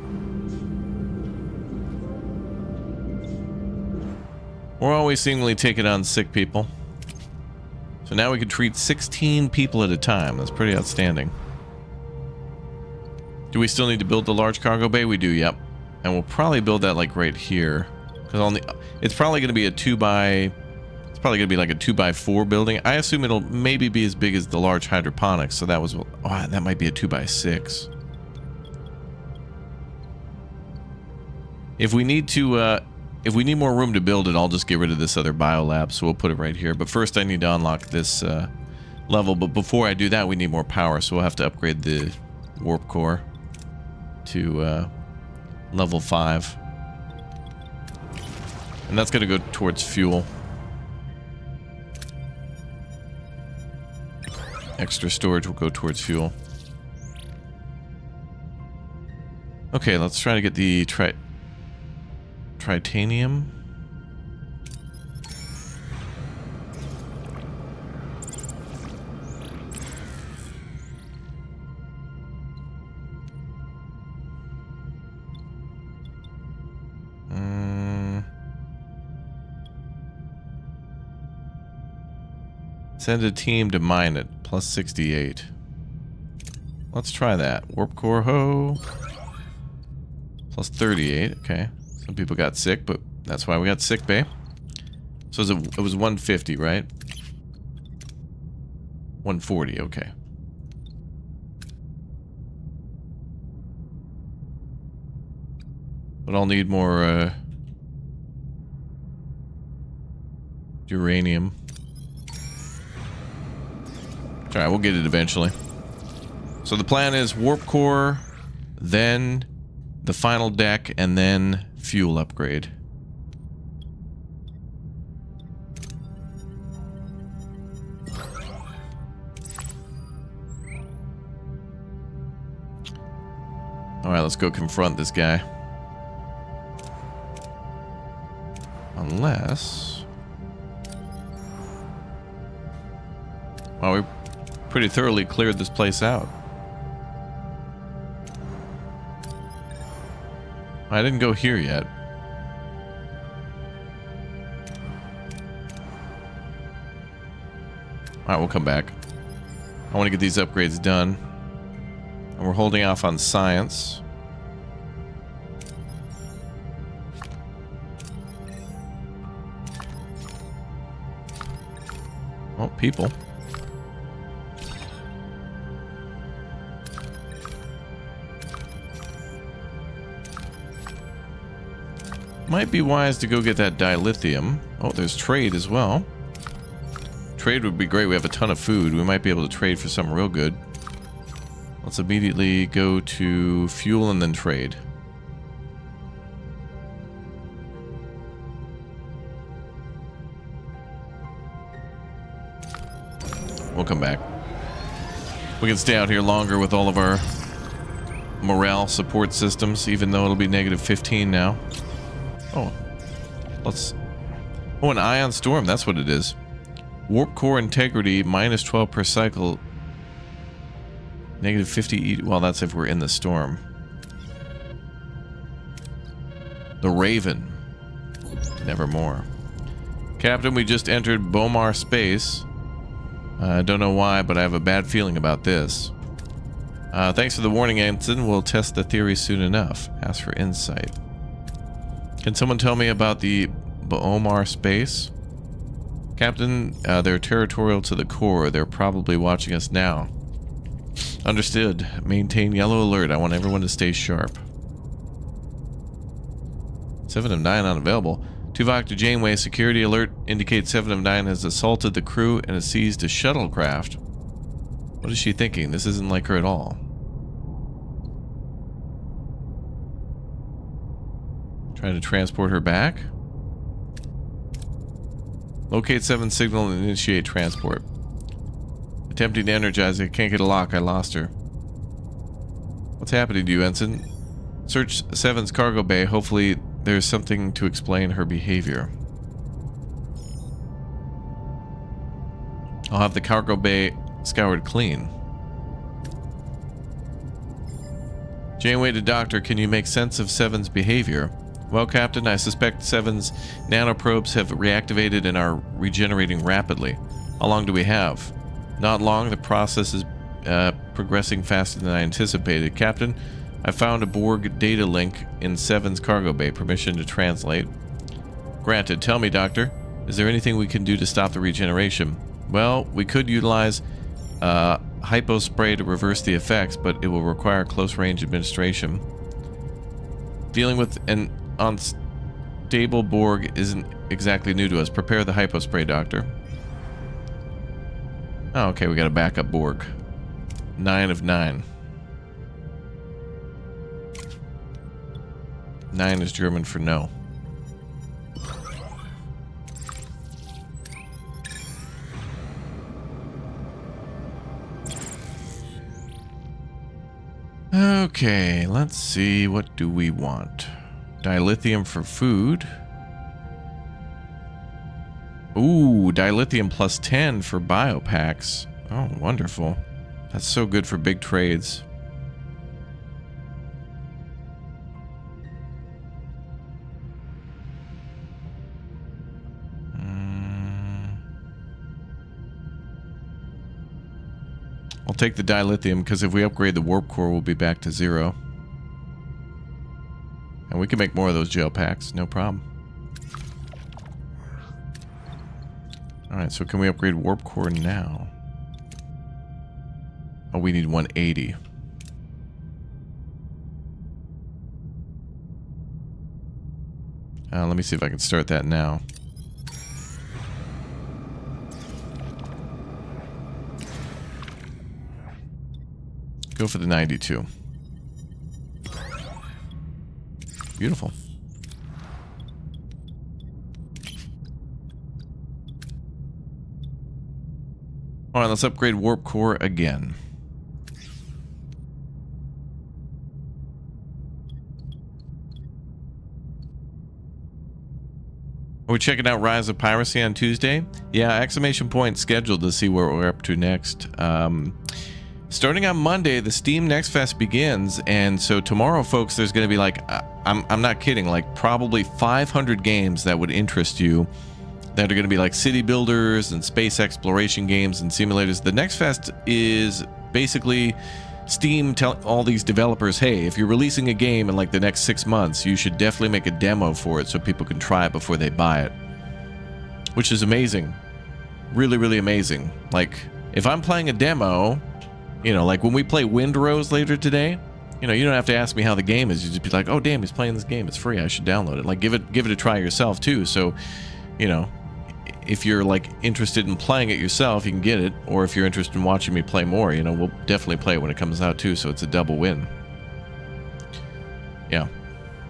We're always seemingly taking on sick people. So now we can treat 16 people at a time. That's pretty outstanding. Do we still need to build the large cargo bay? We do, yep. And we'll probably build that like right here. Because on the, it's probably going to be a 2x... It's probably going to be like a 2x4 building. I assume it'll maybe be as big as the large hydroponics. So that was... Oh, that might be a 2x6. If we need to... if we need more room to build it, I'll just get rid of this other biolab. So we'll put it right here. But first I need to unlock this level. But before I do that, we need more power. So we'll have to upgrade the warp core to level 5. And that's going to go towards fuel. Extra storage will go towards fuel. Okay, let's try to get the tritanium. Send a team to mine it. Plus 68. Let's try that. Warp core ho. Plus 38. Okay. Some people got sick, but that's why we got sick bay. So it was 150, right? 140. Okay. But I'll need more uranium. Alright, we'll get it eventually. So the plan is warp core, then the final deck, and then fuel upgrade. Alright, let's go confront this guy. Unless... Well, we pretty thoroughly cleared this place out. I didn't go here yet. Alright, we'll come back. I want to get these upgrades done. And we're holding off on science. Oh, people. Might be wise to go get that dilithium. Oh, there's trade as well. Trade would be great. We have a ton of food. We might be able to trade for something real good. Let's immediately go to fuel and then trade. We'll come back. We can stay out here longer with all of our morale support systems, even though it'll be -15 now. Oh, let's... Oh, an ion storm. That's what it is. Warp core integrity -12 per cycle. -50. Well, that's if we're in the storm. The Raven. Nevermore. Captain, we just entered Bomar space. I don't know why, but I have a bad feeling about this. Thanks for the warning, Ensign. We'll test the theory soon enough. Ask for insight. Can someone tell me about the Bomar space? Captain, they're territorial to the core. They're probably watching us now. Understood. Maintain yellow alert. I want everyone to stay sharp. 7 of 9 unavailable. Tuvok to Janeway. Security alert indicates 7 of 9 has assaulted the crew and has seized a shuttlecraft. What is she thinking? This isn't like her at all. Trying to transport her back? Locate 7 signal and initiate transport. Attempting to energize it. I can't get a lock. I lost her. What's happening to you, Ensign? Search 7's cargo bay. Hopefully there's something to explain her behavior. I'll have the cargo bay scoured clean. Janeway to Doctor, can you make sense of 7's behavior? Well, Captain, I suspect 7's nanoprobes have reactivated and are regenerating rapidly. How long do we have? Not long. The process is progressing faster than I anticipated. Captain, I found a Borg data link in 7's cargo bay. Permission to translate. Granted. Tell me, Doctor, is there anything we can do to stop the regeneration? Well, we could utilize hypo spray to reverse the effects, but it will require close-range administration. Dealing with an unstable Borg isn't exactly new to us. Prepare the hypo spray, Doctor. Oh, okay, we got a backup Borg. 9 of 9. 9 is German for no. Okay, let's see. What do we want? Dilithium for food. Ooh, dilithium plus 10 for biopacks. Oh, wonderful. That's so good for big trades. I'll take the dilithium because if we upgrade the warp core, we'll be back to 0. And we can make more of those gel packs, no problem. Alright, so can we upgrade warp core now? Oh, we need 180. Let me see if I can start that now. Go for the 92. Beautiful. Alright, let's upgrade warp core again. Are we checking out Rise of Piracy on Tuesday? Yeah, exclamation point scheduled to see where we're up to next. Starting on Monday, the Steam Next Fest begins, and so tomorrow, folks, there's going to be like, I'm not kidding, like probably 500 games that would interest you that are going to be like city builders and space exploration games and simulators. The Next Fest is basically Steam telling all these developers, hey, if you're releasing a game in like the next 6 months, you should definitely make a demo for it so people can try it before they buy it. Which is amazing. Really, really amazing. Like, if I'm playing a demo, you know, like when we play Windrose later today, you know, you don't have to ask me how the game is. You just be like, oh, damn, he's playing this game. It's free. I should download it. Like, give it a try yourself, too. So, you know, if you're like interested in playing it yourself, you can get it. Or if you're interested in watching me play more, you know, we'll definitely play it when it comes out too. So it's a double win. Yeah,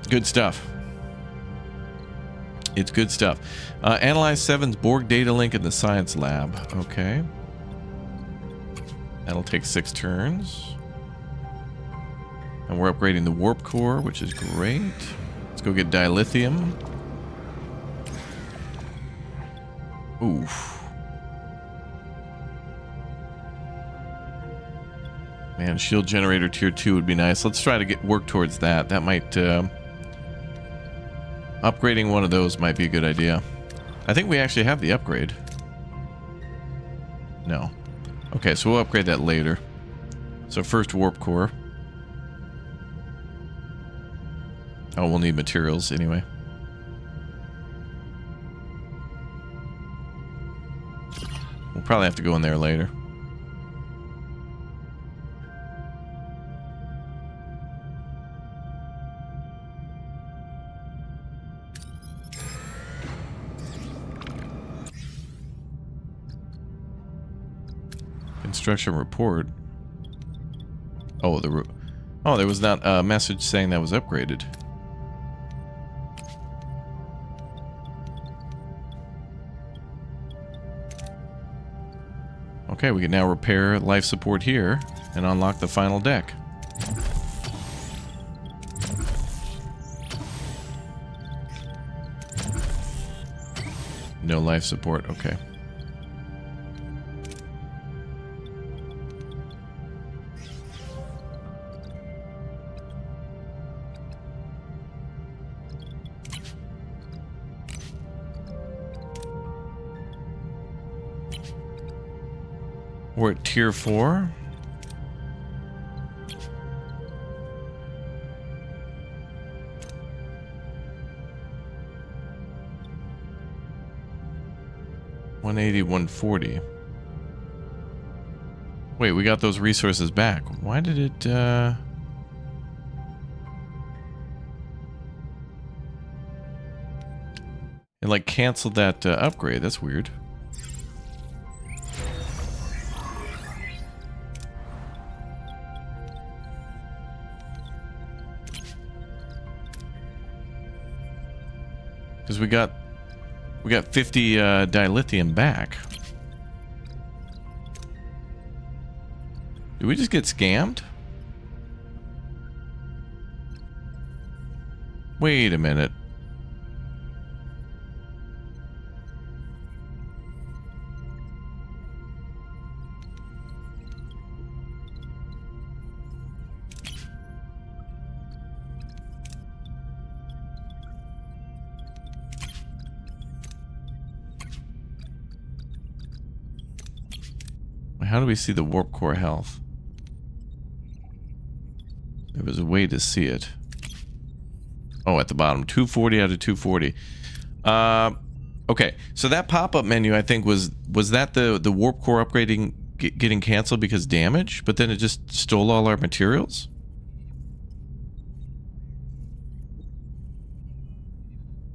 good stuff. It's good stuff. Analyze 7's Borg data link in the science lab. Okay. That'll take 6 turns. And we're upgrading the warp core, which is great. Let's go get dilithium. Oof. Man, shield generator tier 2 would be nice. Let's try to work towards that. That might upgrading one of those might be a good idea. I think we actually have the upgrade. No. Okay, so we'll upgrade that later. So first warp core. Oh, we'll need materials anyway. We'll probably have to go in there later. Construction report. Oh, there was not a message saying that was upgraded. Okay, we can now repair life support here and unlock the final deck. No life support, okay. We're at tier 4. $180, $140. Wait, we got those resources back. Why did it, It like canceled that upgrade. That's weird. Because we got 50 dilithium back. Did we just get scammed? Wait a minute. How do we see the warp core health? There was a way to see it. Oh, at the bottom. 240 out of 240. Okay, so that pop-up menu, I think, was that the warp core upgrading getting canceled because damage? But then it just stole all our materials?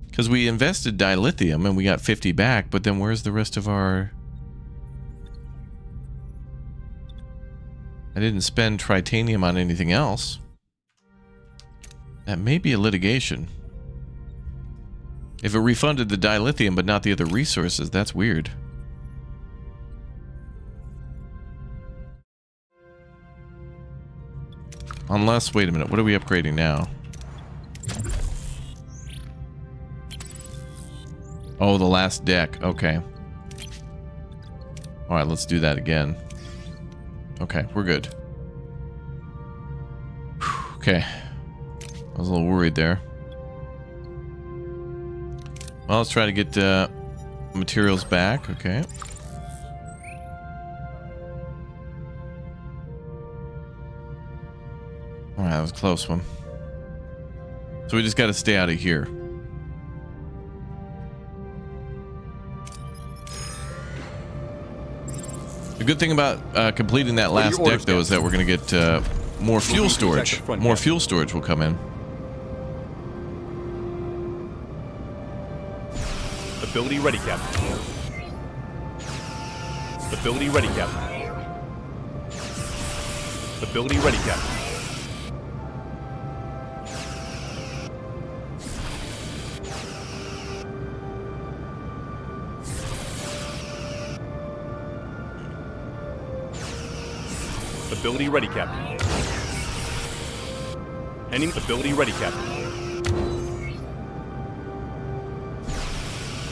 Because we invested dilithium and we got 50 back, but then where's the rest of our... I didn't spend tritanium on anything else. That may be a litigation. If it refunded the dilithium but not the other resources, that's weird. Unless, wait a minute, what are we upgrading now? Oh, the last deck. Okay. All right, let's do that again. Okay, we're good. Whew, okay. I was a little worried there. Well, let's try to get materials back. Okay. All right, that was a close one. So we just got to stay out of here. The good thing about completing that last deck, though, is that we're going to get more fuel storage. More fuel storage will come in. Ability ready, Captain. Ability ready, Captain. Ability ready, Captain. Ability ready, Captain. Any ability ready, Captain.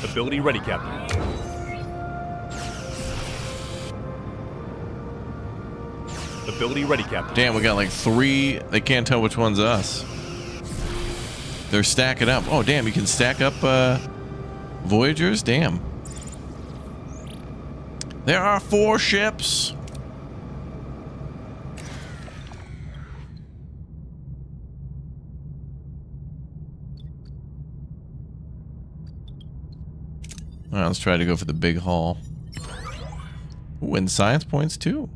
Ability ready, Captain. Ability ready, Captain. Damn, we got like 3. They can't tell which one's us. They're stacking up. Oh, damn, you can stack up Voyagers? Damn. There are 4 ships. All right, let's try to go for the big haul. Win science points too.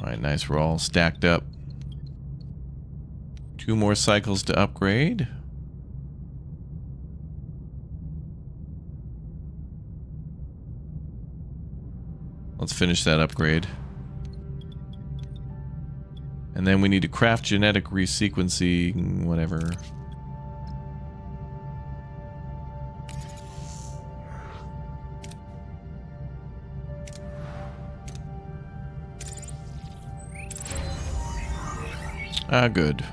All right, nice. We're all stacked up. 2 more cycles to upgrade. Let's finish that upgrade. And then we need to craft genetic resequencing, whatever. Ah, good.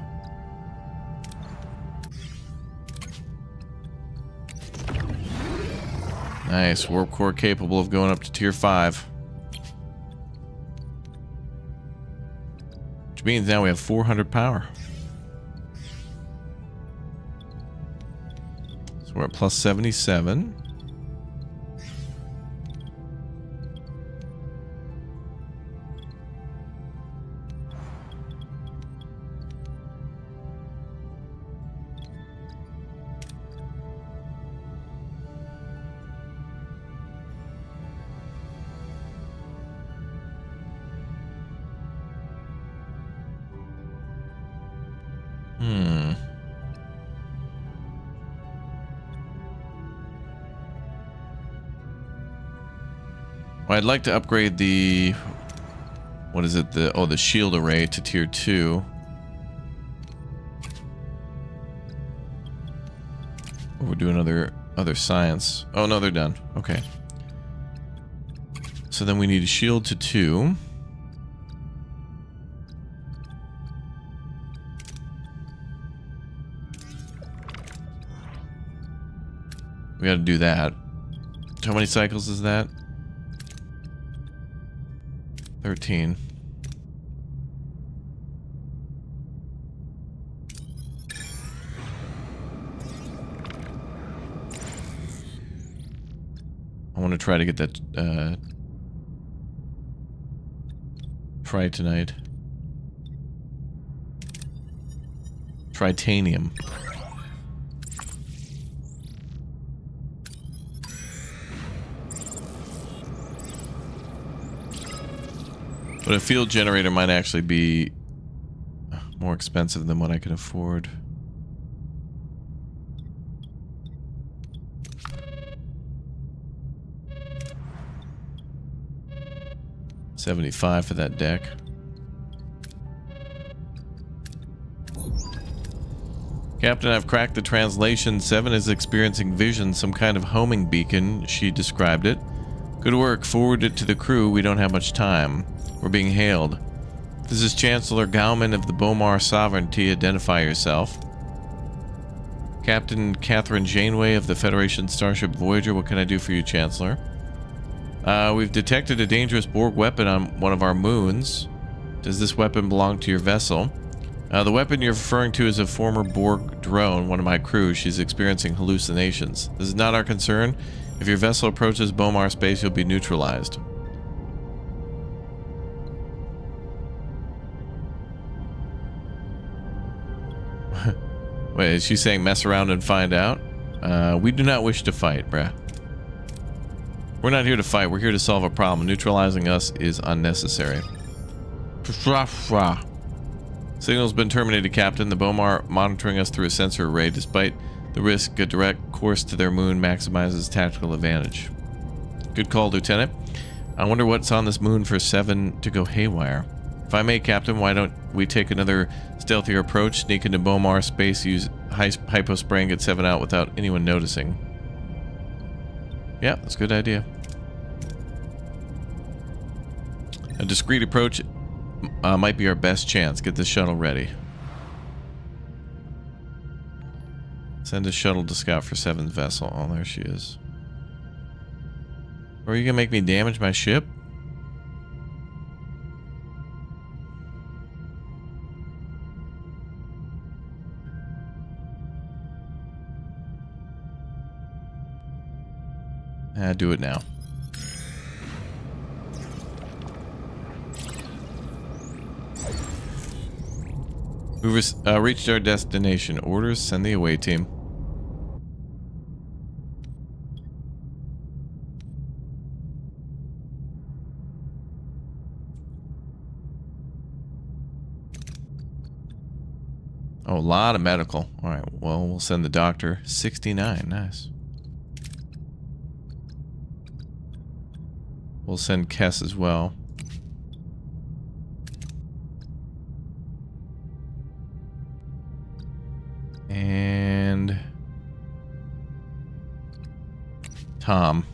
Nice. Warp core capable of going up to tier 5. Which means now we have 400 power. So we're at plus 77. Well, I'd like to upgrade the... What is it? The shield array to tier 2. We're doing other science. Oh, no, they're done. Okay. So then we need a shield to 2. We got to do that. How many cycles is that? 13. I want to try to get that Tritonite. Tritanium. But a field generator might actually be more expensive than what I could afford. $75 for that deck. Captain, I've cracked the translation. 7 is experiencing vision, some kind of homing beacon. She described it. Good work. Forward it to the crew. We don't have much time. We're being hailed. This is Chancellor Gauman of the Bomar Sovereignty. Identify yourself. Captain Catherine Janeway of the Federation starship Voyager, what can I do for you, Chancellor? We've detected a dangerous Borg weapon on one of our moons. Does this weapon belong to your vessel? The weapon you're referring to is a former Borg drone, one of my crew. She's experiencing hallucinations. This is not our concern. If your vessel approaches Bomar space, you'll be neutralized. Wait, is she saying mess around and find out? We do not wish to fight, bruh. We're not here to fight. We're here to solve a problem. Neutralizing us is unnecessary. Signal's been terminated, Captain. The Bomar monitoring us through a sensor array. Despite the risk, a direct course to their moon maximizes tactical advantage. Good call, Lieutenant. I wonder what's on this moon for 7 to go haywire. If I may, Captain, why don't we take another stealthier approach, sneak into Bomar space, use hypo spray and get 7 out without anyone noticing? Yeah, that's a good idea. A discreet approach might be our best chance. Get the shuttle ready. Send a shuttle to scout for 7's vessel. Oh, there she is. Or are you gonna make me damage my ship? Do it now. We've reached our destination. Orders, send the away team. Oh, a lot of medical. Alright, well, we'll send the doctor. 69, nice. We'll send Kess as well. And Tom.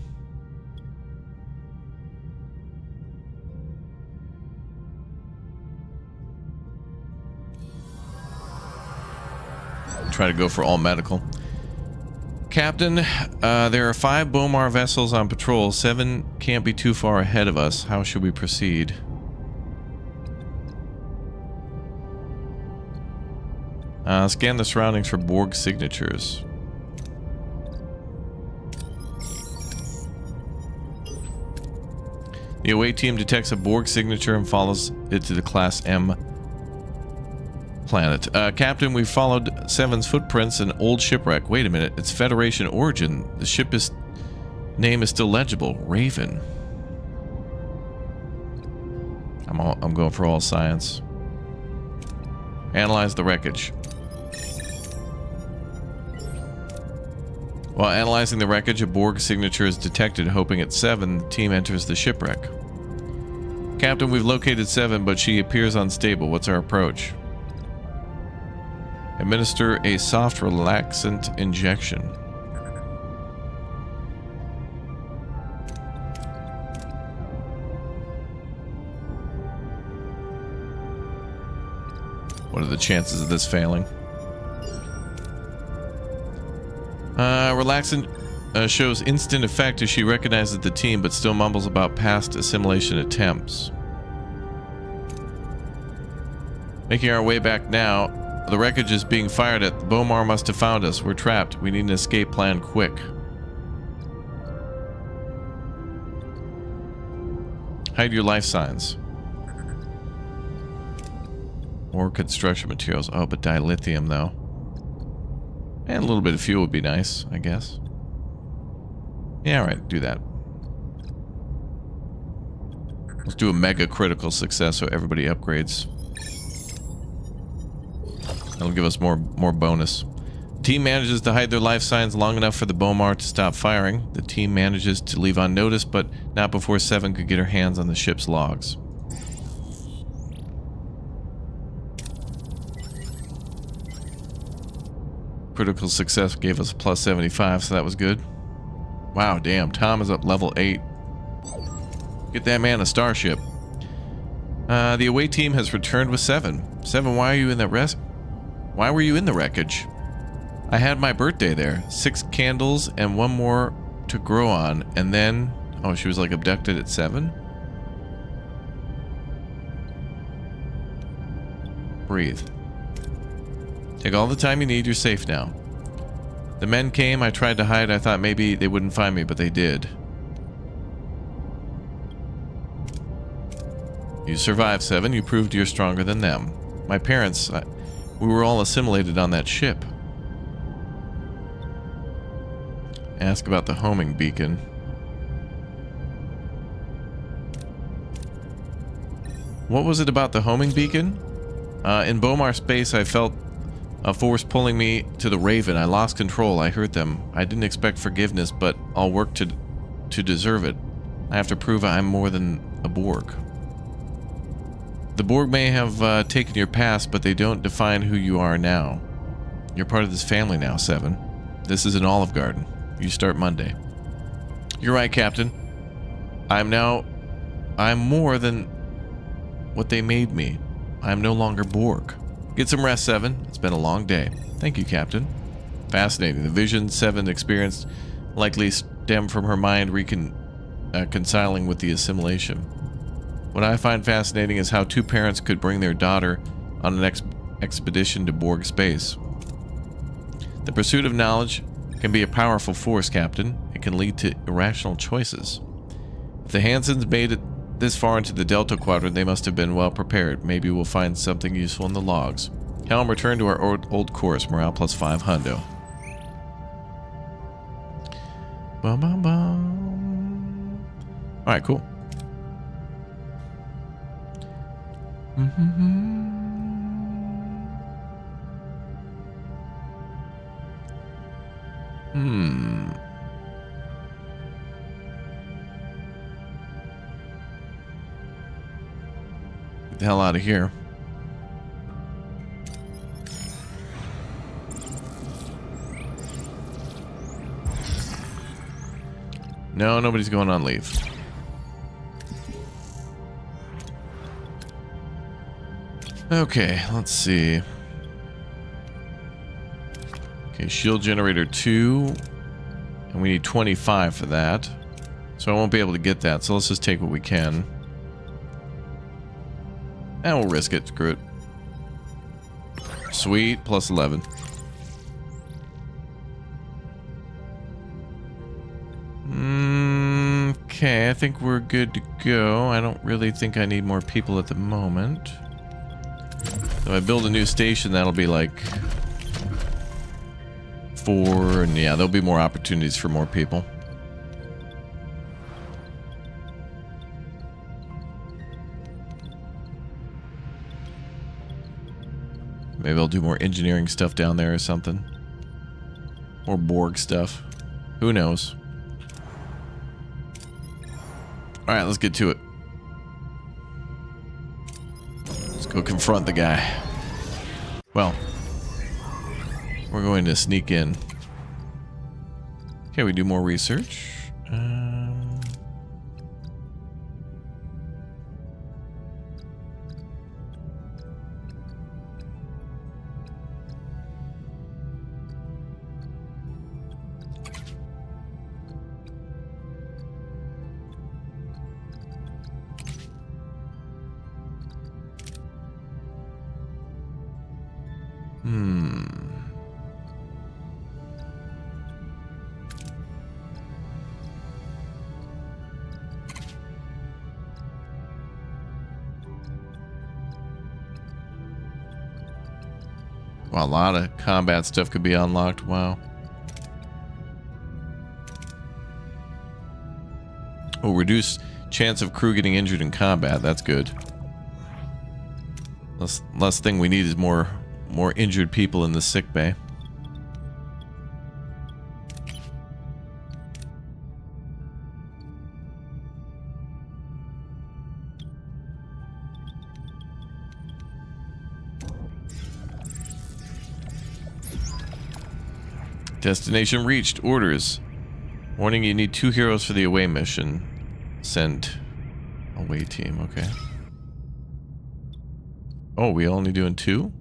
Try to go for all medical. Captain, there are 5 Bomar vessels on patrol. 7 can't be too far ahead of us. How should we proceed? Scan the surroundings for Borg signatures. The away team detects a Borg signature and follows it to the Class M planet. Captain, we followed 7's footprints in old shipwreck. Wait a minute, it's Federation origin. The ship name is still legible. Raven. I'm going for all science. Analyze the wreckage. While analyzing the wreckage, a Borg signature is detected. Hoping it's 7, the team enters the shipwreck. Captain, we've located 7, but she appears unstable. What's our approach? Administer a soft relaxant injection. What are the chances of this failing? Relaxant shows instant effect as she recognizes the team, but still mumbles about past assimilation attempts. Making our way back now. The wreckage is being fired at. The Bomar must have found us. We're trapped. We need an escape plan quick. Hide your life signs. More construction materials. Oh, but dilithium though. And a little bit of fuel would be nice, I guess. Yeah, alright, do that. Let's do a mega critical success so everybody upgrades. That'll give us more bonus. The team manages to hide their life signs long enough for the Bomar to stop firing. The team manages to leave unnoticed, but not before 7 could get her hands on the ship's logs. Critical success gave us a plus 75, so that was good. Wow, damn, Tom is up level 8. Get that man a starship. The away team has returned with 7. 7, why are you in that Why were you in the wreckage? I had my birthday there. 6 candles and 1 more to grow on. And then... Oh, she was like abducted at 7? Breathe. Take all the time you need. You're safe now. The men came. I tried to hide. I thought maybe they wouldn't find me, but they did. You survived, 7. You proved you're stronger than them. My parents, we were all assimilated on that ship. Ask about the homing beacon. What was it about the homing beacon? In Bomar space, I felt a force pulling me to the Raven. I lost control. I hurt them. I didn't expect forgiveness, but I'll work to deserve it. I have to prove I'm more than a Borg. The Borg may have taken your past, but they don't define who you are now. You're part of this family now, 7. This is an Olive Garden. You start Monday. You're right, Captain. I'm more than what they made me. I'm no longer Borg. Get some rest, 7. It's been a long day. Thank you, Captain. Fascinating. The vision 7 experienced likely stem from her mind reconciling with the assimilation. What I find fascinating is how 2 parents could bring their daughter on an expedition to Borg space. The pursuit of knowledge can be a powerful force, Captain. It can lead to irrational choices. If the Hansons made it this far into the Delta Quadrant, they must have been well prepared. Maybe we'll find something useful in the logs. Helm, return to our old course. Morale plus 5 hundo. Bum, bum, bum. Alright, cool. Get the hell out of here. No, nobody's going on leave. Okay, let's see. Okay, shield generator 2. And we need 25 for that. So I won't be able to get that, so let's just take what we can. And we'll risk it, screw it. Sweet, plus 11. Okay, I think we're good to go. I don't really think I need more people at the moment. If I build a new station, that'll be like 4, and yeah, there'll be more opportunities for more people. Maybe I'll do more engineering stuff down there or something. More Borg stuff. Who knows? Alright, let's get to it. Let's go confront the guy. Well, we're going to sneak in. Okay, we do more research. Wow, a lot of combat stuff could be unlocked. Wow. Oh, reduce chance of crew getting injured in combat. That's good. Last thing we need is more injured people in the sick bay. Destination reached. Orders. Warning, you need 2 heroes for the away mission. Send away team. Okay. Oh, we only doing 2?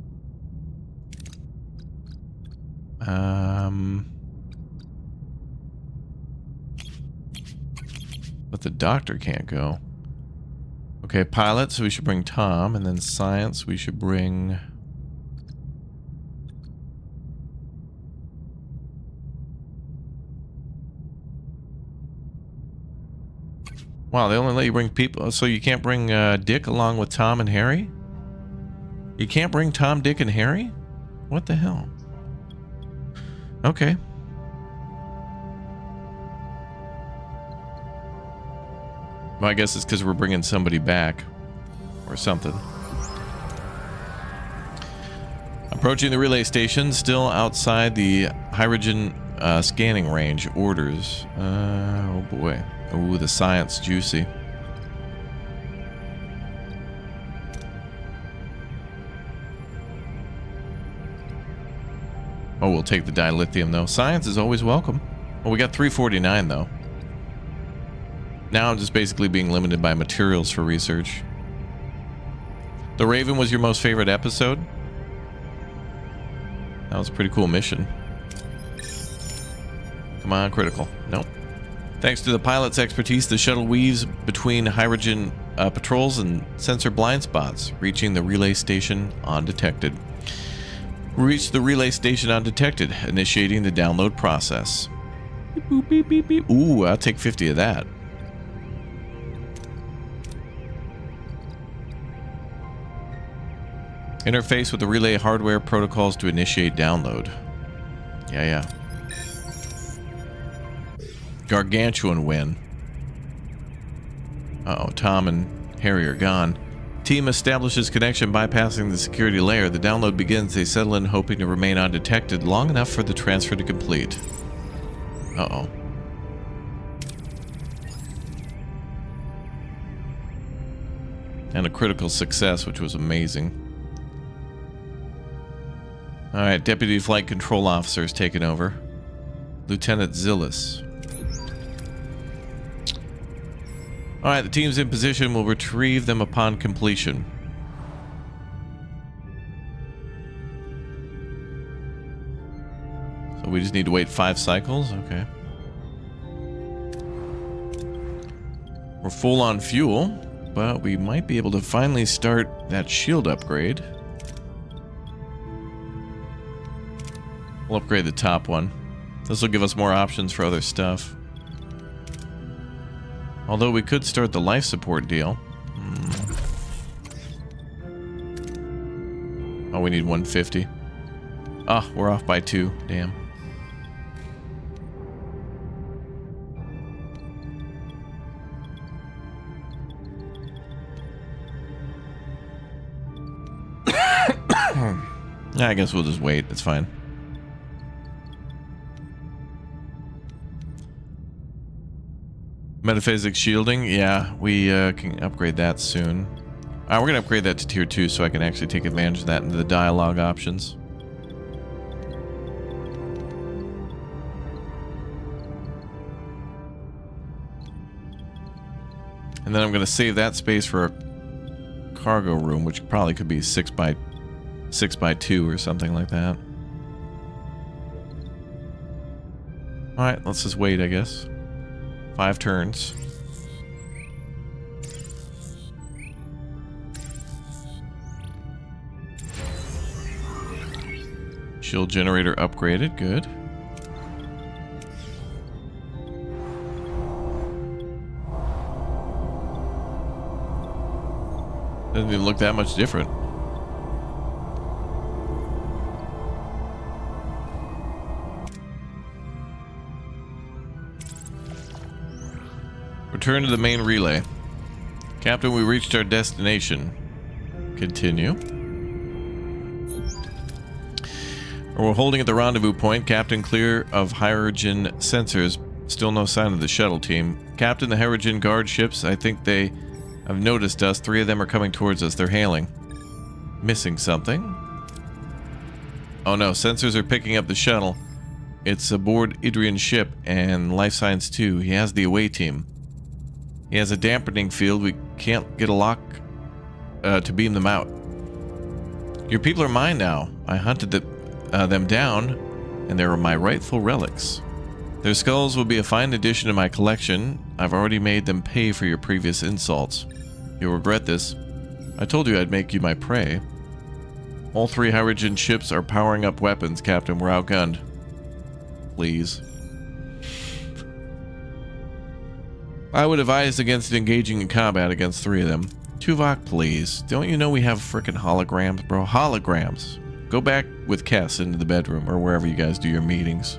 But the doctor can't go. Okay, pilot, so we should bring Tom, and then science, we should bring... Wow, they only let you bring people, so you can't bring Dick along with Tom and Harry? You can't bring Tom, Dick, and Harry? What the hell? Okay. Well, I guess it's because we're bringing somebody back. Or something. Approaching the relay station, still outside the Hirogen scanning range. Orders. Oh boy. Ooh, the science juicy. Oh, we'll take the dilithium though. Science is always welcome. Well, we got 349 though. Now I'm just basically being limited by materials for research. The Raven was your most favorite episode? That was a pretty cool mission. Come on, critical. Nope. Thanks to the pilot's expertise, the shuttle weaves between Hirogen patrols and sensor blind spots, reaching the relay station undetected. Reach the relay station undetected, initiating the download process. Beep, boop, beep, beep, beep. Ooh, I'll take 50 of that. Interface with the relay hardware protocols to initiate download. Yeah. Gargantuan win. Uh-oh, Tom and Harry are gone. Team establishes connection bypassing the security layer. The download begins. They settle in hoping to remain undetected long enough for the transfer to complete. Uh-oh. And a critical success, which was amazing. Alright, Deputy Flight Control Officer is taken over. Lieutenant Zillis. Alright, the team's in position. Will retrieve them upon completion. So we just need to wait 5 cycles? Okay. We're full on fuel, but we might be able to finally start that shield upgrade. We'll upgrade the top one. This will give us more options for other stuff. Although we could start the life support deal. Oh, we need 150. Ah, we're off by 2. Damn. I guess we'll just wait. It's fine. Metaphysics shielding, yeah, we can upgrade that soon. We're going to upgrade that to tier 2 so I can actually take advantage of that into the dialogue options. And then I'm going to save that space for a cargo room, which probably could be 6 by 2 or something like that. Alright, let's just wait, I guess. 5 turns. Shield generator upgraded. Good. Doesn't even look that much different. Return to the main relay. Captain, we reached our destination. Continue. We're holding at the rendezvous point. Captain, clear of Hirogen sensors. Still no sign of the shuttle team. Captain, the Hirogen guard ships, I think they have noticed us. 3 of them are coming towards us. They're hailing. Missing something. Oh no, sensors are picking up the shuttle. It's aboard Idrian's ship and Life Science 2. He has the away team. He has a dampening field. We can't get a lock to beam them out. Your people are mine now. I hunted them down. and they are my rightful relics. Their skulls will be a fine addition to my collection. I've already made them pay for your previous insults. You'll regret this. I told you I'd make you my prey. All 3 Hirogen ships are powering up weapons, Captain. We're outgunned. Please. I would advise against engaging in combat against 3 of them. Tuvok, please. Don't you know we have frickin' holograms, bro? Holograms. Go back with Kess into the bedroom or wherever you guys do your meetings.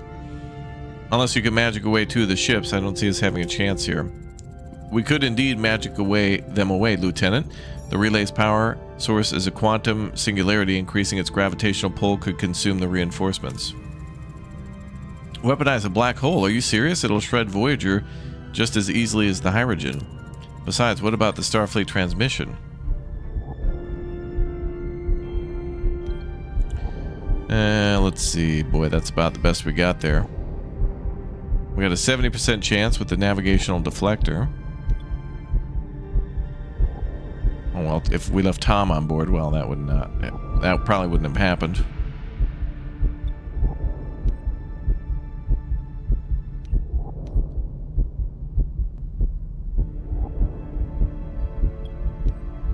Unless you can magic away 2 of the ships, I don't see us having a chance here. We could indeed magic them away, Lieutenant. The relay's power source is a quantum singularity. Increasing its gravitational pull could consume the reinforcements. Weaponize a black hole? Are you serious? It'll shred Voyager just as easily as the Hirogen. Besides, what about the Starfleet transmission? Let's see. Boy, that's about the best we got there. We got a 70% chance with the navigational deflector. Oh, well, if we left Tom on board, well, that probably wouldn't have happened.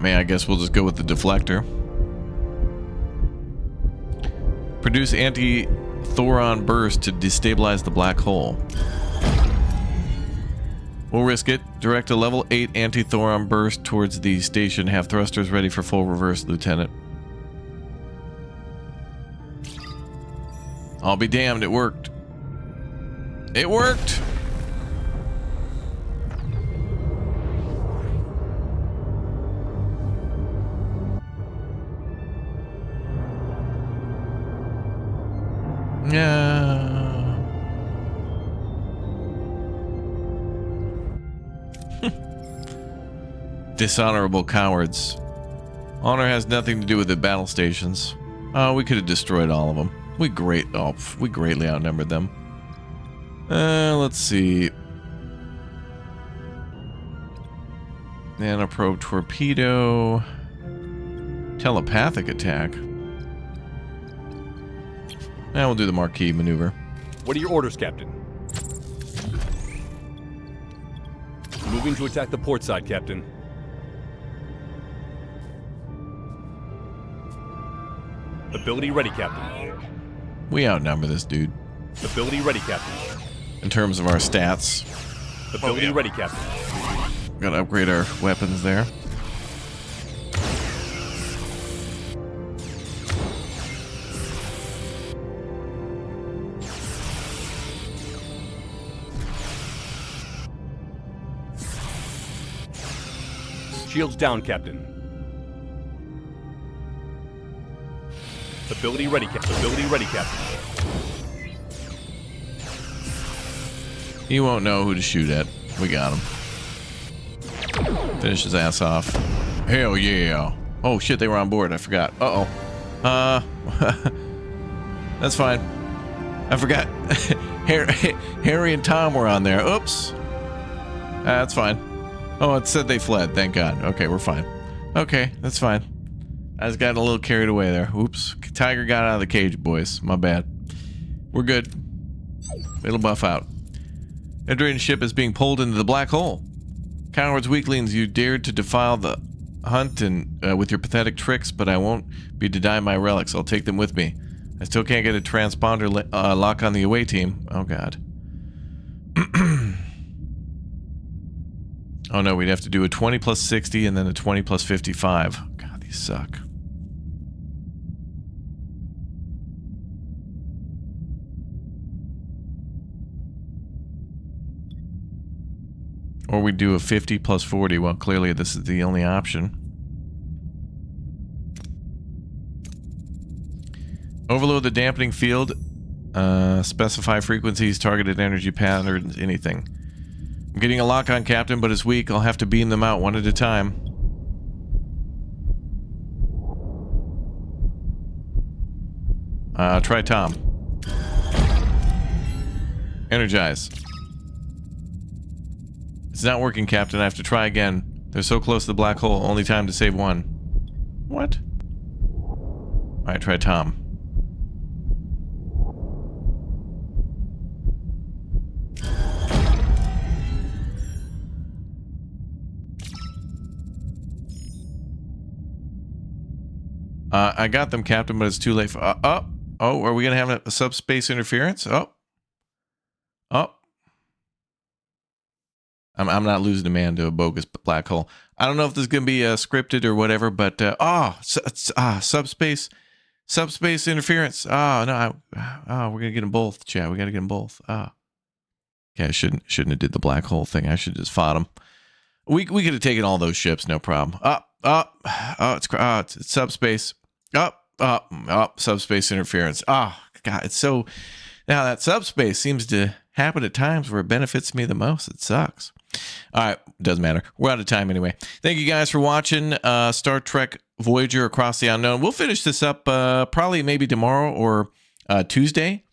I guess we'll just go with the deflector. Produce anti-Thoron burst to destabilize the black hole. We'll risk it. Direct a level 8 anti-Thoron burst towards the station. Have thrusters ready for full reverse, Lieutenant. I'll be damned, it worked. It worked! Yeah. Dishonorable cowards. Honor has nothing to do with the battle stations. We could have destroyed all of them. We greatly outnumbered them. Let's see. Nanoprobe torpedo. Telepathic attack. Now we'll do the marquee maneuver. What are your orders, Captain? Moving to attack the port side, Captain. Ability ready, Captain. We outnumber this dude. Ability ready, Captain. In terms of our stats. Ability ready, Captain. Gotta upgrade our weapons there. Shields down, Captain. Ability ready, Captain. Ability ready, Captain. He won't know who to shoot at. We got him. Finish his ass off. Hell yeah. Oh shit, they were on board. I forgot. Uh-oh. That's fine. I forgot. Harry and Tom were on there. Oops. That's fine. Oh, it said they fled. Thank God. Okay, we're fine. Okay, that's fine. I just got a little carried away there. Oops. Tiger got out of the cage, boys. My bad. We're good. It'll buff out. Entering ship is being pulled into the black hole. Cowards, weaklings, you dared to defile the hunt and with your pathetic tricks, but I won't be denying my relics. I'll take them with me. I still can't get a transponder lock on the away team. Oh, God. Oh no, we'd have to do a 20 plus 60 and then a 20 plus 55. God, these suck. Or we do a 50 plus 40. Well, clearly this is the only option. Overload the dampening field. Specify frequencies, targeted energy patterns, anything. I'm getting a lock on, Captain, but it's weak. I'll have to beam them out one at a time. Try Tom. Energize. It's not working, Captain. I have to try again. They're so close to the black hole. Only time to save one. What? Alright, try Tom. I got them, Captain, but it's too late. Oh, are we going to have a subspace interference? Oh. I'm not losing a man to a bogus black hole. I don't know if this is going to be scripted or whatever, but subspace interference. Oh no, we're gonna get them both, Chad. We got to get them both. Okay, I shouldn't have did the black hole thing. I should have just fought them. We could have taken all those ships, no problem. It's subspace. Subspace interference. Oh God, it's so. Now that subspace seems to happen at times where it benefits me the most. It sucks. All right, doesn't matter. We're out of time anyway. Thank you guys for watching Star Trek Voyager Across the Unknown. We'll finish this up probably maybe tomorrow or Tuesday.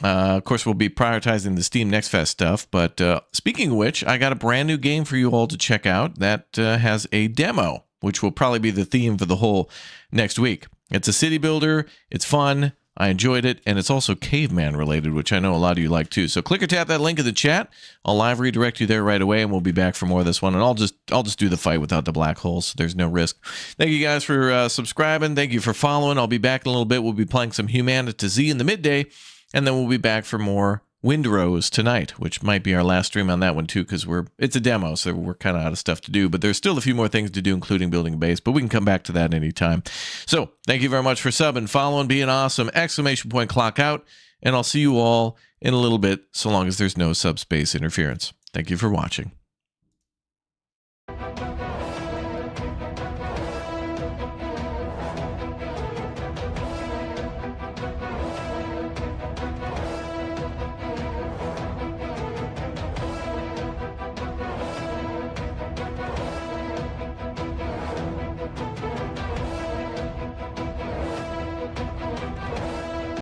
Of course, we'll be prioritizing the Steam Next Fest stuff. But speaking of which, I got a brand new game for you all to check out that has a demo, which will probably be the theme for the whole next week. It's a city builder. It's fun. I enjoyed it, and it's also caveman related, which I know a lot of you like too. So click or tap that link in the chat. I'll live redirect you there right away, and we'll be back for more of this one. And I'll just do the fight without the black holes, so there's no risk. Thank you guys for subscribing. Thank you for following. I'll be back in a little bit. We'll be playing some Humanity Z in the midday, and then we'll be back for more Windrose tonight, which might be our last stream on that one too, because it's a demo, so we're kind of out of stuff to do, but there's still a few more things to do, including building a base, but we can come back to that anytime. So thank you very much for subbing, following, being awesome, ! Clock out, and I'll see you all in a little bit, so long as there's no subspace interference. Thank you for watching.